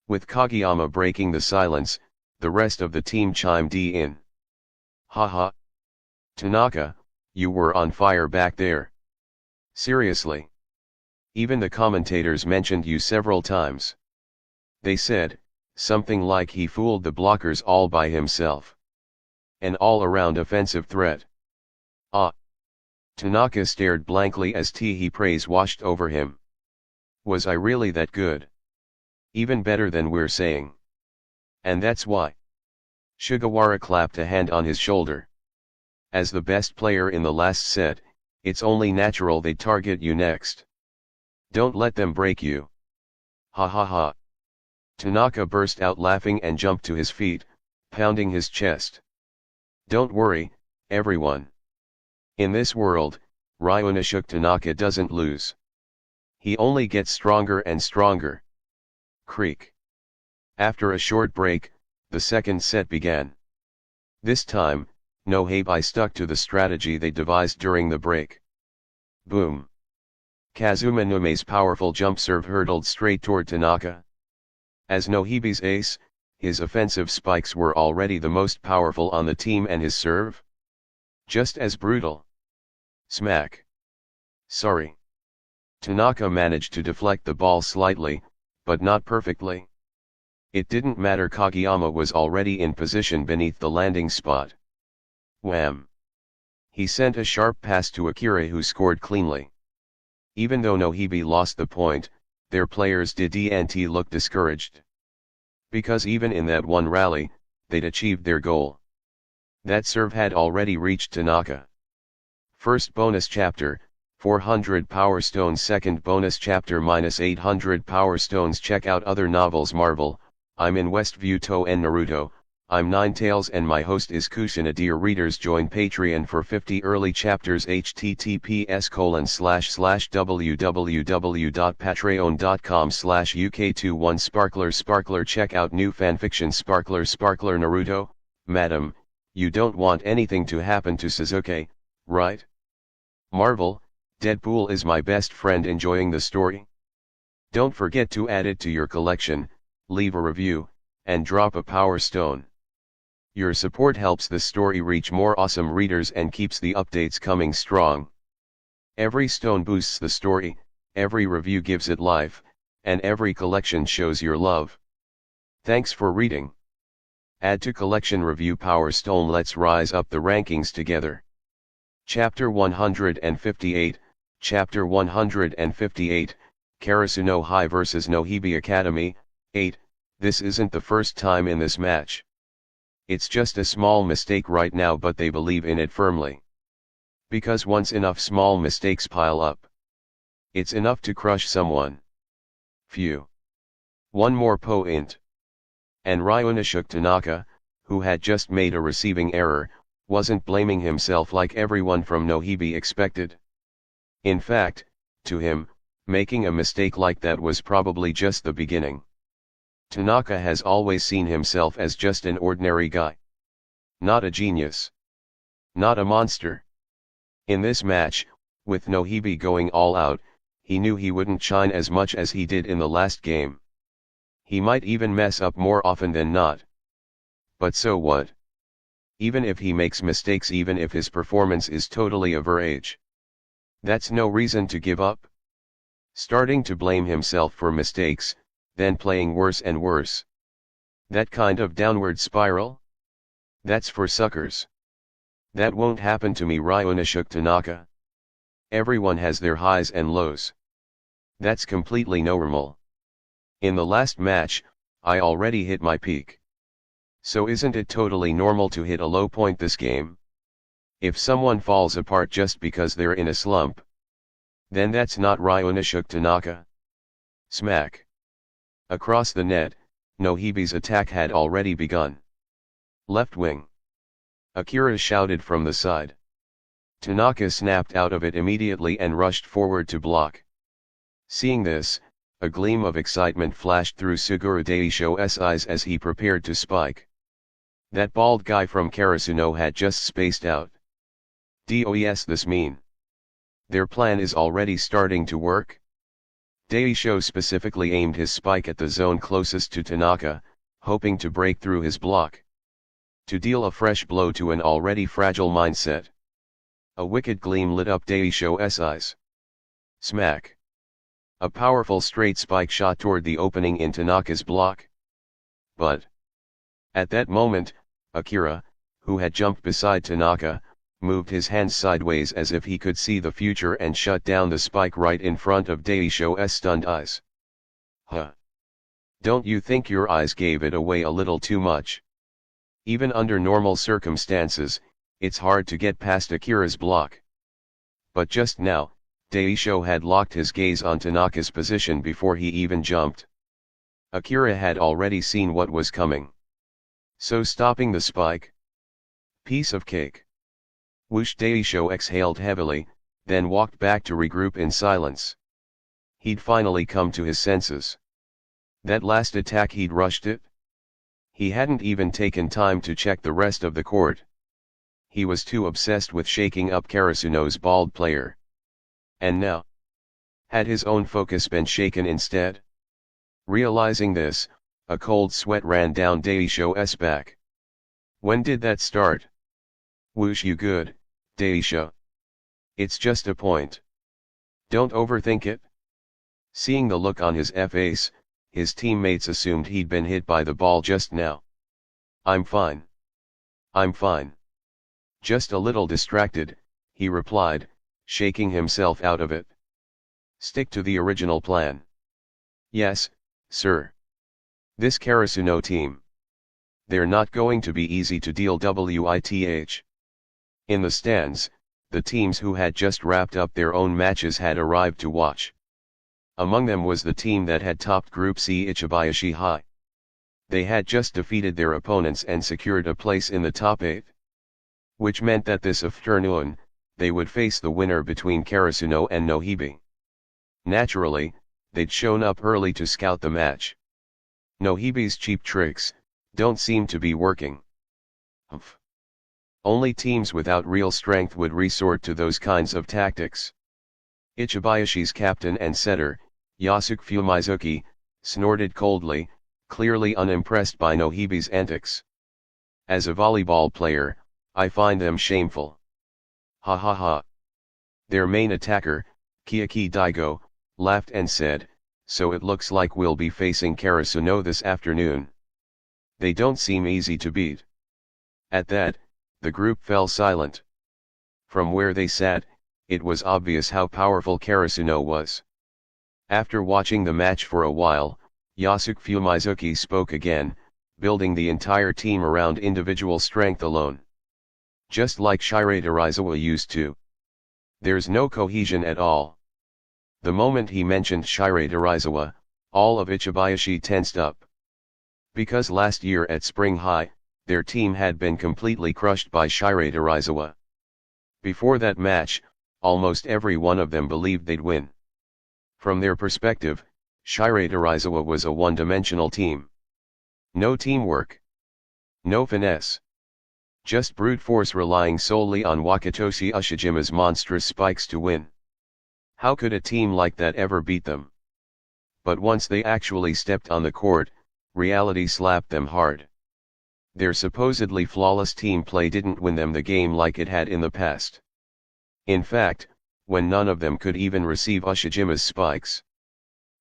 With Kageyama breaking the silence, the rest of the team chimed in. Ha ha. Tanaka, you were on fire back there. Seriously. Even the commentators mentioned you several times. They said, something like he fooled the blockers all by himself. An all-around offensive threat. Ah. Tanaka stared blankly as he praise washed over him. Was I really that good? Even better than we're saying. And that's why. Sugawara clapped a hand on his shoulder. As the best player in the last set, it's only natural they target you next. Don't let them break you. Ha ha ha. Tanaka burst out laughing and jumped to his feet, pounding his chest. Don't worry, everyone. In this world, Ryunosuke Tanaka doesn't lose. He only gets stronger and stronger. Creak. After a short break, the second set began. This time, Nohibi stuck to the strategy they devised during the break. Boom. Kazuma Nume's powerful jump serve hurtled straight toward Tanaka. As Nohibi's ace, his offensive spikes were already the most powerful on the team, and his serve? Just as brutal. Smack. Sorry. Tanaka managed to deflect the ball slightly, but not perfectly. It didn't matter, Kageyama was already in position beneath the landing spot. Wham! He sent a sharp pass to Akira, who scored cleanly. Even though Nohibi lost the point, their players didn't look discouraged. Because even in that one rally, they'd achieved their goal. That serve had already reached Tanaka. First bonus chapter, 400 Power Stones. Second bonus chapter, -800 Power Stones. Check out other novels. Marvel, I'm in Westview Toen Naruto, I'm Ninetales and my host is Kushina. Dear readers, join Patreon for 50 early chapters. https://www.patreon.com/uk21sparkler. Check out new fanfiction. Sparkler Naruto. Madam, you don't want anything to happen to Sasuke, right? Marvel, Deadpool is my best friend. Enjoying the story? Don't forget to add it to your collection, leave a review, and drop a power stone. Your support helps the story reach more awesome readers and keeps the updates coming strong. Every stone boosts the story, every review gives it life, and every collection shows your love. Thanks for reading. Add to collection. Review Power Stone. Let's rise up the rankings together. Chapter 158, Chapter 158, Karasuno High vs Nohibi Academy, 8. This isn't the first time in this match. It's just a small mistake right now, but they believe in it firmly. Because once enough small mistakes pile up, it's enough to crush someone. Phew. One more point. And Ryunosuke Tanaka, who had just made a receiving error, wasn't blaming himself like everyone from Nohibi expected. In fact, to him, making a mistake like that was probably just the beginning. Tanaka has always seen himself as just an ordinary guy. Not a genius. Not a monster. In this match, with Nohibi going all out, he knew he wouldn't shine as much as he did in the last game. He might even mess up more often than not. But so what? Even if he makes mistakes, even if his performance is totally average, that's no reason to give up. Starting to blame himself for mistakes, then playing worse and worse. That kind of downward spiral? That's for suckers. That won't happen to me, Ryuna shook Tanaka. Everyone has their highs and lows. That's completely normal. In the last match, I already hit my peak. So isn't it totally normal to hit a low point this game? If someone falls apart just because they're in a slump, then that's not Ryuna shook Tanaka. Smack. Across the net, Nohibi's attack had already begun. Left wing. Akira shouted from the side. Tanaka snapped out of it immediately and rushed forward to block. Seeing this, a gleam of excitement flashed through Suguru Daisho's eyes as he prepared to spike. That bald guy from Karasuno had just spaced out. Does this mean their plan is already starting to work? Daisho specifically aimed his spike at the zone closest to Tanaka, hoping to break through his block. To deal a fresh blow to an already fragile mindset. A wicked gleam lit up Daisho's eyes. Smack. A powerful straight spike shot toward the opening in Tanaka's block. But at that moment, Akira, who had jumped beside Tanaka, moved his hands sideways as if he could see the future and shut down the spike right in front of Daisho's stunned eyes. Huh. Don't you think your eyes gave it away a little too much? Even under normal circumstances, it's hard to get past Akira's block. But just now, Daisho had locked his gaze on Tanaka's position before he even jumped. Akira had already seen what was coming. So stopping the spike? Piece of cake. Whoosh. Daisho exhaled heavily, then walked back to regroup in silence. He'd finally come to his senses. That last attack, he'd rushed it. He hadn't even taken time to check the rest of the court. He was too obsessed with shaking up Karasuno's bald player. And now? Had his own focus been shaken instead? Realizing this, a cold sweat ran down Daisho's back. When did that start? Whoosh. You good, Daisho? It's just a point. Don't overthink it. Seeing the look on his face, his teammates assumed he'd been hit by the ball just now. I'm fine. I'm fine. Just a little distracted, he replied, shaking himself out of it. Stick to the original plan. Yes, sir. This Karasuno team. They're not going to be easy to deal with. In the stands, the teams who had just wrapped up their own matches had arrived to watch. Among them was the team that had topped Group C, Ichibayashi High. They had just defeated their opponents and secured a place in the top 8. Which meant that this afternoon, they would face the winner between Karasuno and Nohibi. Naturally, they'd shown up early to scout the match. Nohibi's cheap tricks don't seem to be working. Humph. Only teams without real strength would resort to those kinds of tactics. Ichibayashi's captain and setter, Yasuke Fumizuki, snorted coldly, clearly unimpressed by Nohibi's antics. As a volleyball player, I find them shameful. Ha ha ha. Their main attacker, Kiyaki Daigo, laughed and said, so it looks like we'll be facing Karasuno this afternoon. They don't seem easy to beat. At that, the group fell silent. From where they sat, it was obvious how powerful Karasuno was. After watching the match for a while, Yasuke Fumizuki spoke again, building the entire team around individual strength alone. Just like Shiraiterizawa used to. There's no cohesion at all. The moment he mentioned Shiraiterizawa, all of Ichibayashi tensed up. Because last year at Spring High, their team had been completely crushed by Shiraiterizawa. Before that match, almost every one of them believed they'd win. From their perspective, Shiratorizawa was a one-dimensional team. No teamwork. No finesse. Just brute force relying solely on Wakatoshi Ushijima's monstrous spikes to win. How could a team like that ever beat them? But once they actually stepped on the court, reality slapped them hard. Their supposedly flawless team play didn't win them the game like it had in the past. In fact, when none of them could even receive Ushijima's spikes.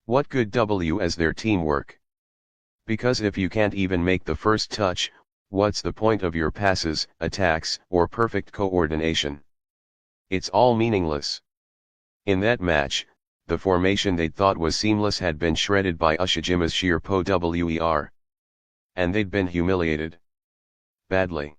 What good was their teamwork? Because if you can't even make the first touch, what's the point of your passes, attacks, or perfect coordination? It's all meaningless. In that match, the formation they thought was seamless had been shredded by Ushijima's sheer power. And they'd been humiliated. Badly.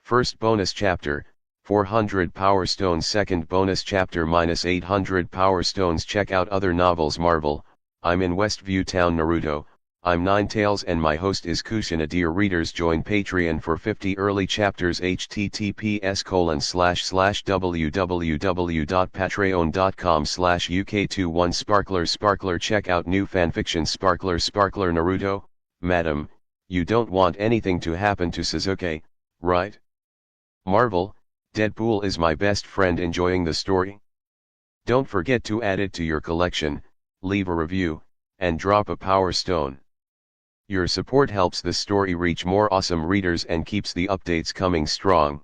First bonus chapter, 400 Power Stones. Second bonus chapter -800 Power Stones. Check out other novels. Marvel, I'm in Westview Town. Naruto, I'm Ninetales and my host is Kushina. Dear readers, join Patreon for 50 early chapters. https://www.patreon.com/uk21sparkler. Check out new fanfiction. Sparkler Naruto, Madam, you don't want anything to happen to Sasuke, right? Marvel, Deadpool is my best friend. Enjoying the story? Don't forget to add it to your collection, leave a review, and drop a power stone. Your support helps the story reach more awesome readers and keeps the updates coming strong.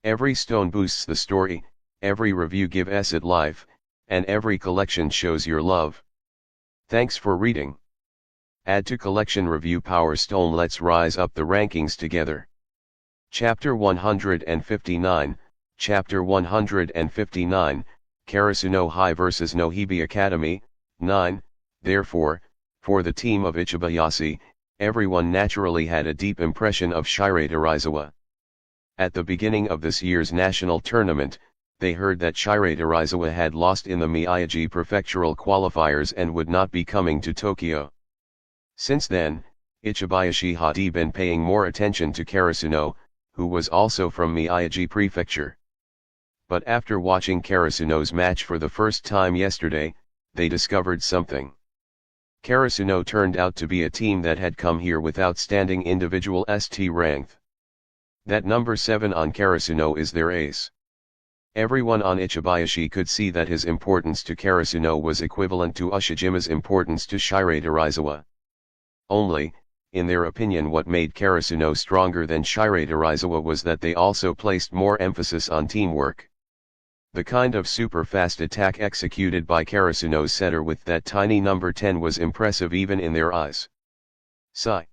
Every stone boosts the story, every review gives it life, and every collection shows your love. Thanks for reading. Add to collection. Review Power Stone. Let's rise up the rankings together. Chapter 159, Chapter 159, Karasuno High vs Nohibi Academy, 9. Therefore, for the team of Ichibayashi, everyone naturally had a deep impression of Shiratorizawa. At the beginning of this year's national tournament, they heard that Shiratorizawa had lost in the Miyagi prefectural qualifiers and would not be coming to Tokyo. Since then, Ichibayashi had been paying more attention to Karasuno, who was also from Miyagi Prefecture. But after watching Karasuno's match for the first time yesterday, they discovered something. Karasuno turned out to be a team that had come here with outstanding individual ST rank. That number 7 on Karasuno is their ace. Everyone on Ichibayashi could see that his importance to Karasuno was equivalent to Ushijima's importance to Shiratorizawa. Only, in their opinion, what made Karasuno stronger than Shiratorizawa was that they also placed more emphasis on teamwork. The kind of super-fast attack executed by Karasuno's setter with that tiny number 10 was impressive even in their eyes. Sigh.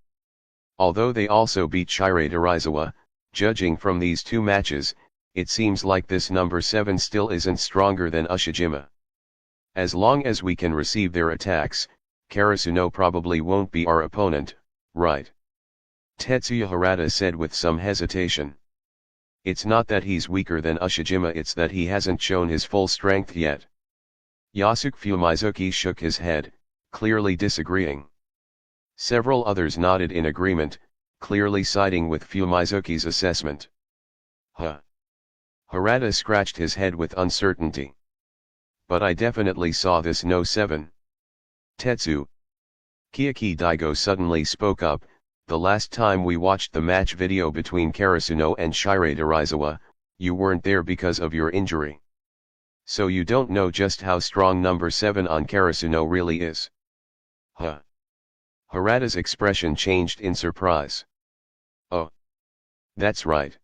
Although they also beat Shiratorizawa, judging from these two matches, it seems like this number 7 still isn't stronger than Ushijima. As long as we can receive their attacks, Karasuno probably won't be our opponent, right? Tetsuya Harada said with some hesitation. It's not that he's weaker than Ushijima, it's that he hasn't shown his full strength yet. Yasuke Fumizuki shook his head, clearly disagreeing. Several others nodded in agreement, clearly siding with Fumizuki's assessment. Harada scratched his head with uncertainty. But I definitely saw this no 7. Tetsu. Kiyaki Daigo suddenly spoke up. The last time we watched the match video between Karasuno and Shiratorizawa, you weren't there because of your injury. So you don't know just how strong number 7 on Karasuno really is. Harada's expression changed in surprise. Oh. That's right.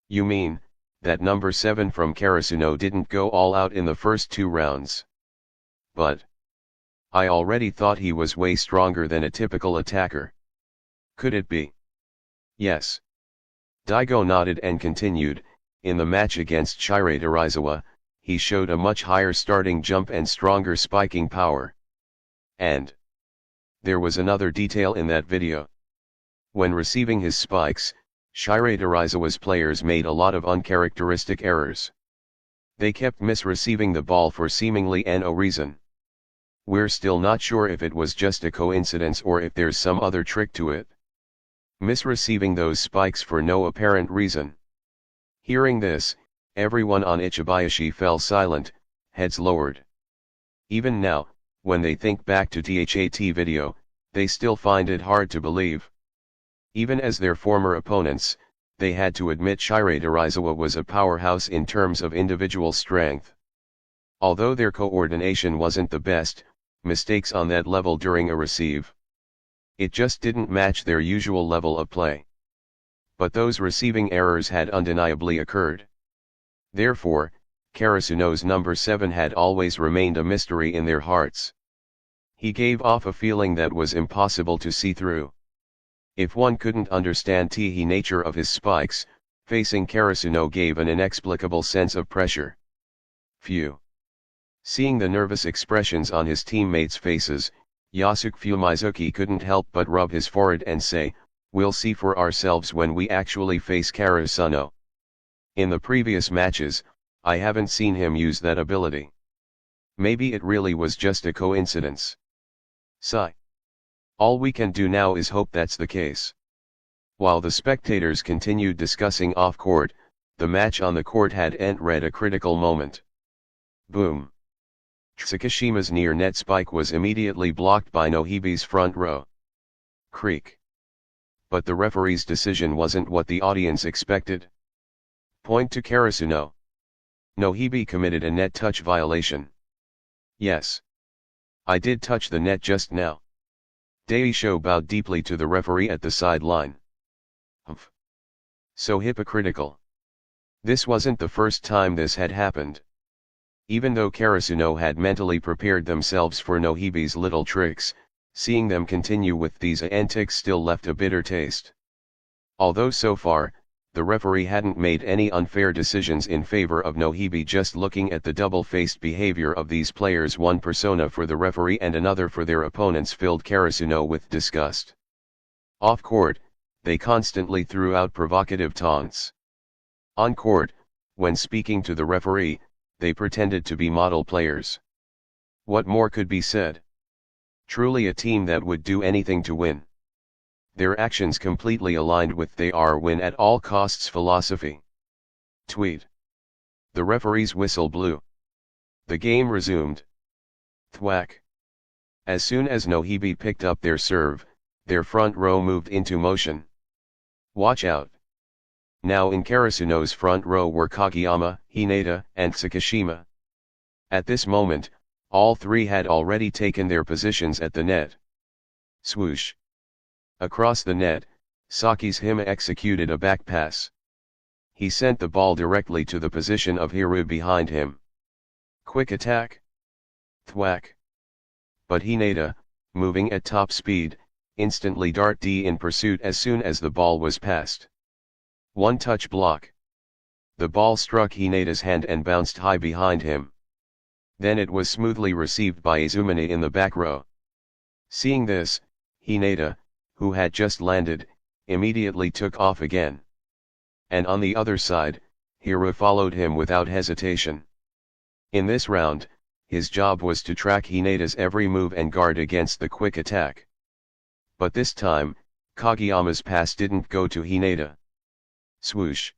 You mean, that number 7 from Karasuno didn't go all out in the first 2 rounds. But I already thought he was way stronger than a typical attacker. Could it be? Yes. Daigo nodded and continued, in the match against Shiratorizawa, he showed a much higher starting jump and stronger spiking power. And there was another detail in that video. When receiving his spikes, Shiratorizawa's players made a lot of uncharacteristic errors. They kept misreceiving the ball for seemingly no reason. We're still not sure if it was just a coincidence or if there's some other trick to it. Misreceiving those spikes for no apparent reason. Hearing this, Everyone on Ichibayashi fell silent, heads lowered. Even now, when they think back to THAT video, they still find it hard to believe. Even as their former opponents, they had to admit Shirei Terizawa was a powerhouse in terms of individual strength. Although their coordination wasn't the best, mistakes on that level during a receive. It just didn't match their usual level of play. But those receiving errors had undeniably occurred. Therefore, Karasuno's number 7 had always remained a mystery in their hearts. He gave off a feeling that was impossible to see through. If one couldn't understand the nature of his spikes, facing Karasuno gave an inexplicable sense of pressure. Phew. Seeing the nervous expressions on his teammates' faces, Yasuke Fumizuki couldn't help but rub his forehead and say, "We'll see for ourselves when we actually face Karasuno. In the previous matches, I haven't seen him use that ability. Maybe it really was just a coincidence." Sigh. All we can do now is hope that's the case. While the spectators continued discussing off-court, the match on the court had entered a critical moment. Boom. Tsukishima's near-net spike was immediately blocked by Nohibi's front row. Creak. But the referee's decision wasn't what the audience expected. Point to Karasuno. Nohibi committed a net touch violation. Yes. I did touch the net just now. Daisho bowed deeply to the referee at the sideline. Humph. So hypocritical. This wasn't the first time this had happened. Even though Karasuno had mentally prepared themselves for Nohibi's little tricks, seeing them continue with these antics still left a bitter taste. Although so far, the referee hadn't made any unfair decisions in favor of Nohibi, just looking at the double-faced behavior of these players, one persona for the referee and another for their opponents, filled Karasuno with disgust. Off-court, they constantly threw out provocative taunts. On-court, when speaking to the referee, they pretended to be model players. What more could be said? Truly a team that would do anything to win. Their actions completely aligned with their win at all costs philosophy. Tweet. The referee's whistle blew. The game resumed. Thwack. As soon as Nohibi picked up their serve, their front row moved into motion. Watch out. Now in Karasuno's front row were Kageyama, Hinata, and Tsukishima. At this moment, all three had already taken their positions at the net. Swoosh. Across the net, Saki's Hima executed a back pass. He sent the ball directly to the position of Hiru behind him. Quick attack. Thwack. But Hinata, moving at top speed, instantly darted in pursuit as soon as the ball was passed. One touch block. The ball struck Hinata's hand and bounced high behind him. Then it was smoothly received by Izumane in the back row. Seeing this, Hinata, who had just landed, immediately took off again. And on the other side, Hiru followed him without hesitation. In this round, his job was to track Hinata's every move and guard against the quick attack. But this time, Kageyama's pass didn't go to Hinata. Swoosh.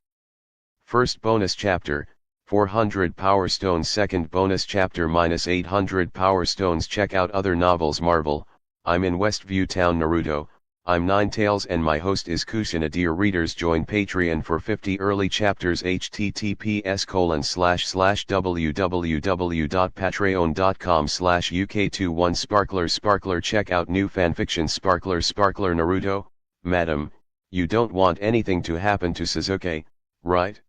First bonus chapter, 400 Power Stones. Second bonus chapter -800 Power Stones. Check out other novels. Marvel. I'm in Westview Town. Naruto. I'm Ninetales and my host is Kushina. Dear readers, join Patreon for 50 early chapters. https://www.patreon.com/uk21sparkler. Check out new fanfiction. Sparkler Naruto. Madam, you don't want anything to happen to Sasuke, right?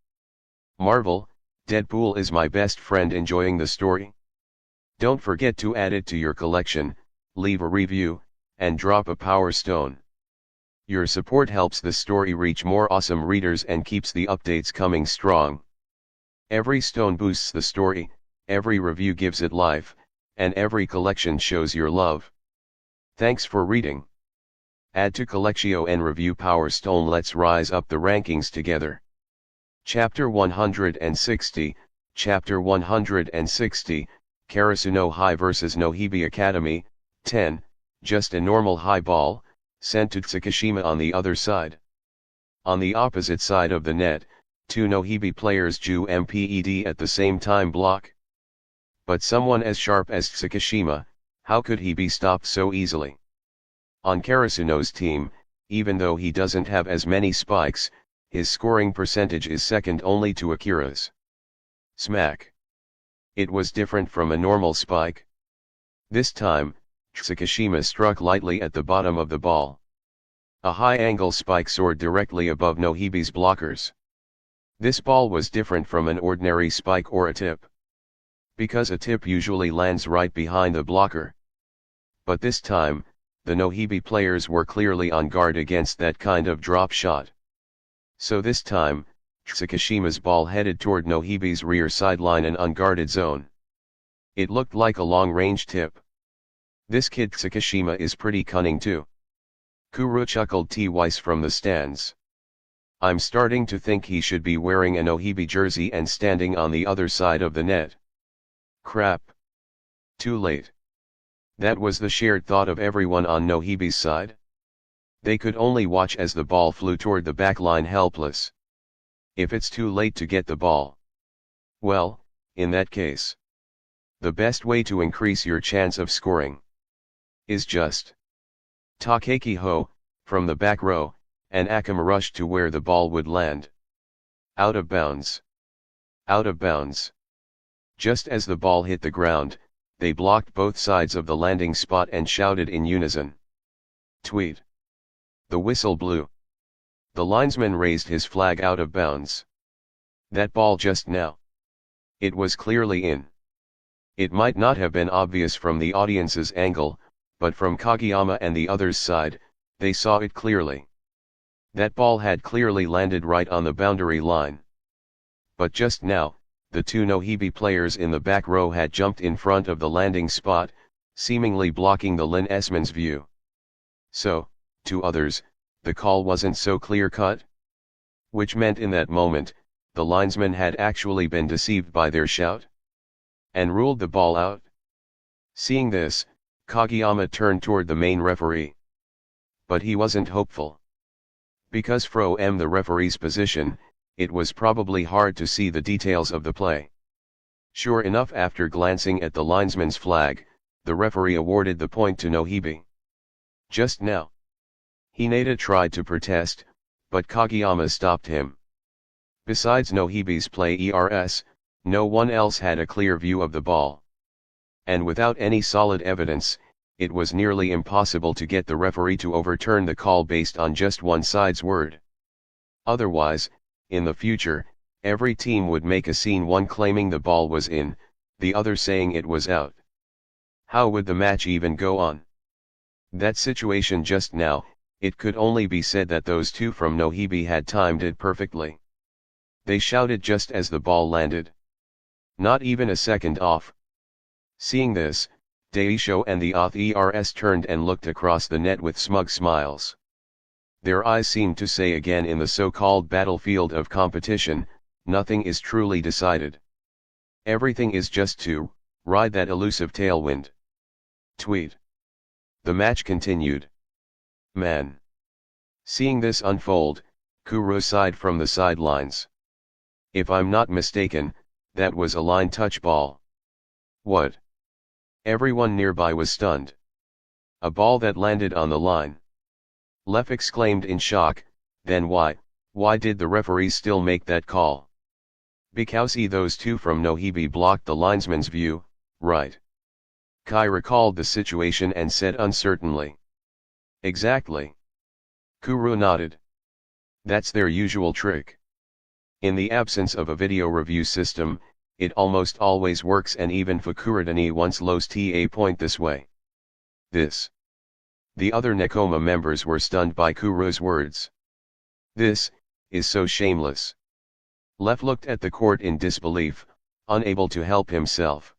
Marvel, Deadpool is my best friend. Enjoying the story? Don't forget to add it to your collection, leave a review, and drop a power stone. Your support helps the story reach more awesome readers and keeps the updates coming strong. Every stone boosts the story, every review gives it life, and every collection shows your love. Thanks for reading. Add to Collectio and review Power Stone. Let's rise up the rankings together. Chapter 160, Chapter 160, Karasuno High vs Nohibi Academy, 10, just a normal high ball, sent to Tsukishima on the other side. On the opposite side of the net, Two Nohibi players Ju Mped at the same time block. But someone as sharp as Tsukishima, how could he be stopped so easily? On Karasuno's team, even though he doesn't have as many spikes, his scoring percentage is second only to Akira's. Smack. It was different from a normal spike. This time, Tsukishima struck lightly at the bottom of the ball. A high-angle spike soared directly above Nohibi's blockers. This ball was different from an ordinary spike or a tip, because a tip usually lands right behind the blocker. But this time, the Nohibi players were clearly on guard against that kind of drop shot. So this time, Tsukishima's ball headed toward Nohibi's rear sideline, an unguarded zone. It looked like a long-range tip. This kid Tsukishima is pretty cunning too. Kuro chuckled twice from the stands. I'm starting to think he should be wearing a Nohibi jersey and standing on the other side of the net. Crap. Too late. That was the shared thought of everyone on Nohibi's side. They could only watch as the ball flew toward the back line helpless. If it's too late to get the ball, well, in that case, the best way to increase your chance of scoring is just Takeki Ho, from the back row, and Akama rushed to where the ball would land. Out of bounds. Out of bounds. Just as the ball hit the ground, they blocked both sides of the landing spot and shouted in unison. Tweet. The whistle blew. The linesman raised his flag out of bounds. That ball just now. It was clearly in. It might not have been obvious from the audience's angle, but from Kageyama and the others' side, they saw it clearly. That ball had clearly landed right on the boundary line. But just now, the two Nohibi players in the back row had jumped in front of the landing spot, seemingly blocking the linesman's view. So, to others, the call wasn't so clear-cut? Which meant in that moment, the linesman had actually been deceived by their shout and ruled the ball out. Seeing this, Kageyama turned toward the main referee. But he wasn't hopeful. Because from the referee's position, it was probably hard to see the details of the play. Sure enough, after glancing at the linesman's flag, the referee awarded the point to Nohibi. Just now. Hinata tried to protest, but Kageyama stopped him. Besides Nohibi's play no one else had a clear view of the ball. And without any solid evidence, it was nearly impossible to get the referee to overturn the call based on just one side's word. Otherwise, in the future, every team would make a scene, one claiming the ball was in, the other saying it was out. How would the match even go on? That situation just now, it could only be said that those two from Nohibi had timed it perfectly. They shouted just as the ball landed. Not even a second off. Seeing this, Daisho and the authors turned and looked across the net with smug smiles. Their eyes seemed to say again, in the so-called battlefield of competition, nothing is truly decided. Everything is just to ride that elusive tailwind. Tweet. The match continued. Man. Seeing this unfold, Kuro sighed from the sidelines. If I'm not mistaken, that was a line touch ball. What? Everyone nearby was stunned. A ball that landed on the line. Lef exclaimed in shock, then why did the referees still make that call? Because those two from Nohibi blocked the linesman's view, right? Kai recalled the situation and said uncertainly. Exactly. Kuro nodded. That's their usual trick. In the absence of a video review system, it almost always works, and even Fukuradani once lost a point this way. The other Nekoma members were stunned by Kuro's words. This is so shameless. Lef looked at the court in disbelief, unable to help himself.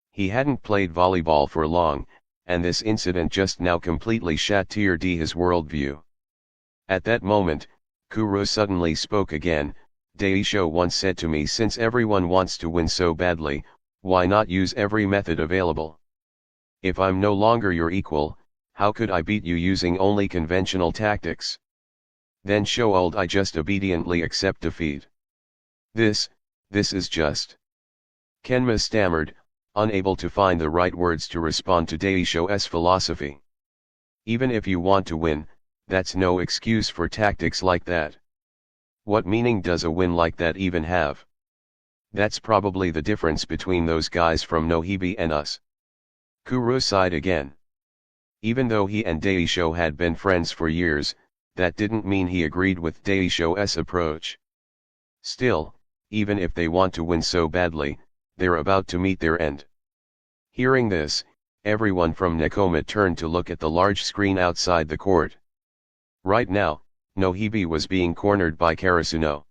He hadn't played volleyball for long, and this incident just now completely shattered his worldview. At that moment, Kuro suddenly spoke again. Daisho once said to me, since everyone wants to win so badly, why not use every method available? If I'm no longer your equal, how could I beat you using only conventional tactics? Then should I just obediently accept defeat? This is just. Kenma stammered, unable to find the right words to respond to Daisho's philosophy. Even if you want to win, that's no excuse for tactics like that. What meaning does a win like that even have? That's probably the difference between those guys from Nohibi and us. Kuro sighed again. Even though he and Daisho had been friends for years, that didn't mean he agreed with Daisho's approach. Still, even if they want to win so badly, they're about to meet their end. Hearing this, everyone from Nekoma turned to look at the large screen outside the court. Right now, Nohibi was being cornered by Karasuno.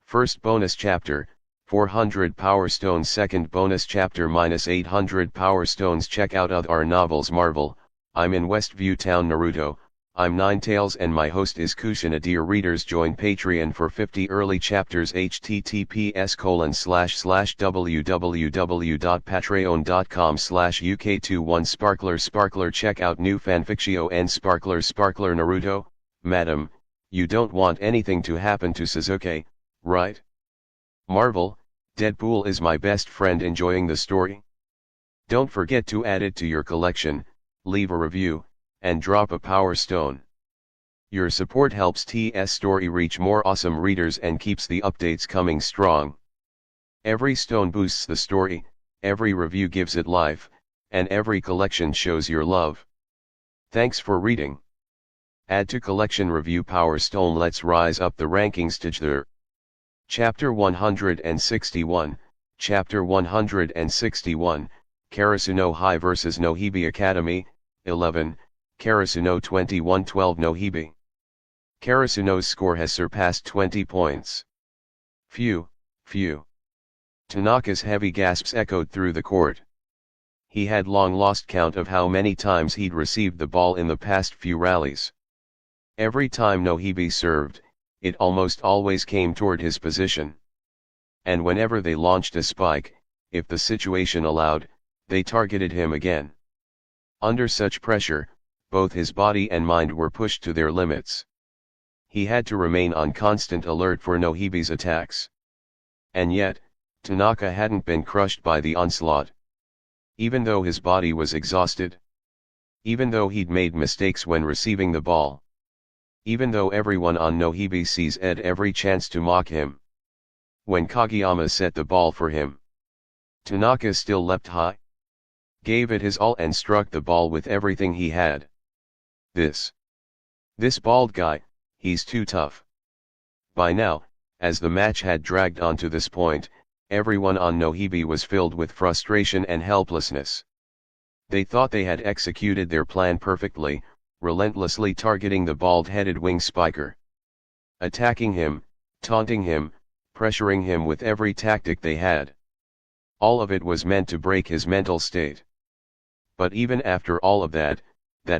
First bonus chapter, 400 Power Stones. Second bonus chapter -800 Power Stones. Check out other novels. Marvel. I'm in Westview Town. Naruto. I'm Ninetales and my host is Kushina. Dear readers, join Patreon for 50 early chapters. https://www.patreon.com/uk21sparkler. Check out new fanfiction and Sparkler Naruto. Madam, you don't want anything to happen to Sasuke, right? Marvel, Deadpool is my best friend. Enjoying the story? Don't forget to add it to your collection, leave a review, and drop a power stone. Your support helps TS story reach more awesome readers and keeps the updates coming strong. Every stone boosts the story, every review gives it life, and every collection shows your love. Thanks for reading. Add to collection review power stone. Let's rise up the rankings together. Chapter 161, Chapter 161, Karasuno High vs Nohibi Academy, 11, Karasuno 2112 Nohibi. Karasuno's score has surpassed 20 points. Phew. Tanaka's heavy gasps echoed through the court. He had long lost count of how many times he'd received the ball in the past few rallies. Every time Nohibi served, it almost always came toward his position. And whenever they launched a spike, if the situation allowed, they targeted him again. Under such pressure, both his body and mind were pushed to their limits. He had to remain on constant alert for Nohibi's attacks. And yet, Tanaka hadn't been crushed by the onslaught. Even though his body was exhausted. Even though he'd made mistakes when receiving the ball. Even though everyone on Nohibi sees Ed every chance to mock him. When Kageyama set the ball for him, Tanaka still leapt high. Gave it his all and struck the ball with everything he had. This bald guy, he's too tough. By now, as the match had dragged on to this point, everyone on Nohibi was filled with frustration and helplessness. They thought they had executed their plan perfectly, relentlessly targeting the bald-headed wing spiker. Attacking him, taunting him, pressuring him with every tactic they had. All of it was meant to break his mental state. But even after all of that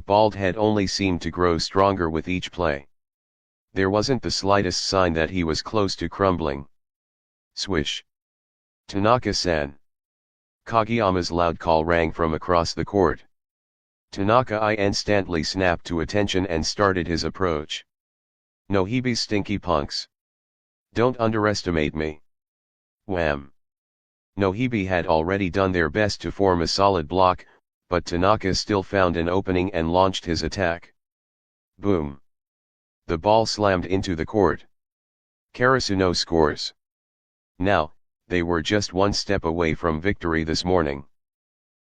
bald head only seemed to grow stronger with each play. There wasn't the slightest sign that he was close to crumbling. Swish. Tanaka-san. Kageyama's loud call rang from across the court. Tanaka instantly snapped to attention and started his approach. Nohibi stinky punks. Don't underestimate me. Wham. Nohibi had already done their best to form a solid block, but Tanaka still found an opening and launched his attack. Boom. The ball slammed into the court. Karasuno scores. Now, they were just one step away from victory this morning.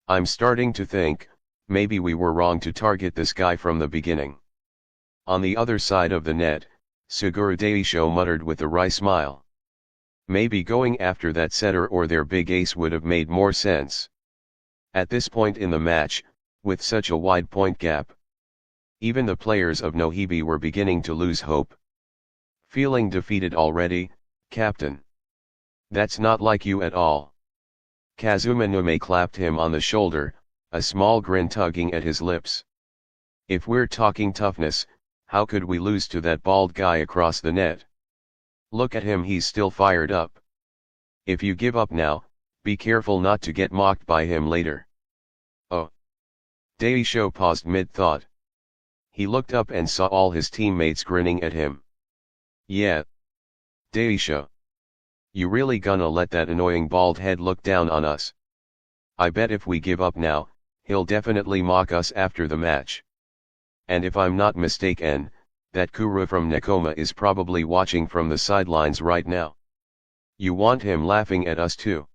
I'm starting to think, maybe we were wrong to target this guy from the beginning. On the other side of the net, Suguru Daisho muttered with a wry smile. Maybe going after that setter or their big ace would have made more sense. At this point in the match, with such a wide point gap, even the players of Nohibi were beginning to lose hope. Feeling defeated already, Captain? That's not like you at all. Kazuma Nume clapped him on the shoulder, a small grin tugging at his lips. If we're talking toughness, how could we lose to that bald guy across the net? Look at him, he's still fired up. If you give up now, be careful not to get mocked by him later. Oh. Daisho paused mid-thought. He looked up and saw all his teammates grinning at him. Yeah. Daisho. You really gonna let that annoying bald head look down on us? I bet if we give up now, he'll definitely mock us after the match. And if I'm not mistaken, that Kuru from Nekoma is probably watching from the sidelines right now. You want him laughing at us too?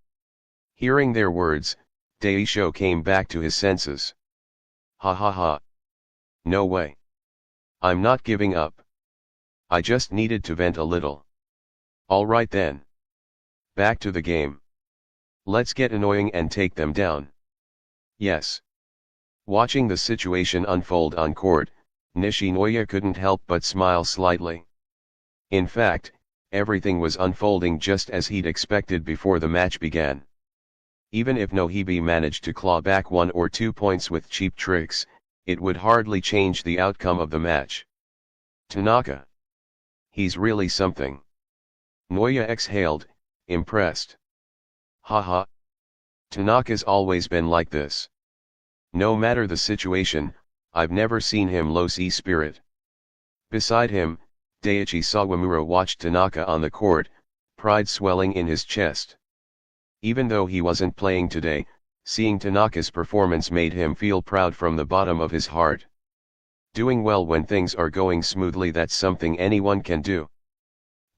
Hearing their words, Daisho came back to his senses. Ha ha ha. No way. I'm not giving up. I just needed to vent a little. Alright then. Back to the game. Let's get annoying and take them down. Yes. Watching the situation unfold on court, Nishinoya couldn't help but smile slightly. In fact, everything was unfolding just as he'd expected before the match began. Even if Nohibi managed to claw back 1 or 2 points with cheap tricks, it would hardly change the outcome of the match. Tanaka. He's really something. Noya exhaled, impressed. Haha. Tanaka's always been like this. No matter the situation, I've never seen him lose spirit. Beside him, Daiichi Sawamura watched Tanaka on the court, pride swelling in his chest. Even though he wasn't playing today, seeing Tanaka's performance made him feel proud from the bottom of his heart. Doing well when things are going smoothly, that's something anyone can do.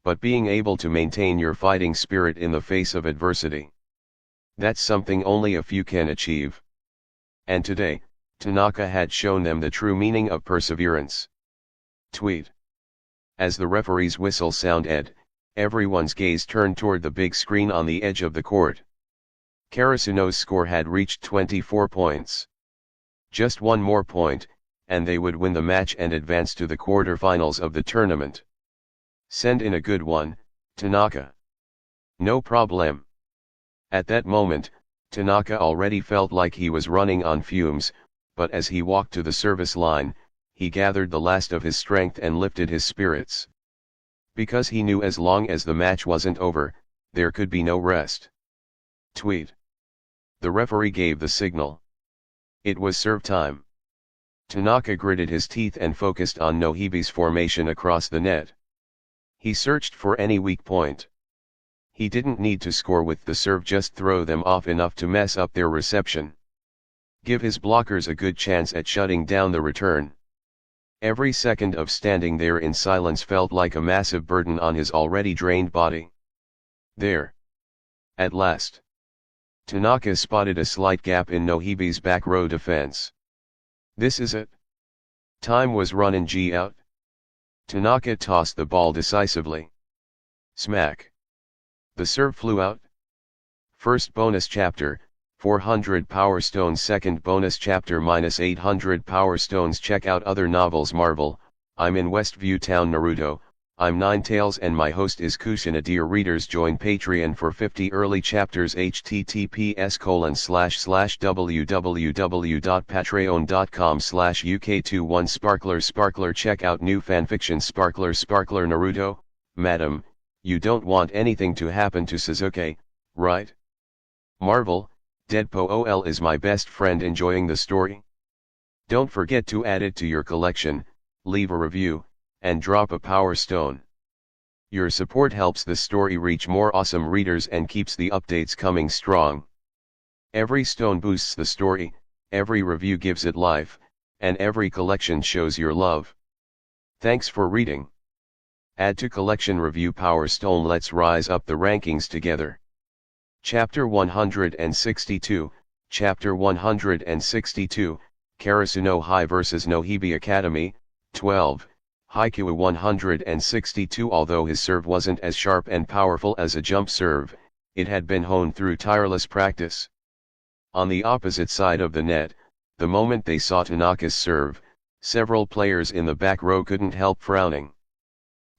But being able to maintain your fighting spirit in the face of adversity, that's something only a few can achieve. And today, Tanaka had shown them the true meaning of perseverance. Tweet. As the referee's whistle sounded, everyone's gaze turned toward the big screen on the edge of the court. Karasuno's score had reached 24 points. Just one more point, and they would win the match and advance to the quarterfinals of the tournament. Send in a good one, Tanaka. No problem. At that moment, Tanaka already felt like he was running on fumes, but as he walked to the service line, he gathered the last of his strength and lifted his spirits. Because he knew as long as the match wasn't over, there could be no rest. Tweet. The referee gave the signal. It was serve time. Tanaka gritted his teeth and focused on Nohibi's formation across the net. He searched for any weak point. He didn't need to score with the serve, just throw them off enough to mess up their reception. Give his blockers a good chance at shutting down the return. Every second of standing there in silence felt like a massive burden on his already drained body. There. At last. Tanaka spotted a slight gap in Nohibi's back row defense. This is it. Time was running out. Tanaka tossed the ball decisively. Smack. The serve flew out. First bonus chapter, 400 Power Stones. Second bonus chapter -800 Power Stones. Check out other novels. Marvel. I'm in Westview Town. Naruto. I'm Ninetales and my host is Kushina. Dear readers, join Patreon for 50 early chapters. https://www.patreon.com/uk21 Sparkler. Check out new fanfiction. Sparkler Naruto. Madam, you don't want anything to happen to Sasuke, right? Marvel, Deadpo OL is my best friend. Enjoying the story? Don't forget to add it to your collection, leave a review, and drop a power stone. Your support helps the story reach more awesome readers and keeps the updates coming strong. Every stone boosts the story, every review gives it life, and every collection shows your love. Thanks for reading. Add to collection review Power Stone. Let's rise up the rankings together. Chapter 162, Chapter 162, Karasuno High vs Nohibi Academy, 12. Haikyuu 162. Although his serve wasn't as sharp and powerful as a jump serve, it had been honed through tireless practice. On the opposite side of the net, the moment they saw Tanaka's serve, several players in the back row couldn't help frowning.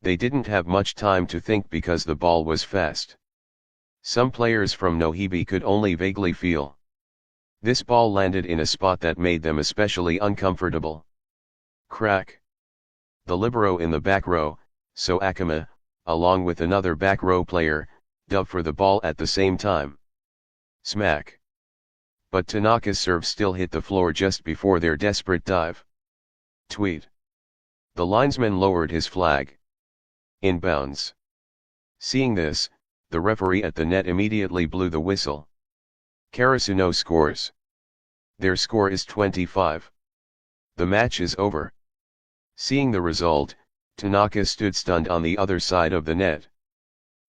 They didn't have much time to think because the ball was fast. Some players from Nohibi could only vaguely feel. This ball landed in a spot that made them especially uncomfortable. Crack. The libero in the back row, So Akama, along with another back row player, dove for the ball at the same time. Smack. But Tanaka's serve still hit the floor just before their desperate dive. Tweet. The linesman lowered his flag. Inbounds. Seeing this, the referee at the net immediately blew the whistle. Karasuno scores. Their score is 25. The match is over. Seeing the result, Tanaka stood stunned on the other side of the net.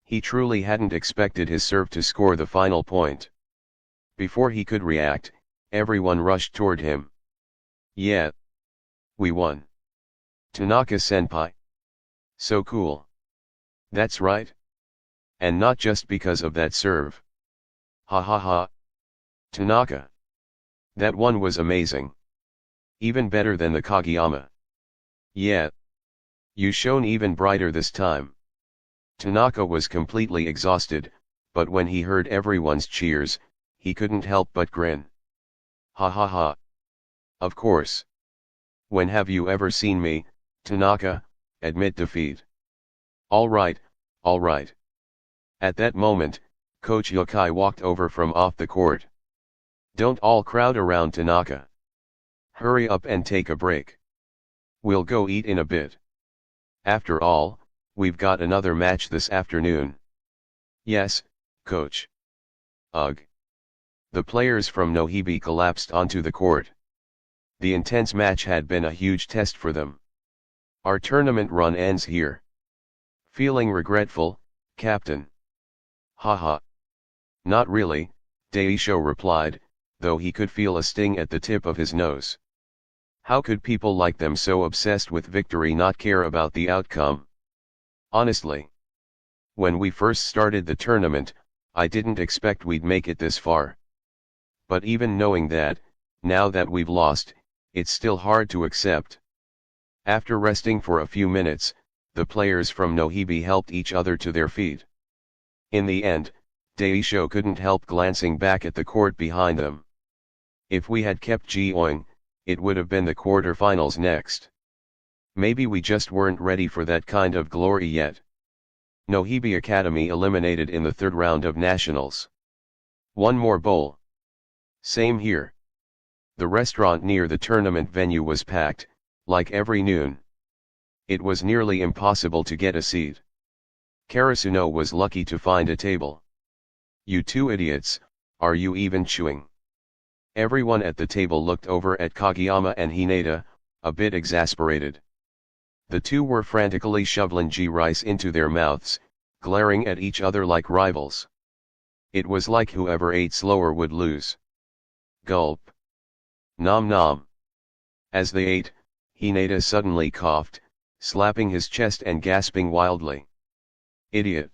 He truly hadn't expected his serve to score the final point. Before he could react, everyone rushed toward him. Yeah. We won. Tanaka-senpai. So cool. That's right. And not just because of that serve. Ha ha ha. Tanaka. That one was amazing. Even better than the Kageyama. Yeah. You shone even brighter this time. Tanaka was completely exhausted, but when he heard everyone's cheers, he couldn't help but grin. Ha ha ha. Of course. When have you ever seen me, Tanaka, admit defeat? All right, all right. At that moment, Coach Yokai walked over from off the court. Don't all crowd around Tanaka. Hurry up and take a break. We'll go eat in a bit. After all, we've got another match this afternoon. Yes, coach. Ugh. The players from Nohibi collapsed onto the court. The intense match had been a huge test for them. Our tournament run ends here. Feeling regretful, Captain? Haha. Not really, Daisho replied, though he could feel a sting at the tip of his nose. How could people like them so obsessed with victory not care about the outcome? Honestly. When we first started the tournament, I didn't expect we'd make it this far. But even knowing that, now that we've lost, it's still hard to accept. After resting for a few minutes, the players from Nohibi helped each other to their feet. In the end, Daisho couldn't help glancing back at the court behind them. If we had kept going, it would have been the quarter-finals next. Maybe we just weren't ready for that kind of glory yet. Nohibi Academy eliminated in the third round of nationals. One more bowl. Same here. The restaurant near the tournament venue was packed, like every noon. It was nearly impossible to get a seat. Karasuno was lucky to find a table. You two idiots, are you even chewing? Everyone at the table looked over at Kageyama and Hinata, a bit exasperated. The two were frantically shoveling rice into their mouths, glaring at each other like rivals. It was like whoever ate slower would lose. Gulp. Nom nom. As they ate, Hinata suddenly coughed, slapping his chest and gasping wildly. Idiot.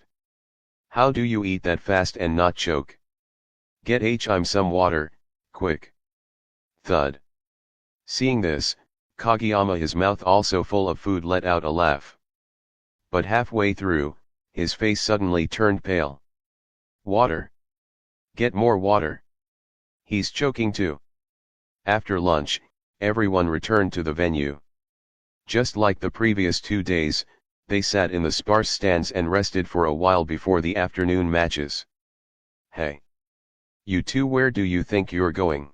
How do you eat that fast and not choke? Get I'm some water, quick. Thud. Seeing this, Kageyama, his mouth also full of food, let out a laugh. But halfway through, his face suddenly turned pale. Water. Get more water. He's choking too. After lunch, everyone returned to the venue. Just like the previous 2 days, they sat in the sparse stands and rested for a while before the afternoon matches. Hey. You two, where do you think you're going?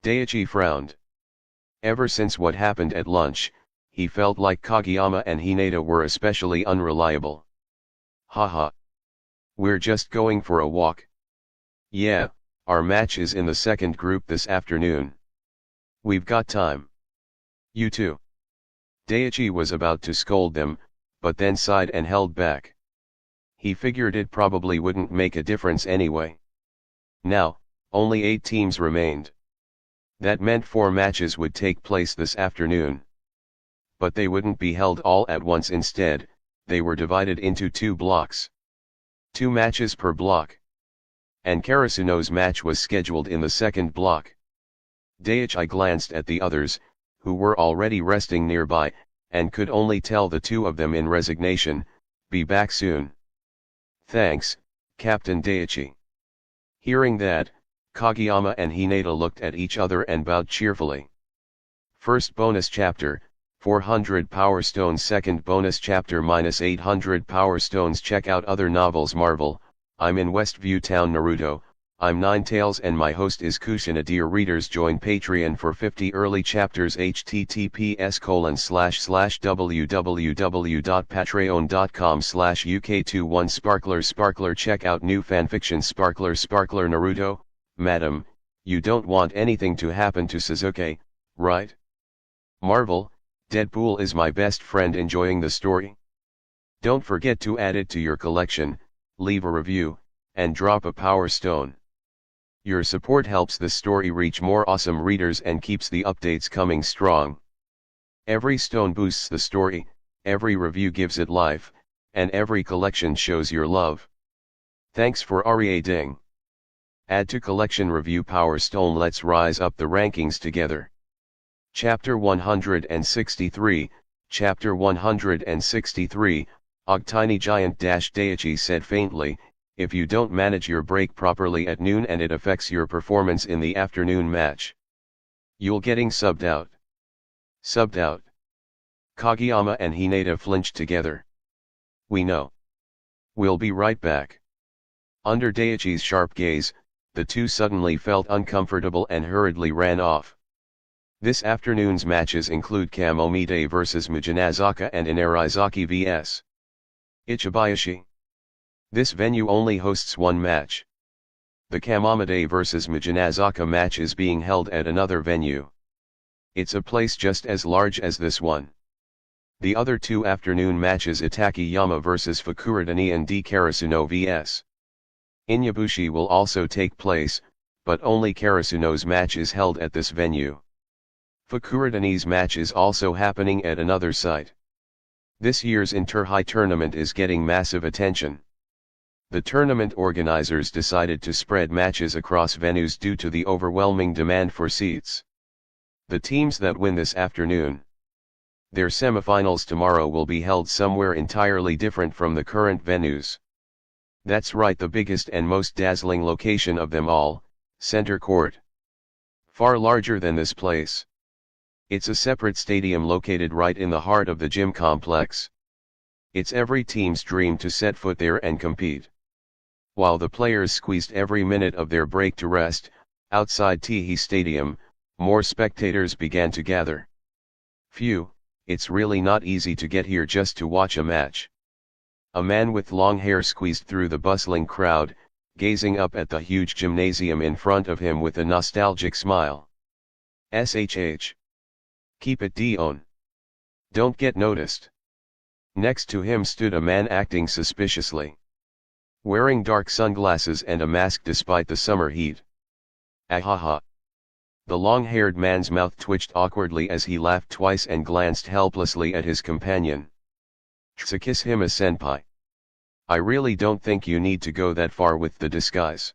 Daichi frowned. Ever since what happened at lunch, he felt like Kageyama and Hinata were especially unreliable. Haha. We're just going for a walk. Yeah, our match is in the second group this afternoon. We've got time. You two. Daichi was about to scold them, but then sighed and held back. He figured it probably wouldn't make a difference anyway. Now, only 8 teams remained. That meant 4 matches would take place this afternoon. But they wouldn't be held all at once. Instead, they were divided into 2 blocks. 2 matches per block. And Karasuno's match was scheduled in the second block. Daichi glanced at the others, who were already resting nearby, and could only tell the 2 of them in resignation, be back soon. Thanks, Captain Daichi. Hearing that, Kageyama and Hinata looked at each other and bowed cheerfully. First bonus chapter, 400 Power Stones. Second bonus chapter -800 Power Stones. Check out other novels. Marvel, I'm in Westview Town. Naruto, I'm Ninetales and my host is Kushina. Dear readers, join Patreon for 50 early chapters. https://www.patreon.com/uk21sparkler. Check out new fanfiction. Sparkler Naruto. Madam, you don't want anything to happen to Sasuke, right? Marvel, Deadpool is my best friend. Enjoying the story? Don't forget to add it to your collection, leave a review, and drop a power stone. Your support helps this story reach more awesome readers and keeps the updates coming strong. Every stone boosts the story, every review gives it life, and every collection shows your love. Thanks for reading. Add to collection review power stone. Let's rise up the rankings together. Chapter 163, Chapter 163, Og Tiny Giant Daichi said faintly, if you don't manage your break properly at noon and it affects your performance in the afternoon match, you'll getting subbed out. Subbed out. Kageyama and Hinata flinched together. We know. We'll be right back. Under Daichi's sharp gaze, the two suddenly felt uncomfortable and hurriedly ran off. This afternoon's matches include Kamomide vs Mijinazaka and Inarizaki vs Ichibayashi. This venue only hosts one match. The Kamomide vs Mijinazaka match is being held at another venue. It's a place just as large as this one. The other two afternoon matches, Itakayama vs Fukurodani and D Karasuno vs Inyabushi, will also take place, but only Karasuno's match is held at this venue. Fukurodani's match is also happening at another site. This year's Inter-High tournament is getting massive attention. The tournament organizers decided to spread matches across venues due to the overwhelming demand for seats. The teams that win this afternoon, their semifinals tomorrow, will be held somewhere entirely different from the current venues. That's right, the biggest and most dazzling location of them all, Center Court. Far larger than this place. It's a separate stadium located right in the heart of the gym complex. It's every team's dream to set foot there and compete. While the players squeezed every minute of their break to rest, outside Teehee Stadium, more spectators began to gather. Phew, it's really not easy to get here just to watch a match. A man with long hair squeezed through the bustling crowd, gazing up at the huge gymnasium in front of him with a nostalgic smile. SHH. Keep it down. Don't get noticed. Next to him stood a man acting suspiciously. Wearing dark sunglasses and a mask despite the summer heat. Ahaha. The long-haired man's mouth twitched awkwardly as he laughed twice and glanced helplessly at his companion. Tsukishima senpai. I really don't think you need to go that far with the disguise.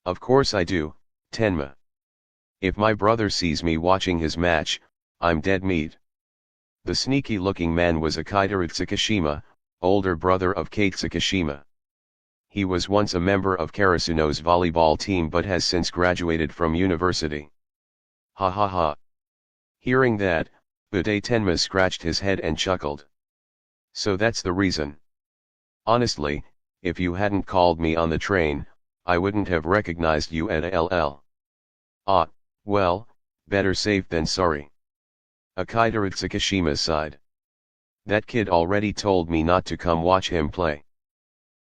Of course I do, Tenma. If my brother sees me watching his match, I'm dead meat. The sneaky-looking man was Akitaru Tsukishima, older brother of Kate Tsukishima. He was once a member of Karasuno's volleyball team but has since graduated from university. Ha ha ha. Hearing that, Uday Tenma scratched his head and chuckled. So that's the reason. Honestly, if you hadn't called me on the train, I wouldn't have recognized you at LL. Ah, well, better safe than sorry. Akitaru Tsukishima sighed. That kid already told me not to come watch him play.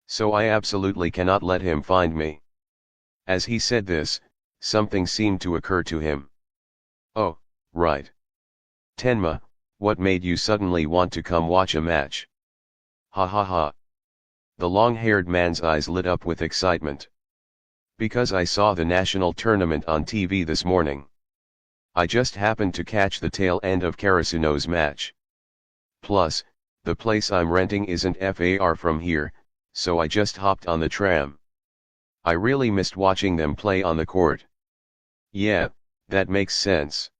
So I absolutely cannot let him find me. As he said this, something seemed to occur to him. Oh, right. Tenma, what made you suddenly want to come watch a match? Ha ha ha. The long-haired man's eyes lit up with excitement. Because I saw the national tournament on TV this morning. I just happened to catch the tail end of Karasuno's match. Plus, the place I'm renting isn't far from here, so I just hopped on the tram. I really missed watching them play on the court. Yeah, that makes sense.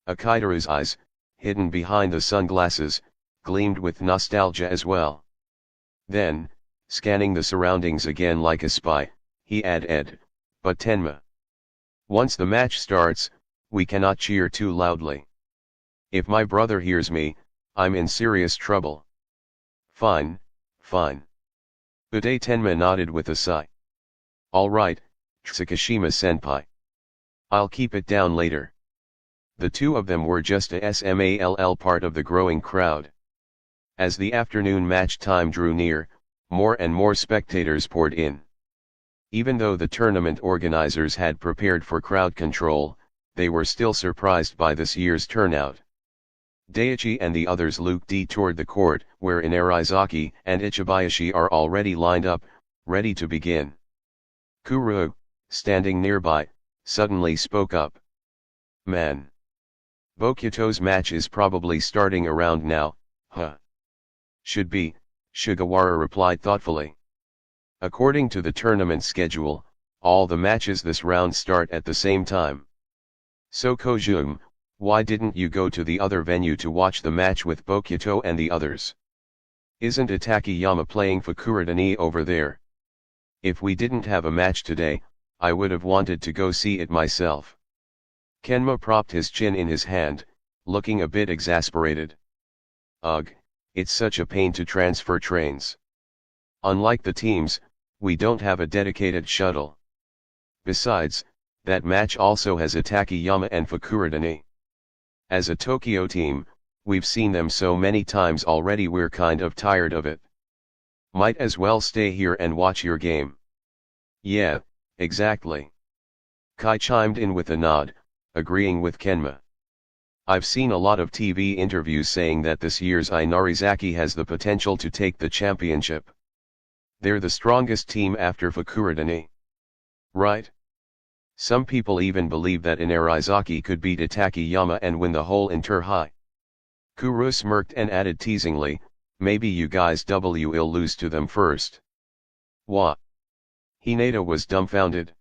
Akitaru's eyes, hidden behind the sunglasses, gleamed with nostalgia as well. Then, scanning the surroundings again like a spy, he added, but Tenma. Once the match starts, we cannot cheer too loudly. If my brother hears me, I'm in serious trouble. Fine, fine. Uday Tenma nodded with a sigh. All right, Tsukishima-senpai. I'll keep it down later. The two of them were just a small part of the growing crowd. As the afternoon match time drew near, more and more spectators poured in. Even though the tournament organizers had prepared for crowd control, they were still surprised by this year's turnout. Daiichi and the others looked toward the court, where Inarizaki and Ichibayashi are already lined up, ready to begin. Kuro, standing nearby, suddenly spoke up. "Man. Bokuto's match is probably starting around now, huh?" "Should be," Sugawara replied thoughtfully. "According to the tournament schedule, all the matches this round start at the same time. So Kojume, why didn't you go to the other venue to watch the match with Bokuto and the others? Isn't Itakayama playing Fukurodani over there? If we didn't have a match today, I would have wanted to go see it myself." Kenma propped his chin in his hand, looking a bit exasperated. "Ugh, it's such a pain to transfer trains. Unlike the teams, we don't have a dedicated shuttle. Besides, that match also has Itakayama and Fukurodani. As a Tokyo team, we've seen them so many times already we're kind of tired of it. Might as well stay here and watch your game." "Yeah, exactly." Kai chimed in with a nod, agreeing with Kenma. "I've seen a lot of TV interviews saying that this year's Inarizaki has the potential to take the championship. They're the strongest team after Fukurodani. Right? Some people even believe that Inarizaki could beat Itakayama and win the whole Inter-High." Kuro smirked and added teasingly, "Maybe you guys will lose to them first." "What?" Hinata was dumbfounded.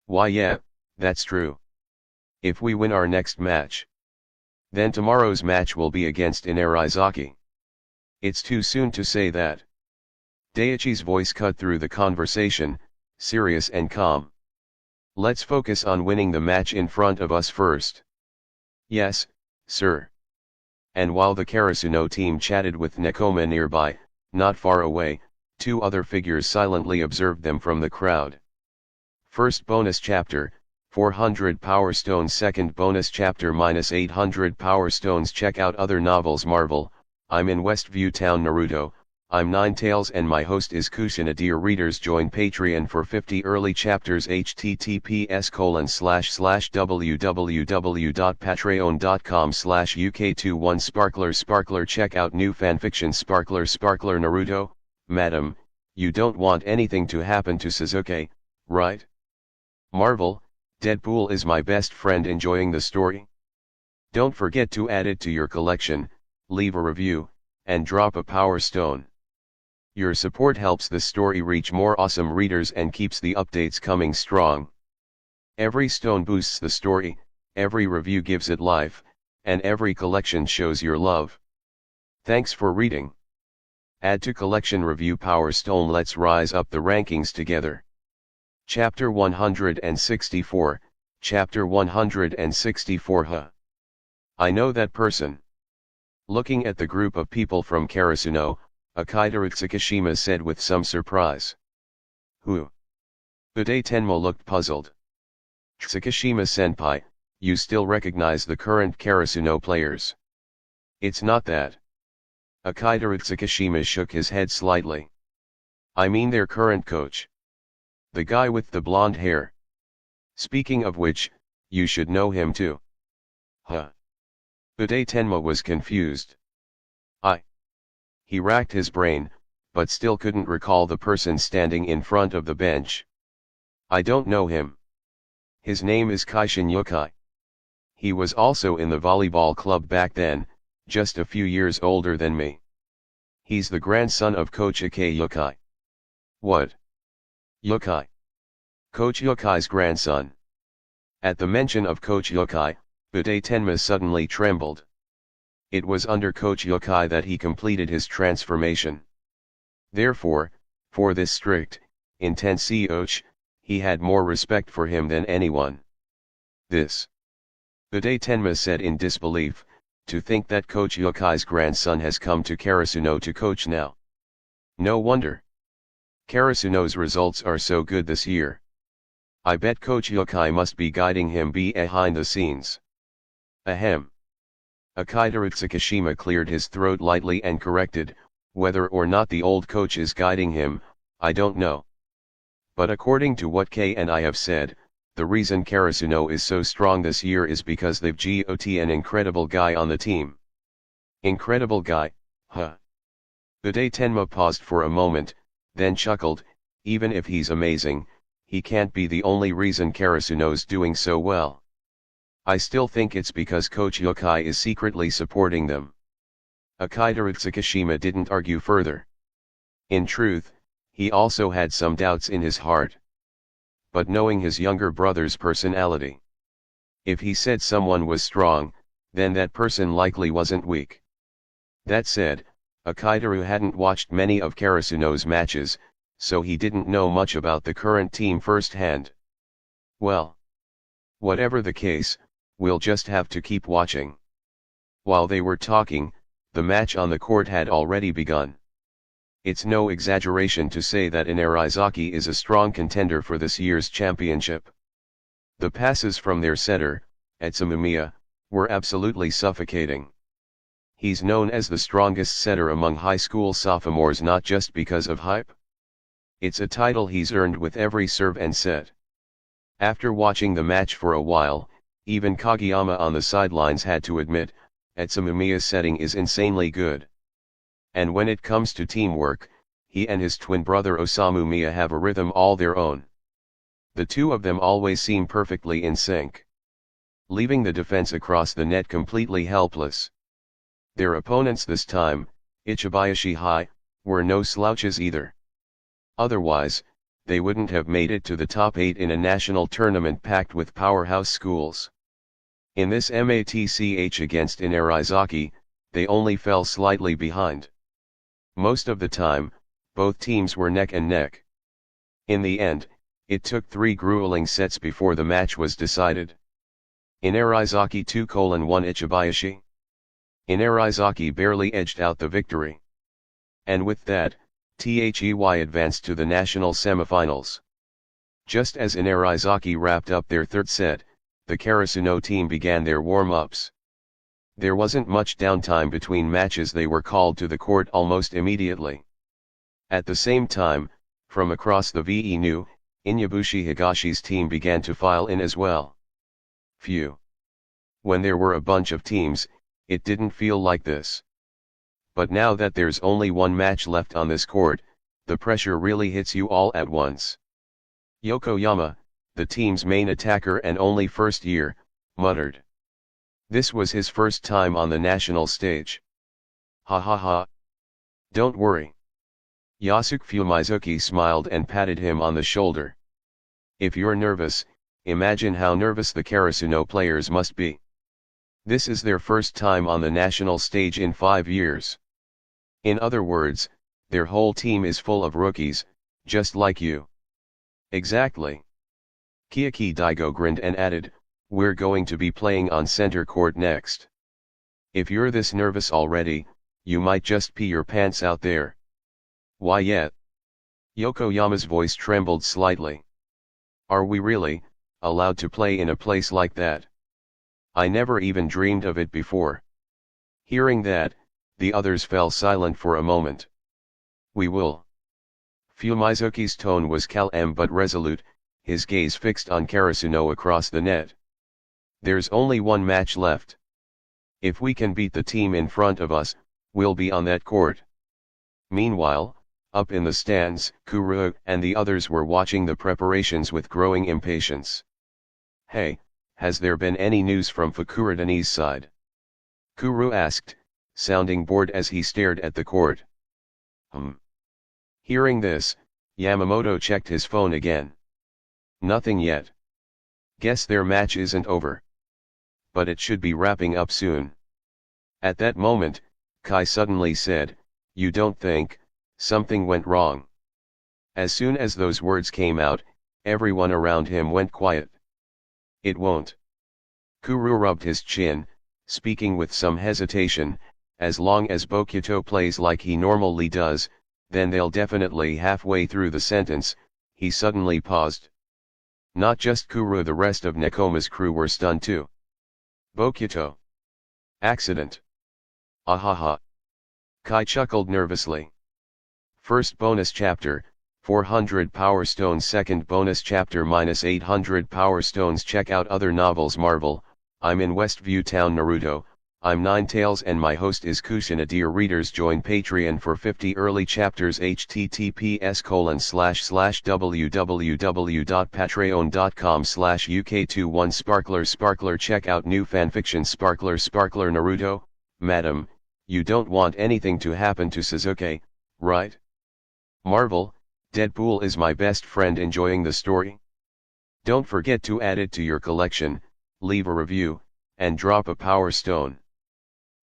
"Why yeah, that's true. If we win our next match, then tomorrow's match will be against Inarizaki. It's too soon to say that." Daiichi's voice cut through the conversation, serious and calm. "Let's focus on winning the match in front of us first." "Yes, sir." And while the Karasuno team chatted with Nekoma nearby, not far away, two other figures silently observed them from the crowd. First bonus chapter, 400 Power Stones. Second bonus chapter -800 Power Stones. Check out other novels. Marvel. I'm in Westview Town. Naruto. I'm Ninetales and my host is Kushina. Dear readers, join Patreon for 50 early chapters. https://www.patreon.com/uk21 Sparkler. Check out new fanfiction. Sparkler Naruto. Madam, you don't want anything to happen to Sasuke, right? Marvel. Deadpool is my best friend. Enjoying the story? Don't forget to add it to your collection, leave a review, and drop a power stone. Your support helps this story reach more awesome readers and keeps the updates coming strong. Every stone boosts the story, every review gives it life, and every collection shows your love. Thanks for reading. Add to collection. Review Power Stone. Let's rise up the rankings together. Chapter 164, Chapter 164. Huh. I know that person. Looking at the group of people from Karasuno, Akaidaru Tsukishima said with some surprise. "Who?" Uday Tenmo looked puzzled. "Tsukishima-senpai, you still recognize the current Karasuno players?" "It's not that." Akaidaru Tsukishima shook his head slightly. "I mean their current coach. The guy with the blonde hair. Speaking of which, you should know him too." "Huh?" Uday Tenma was confused. He racked his brain, but still couldn't recall the person standing in front of the bench. "I don't know him. His name is Kaishin Yokai. He was also in the volleyball club back then, just a few years older than me. He's the grandson of Coach Ike Yokai." "What? Yokai? Coach Yokai's grandson?" At the mention of Coach Yokai, Uday Tenma suddenly trembled. It was under Coach Yokai that he completed his transformation. Therefore, for this strict, intense coach, he had more respect for him than anyone. "This," Uday Tenma said in disbelief, "to think that Coach Yokai's grandson has come to Karasuno to coach now. No wonder. Karasuno's results are so good this year. I bet Coach Yokai must be guiding him behind the scenes. Ahem. Akitaru Tsukishima cleared his throat lightly and corrected, whether or not the old coach is guiding him, I don't know. But according to what Kei and I have said, the reason Karasuno is so strong this year is because they've got an incredible guy on the team. Incredible guy, huh? Uday Tenma paused for a moment, then chuckled, even if he's amazing, he can't be the only reason Karasuno's doing so well. I still think it's because Coach Yokai is secretly supporting them. Akitaru Tsukishima didn't argue further. In truth, he also had some doubts in his heart. But knowing his younger brother's personality, if he said someone was strong, then that person likely wasn't weak. That said, Akitaru hadn't watched many of Karasuno's matches, so he didn't know much about the current team firsthand. Well, whatever the case, we'll just have to keep watching. While they were talking, the match on the court had already begun. It's no exaggeration to say that Inarizaki is a strong contender for this year's championship. The passes from their setter, Etsumiya, were absolutely suffocating. He's known as the strongest setter among high school sophomores not just because of hype. It's a title he's earned with every serve and set. After watching the match for a while, even Kageyama on the sidelines had to admit, Etsumiya's setting is insanely good. And when it comes to teamwork, he and his twin brother Osamu Miya have a rhythm all their own. The two of them always seem perfectly in sync, leaving the defense across the net completely helpless. Their opponents this time, Ichibayashi High, were no slouches either. Otherwise, they wouldn't have made it to the top 8 in a national tournament packed with powerhouse schools. In this match against Inarizaki, they only fell slightly behind. Most of the time, both teams were neck and neck. In the end, it took 3 grueling sets before the match was decided. Inarizaki 2-1 Ichibayashi. Inarizaki barely edged out the victory. And with that, THEY advanced to the national semifinals. Just as Inarizaki wrapped up their third set, the Karasuno team began their warm-ups. There wasn't much downtime between matches, they were called to the court almost immediately. At the same time, from across the VENU, Inyabushi Higashi's team began to file in as well. Phew. When there were a bunch of teams, it didn't feel like this. But now that there's only one match left on this court, the pressure really hits you all at once. Yokoyama, the team's main attacker and only first year, muttered. This was his first time on the national stage. Ha ha ha. Don't worry. Yasuke Fumizuki smiled and patted him on the shoulder. If you're nervous, imagine how nervous the Karasuno players must be. This is their first time on the national stage in 5 years. In other words, their whole team is full of rookies, just like you. Exactly. Kiyaki Daigo grinned and added, we're going to be playing on center court next. If you're this nervous already, you might just pee your pants out there. Why yet? Yokoyama's voice trembled slightly. Are we really allowed to play in a place like that? I never even dreamed of it before. Hearing that, the others fell silent for a moment. We will. Fumizuki's tone was calm but resolute, his gaze fixed on Karasuno across the net. There's only one match left. If we can beat the team in front of us, we'll be on that court. Meanwhile, up in the stands, Kuro and the others were watching the preparations with growing impatience. Hey, has there been any news from Fukurodani's side? Kuro asked, sounding bored as he stared at the court. Hearing this, Yamamoto checked his phone again. Nothing yet. Guess their match isn't over. But it should be wrapping up soon. At that moment, Kai suddenly said, you don't think something went wrong? As soon as those words came out, everyone around him went quiet. It won't. Kuro rubbed his chin, speaking with some hesitation, as long as Bokuto plays like he normally does, then they'll definitely halfway through the sentence, he suddenly paused. Not just Kuro, the rest of Nekoma's crew were stunned too. Bokuto. Accident. Ahaha. Kai chuckled nervously. First bonus chapter, 400 Power Stones. Second bonus chapter -800 Power Stones. Check out other novels. Marvel, I'm in Westview Town. Naruto, I'm Ninetales and my host is Kushina. Dear readers, join Patreon for 50 early chapters. https://www.patreon.com/uk21sparkler. Check out new fanfiction. Sparkler Naruto, Madam, you don't want anything to happen to Sasuke, right? Marvel, Deadpool is my best friend. Enjoying the story? Don't forget to add it to your collection, leave a review, and drop a power stone.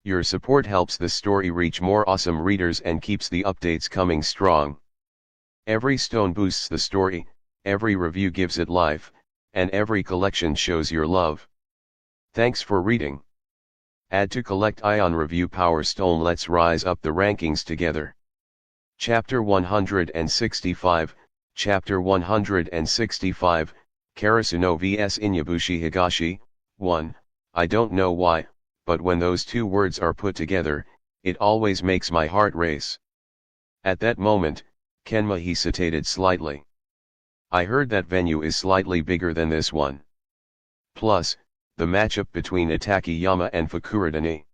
Your support helps this story reach more awesome readers and keeps the updates coming strong. Every stone boosts the story, every review gives it life, and every collection shows your love. Thanks for reading. Add to collect Ion Review Power Stone. Let's rise up the rankings together. Chapter 165, Chapter 165, Karasuno vs Inyabushi Higashi. 1. I don't know why, but when those two words are put together, it always makes my heart race. At that moment, Kenma hesitated slightly. I heard that venue is slightly bigger than this one. Plus, the matchup between Itakayama and Fukurodani.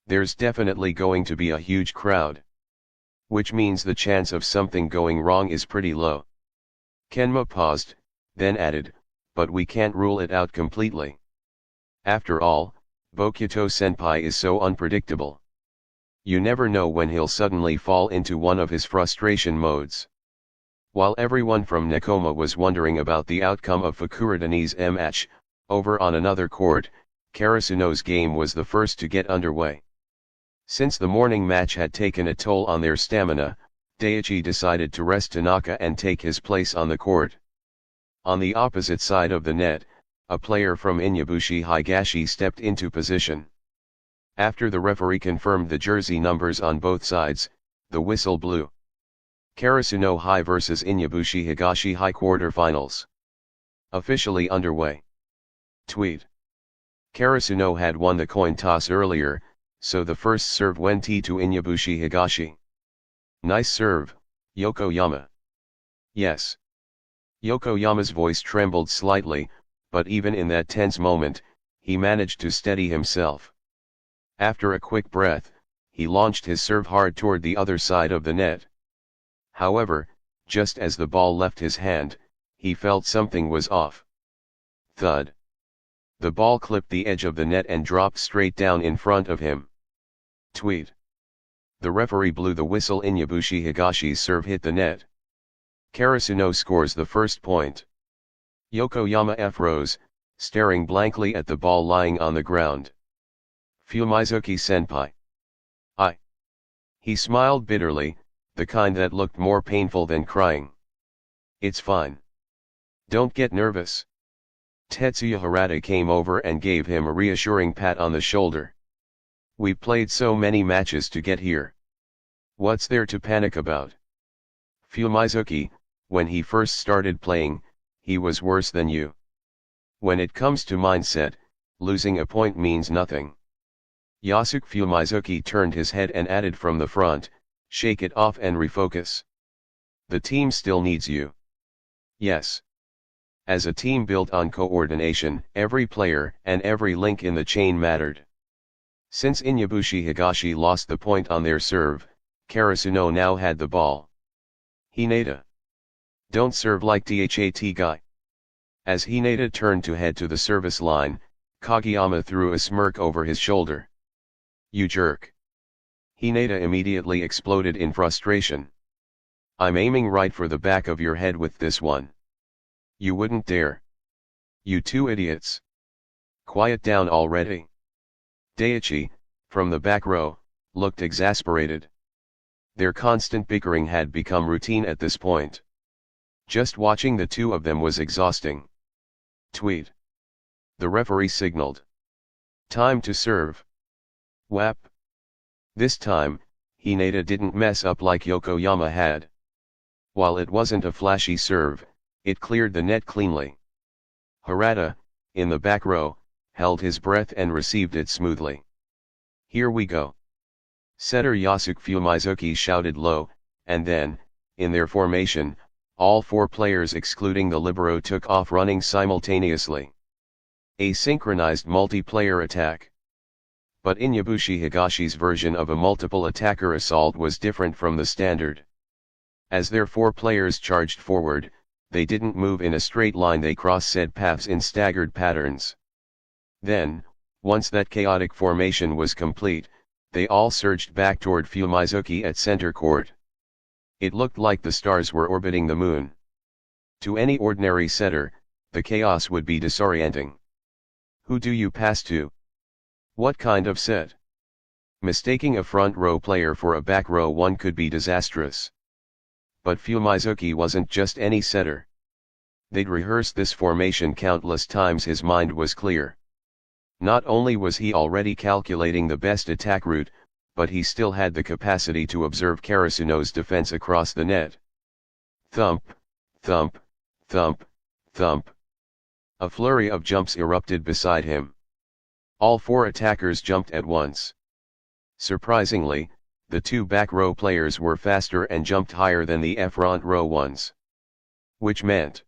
There's definitely going to be a huge crowd. Which means the chance of something going wrong is pretty low. Kenma paused, then added, but we can't rule it out completely. After all, Bokuto-senpai is so unpredictable. You never know when he'll suddenly fall into one of his frustration modes. While everyone from Nekoma was wondering about the outcome of Fukurodani's match, over on another court, Karasuno's game was the first to get underway. Since the morning match had taken a toll on their stamina, Daichi decided to rest Tanaka and take his place on the court. On the opposite side of the net, a player from Inyabushi Higashi stepped into position. After the referee confirmed the jersey numbers on both sides, the whistle blew. Karasuno High vs Inyabushi Higashi High quarterfinals. Officially underway. Tweet. Karasuno had won the coin toss earlier, so the first serve went to Inyabushi Higashi. Nice serve, Yokoyama. Yes. Yokoyama's voice trembled slightly, but even in that tense moment, he managed to steady himself. After a quick breath, he launched his serve hard toward the other side of the net. However, just as the ball left his hand, he felt something was off. Thud. The ball clipped the edge of the net and dropped straight down in front of him. Tweet. The referee blew the whistle. Inyabushi Higashi's serve hit the net. Karasuno scores the first point. Yokoyama froze, staring blankly at the ball lying on the ground. Fumizuki-senpai. He smiled bitterly, the kind that looked more painful than crying. It's fine. Don't get nervous. Tetsuya Harada came over and gave him a reassuring pat on the shoulder. We played so many matches to get here. What's there to panic about? Fumizuki, when he first started playing, he was worse than you. When it comes to mindset, losing a point means nothing. Yasuke Fumizuki turned his head and added from the front, shake it off and refocus. The team still needs you. Yes. As a team built on coordination, every player and every link in the chain mattered. Since Inyabushi Higashi lost the point on their serve, Karasuno now had the ball. Hinata. Don't serve like that guy. As Hinata turned to head to the service line, Kageyama threw a smirk over his shoulder. You jerk. Hinata immediately exploded in frustration. I'm aiming right for the back of your head with this one. You wouldn't dare. You two idiots. Quiet down already. Daichi, from the back row, looked exasperated. Their constant bickering had become routine at this point. Just watching the two of them was exhausting. Tweet. The referee signaled. Time to serve. Whap. This time, Hinata didn't mess up like Yokoyama had. While it wasn't a flashy serve, it cleared the net cleanly. Harada, in the back row, held his breath and received it smoothly. "Here we go." Setter Yasuke Fumizuki shouted low, and then, in their formation, all four players excluding the libero took off running simultaneously. A synchronized multiplayer attack. But Inyabushi Higashi's version of a multiple attacker assault was different from the standard. As their four players charged forward, they didn't move in a straight line, they crossed said paths in staggered patterns. Then, once that chaotic formation was complete, they all surged back toward Fumizuki at center court. It looked like the stars were orbiting the moon. To any ordinary setter, the chaos would be disorienting. Who do you pass to? What kind of set? Mistaking a front row player for a back row one could be disastrous. But Fumizuki wasn't just any setter. They'd rehearsed this formation countless times, his mind was clear. Not only was he already calculating the best attack route, but he still had the capacity to observe Karasuno's defense across the net. Thump, thump, thump, thump. A flurry of jumps erupted beside him. All four attackers jumped at once. Surprisingly, the two back row players were faster and jumped higher than the front row ones. Which meant,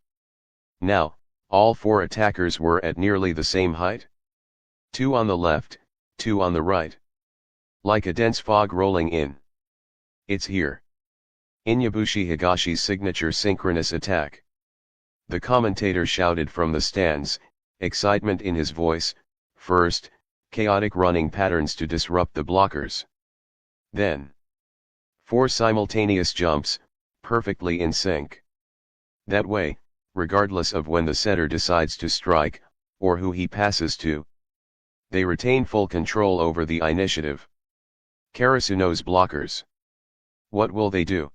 now, all four attackers were at nearly the same height. Two on the left, two on the right. Like a dense fog rolling in. It's here. Inyabushi Higashi's signature synchronous attack. The commentator shouted from the stands, excitement in his voice. First, chaotic running patterns to disrupt the blockers. Then, four simultaneous jumps, perfectly in sync. That way, regardless of when the setter decides to strike, or who he passes to, they retain full control over the initiative. Karasuno's blockers. What will they do?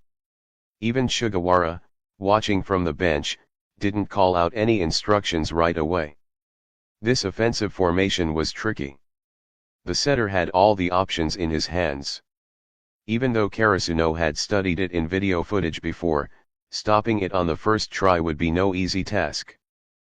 Even Sugawara, watching from the bench, didn't call out any instructions right away. This offensive formation was tricky. The setter had all the options in his hands. Even though Karasuno had studied it in video footage before, stopping it on the first try would be no easy task.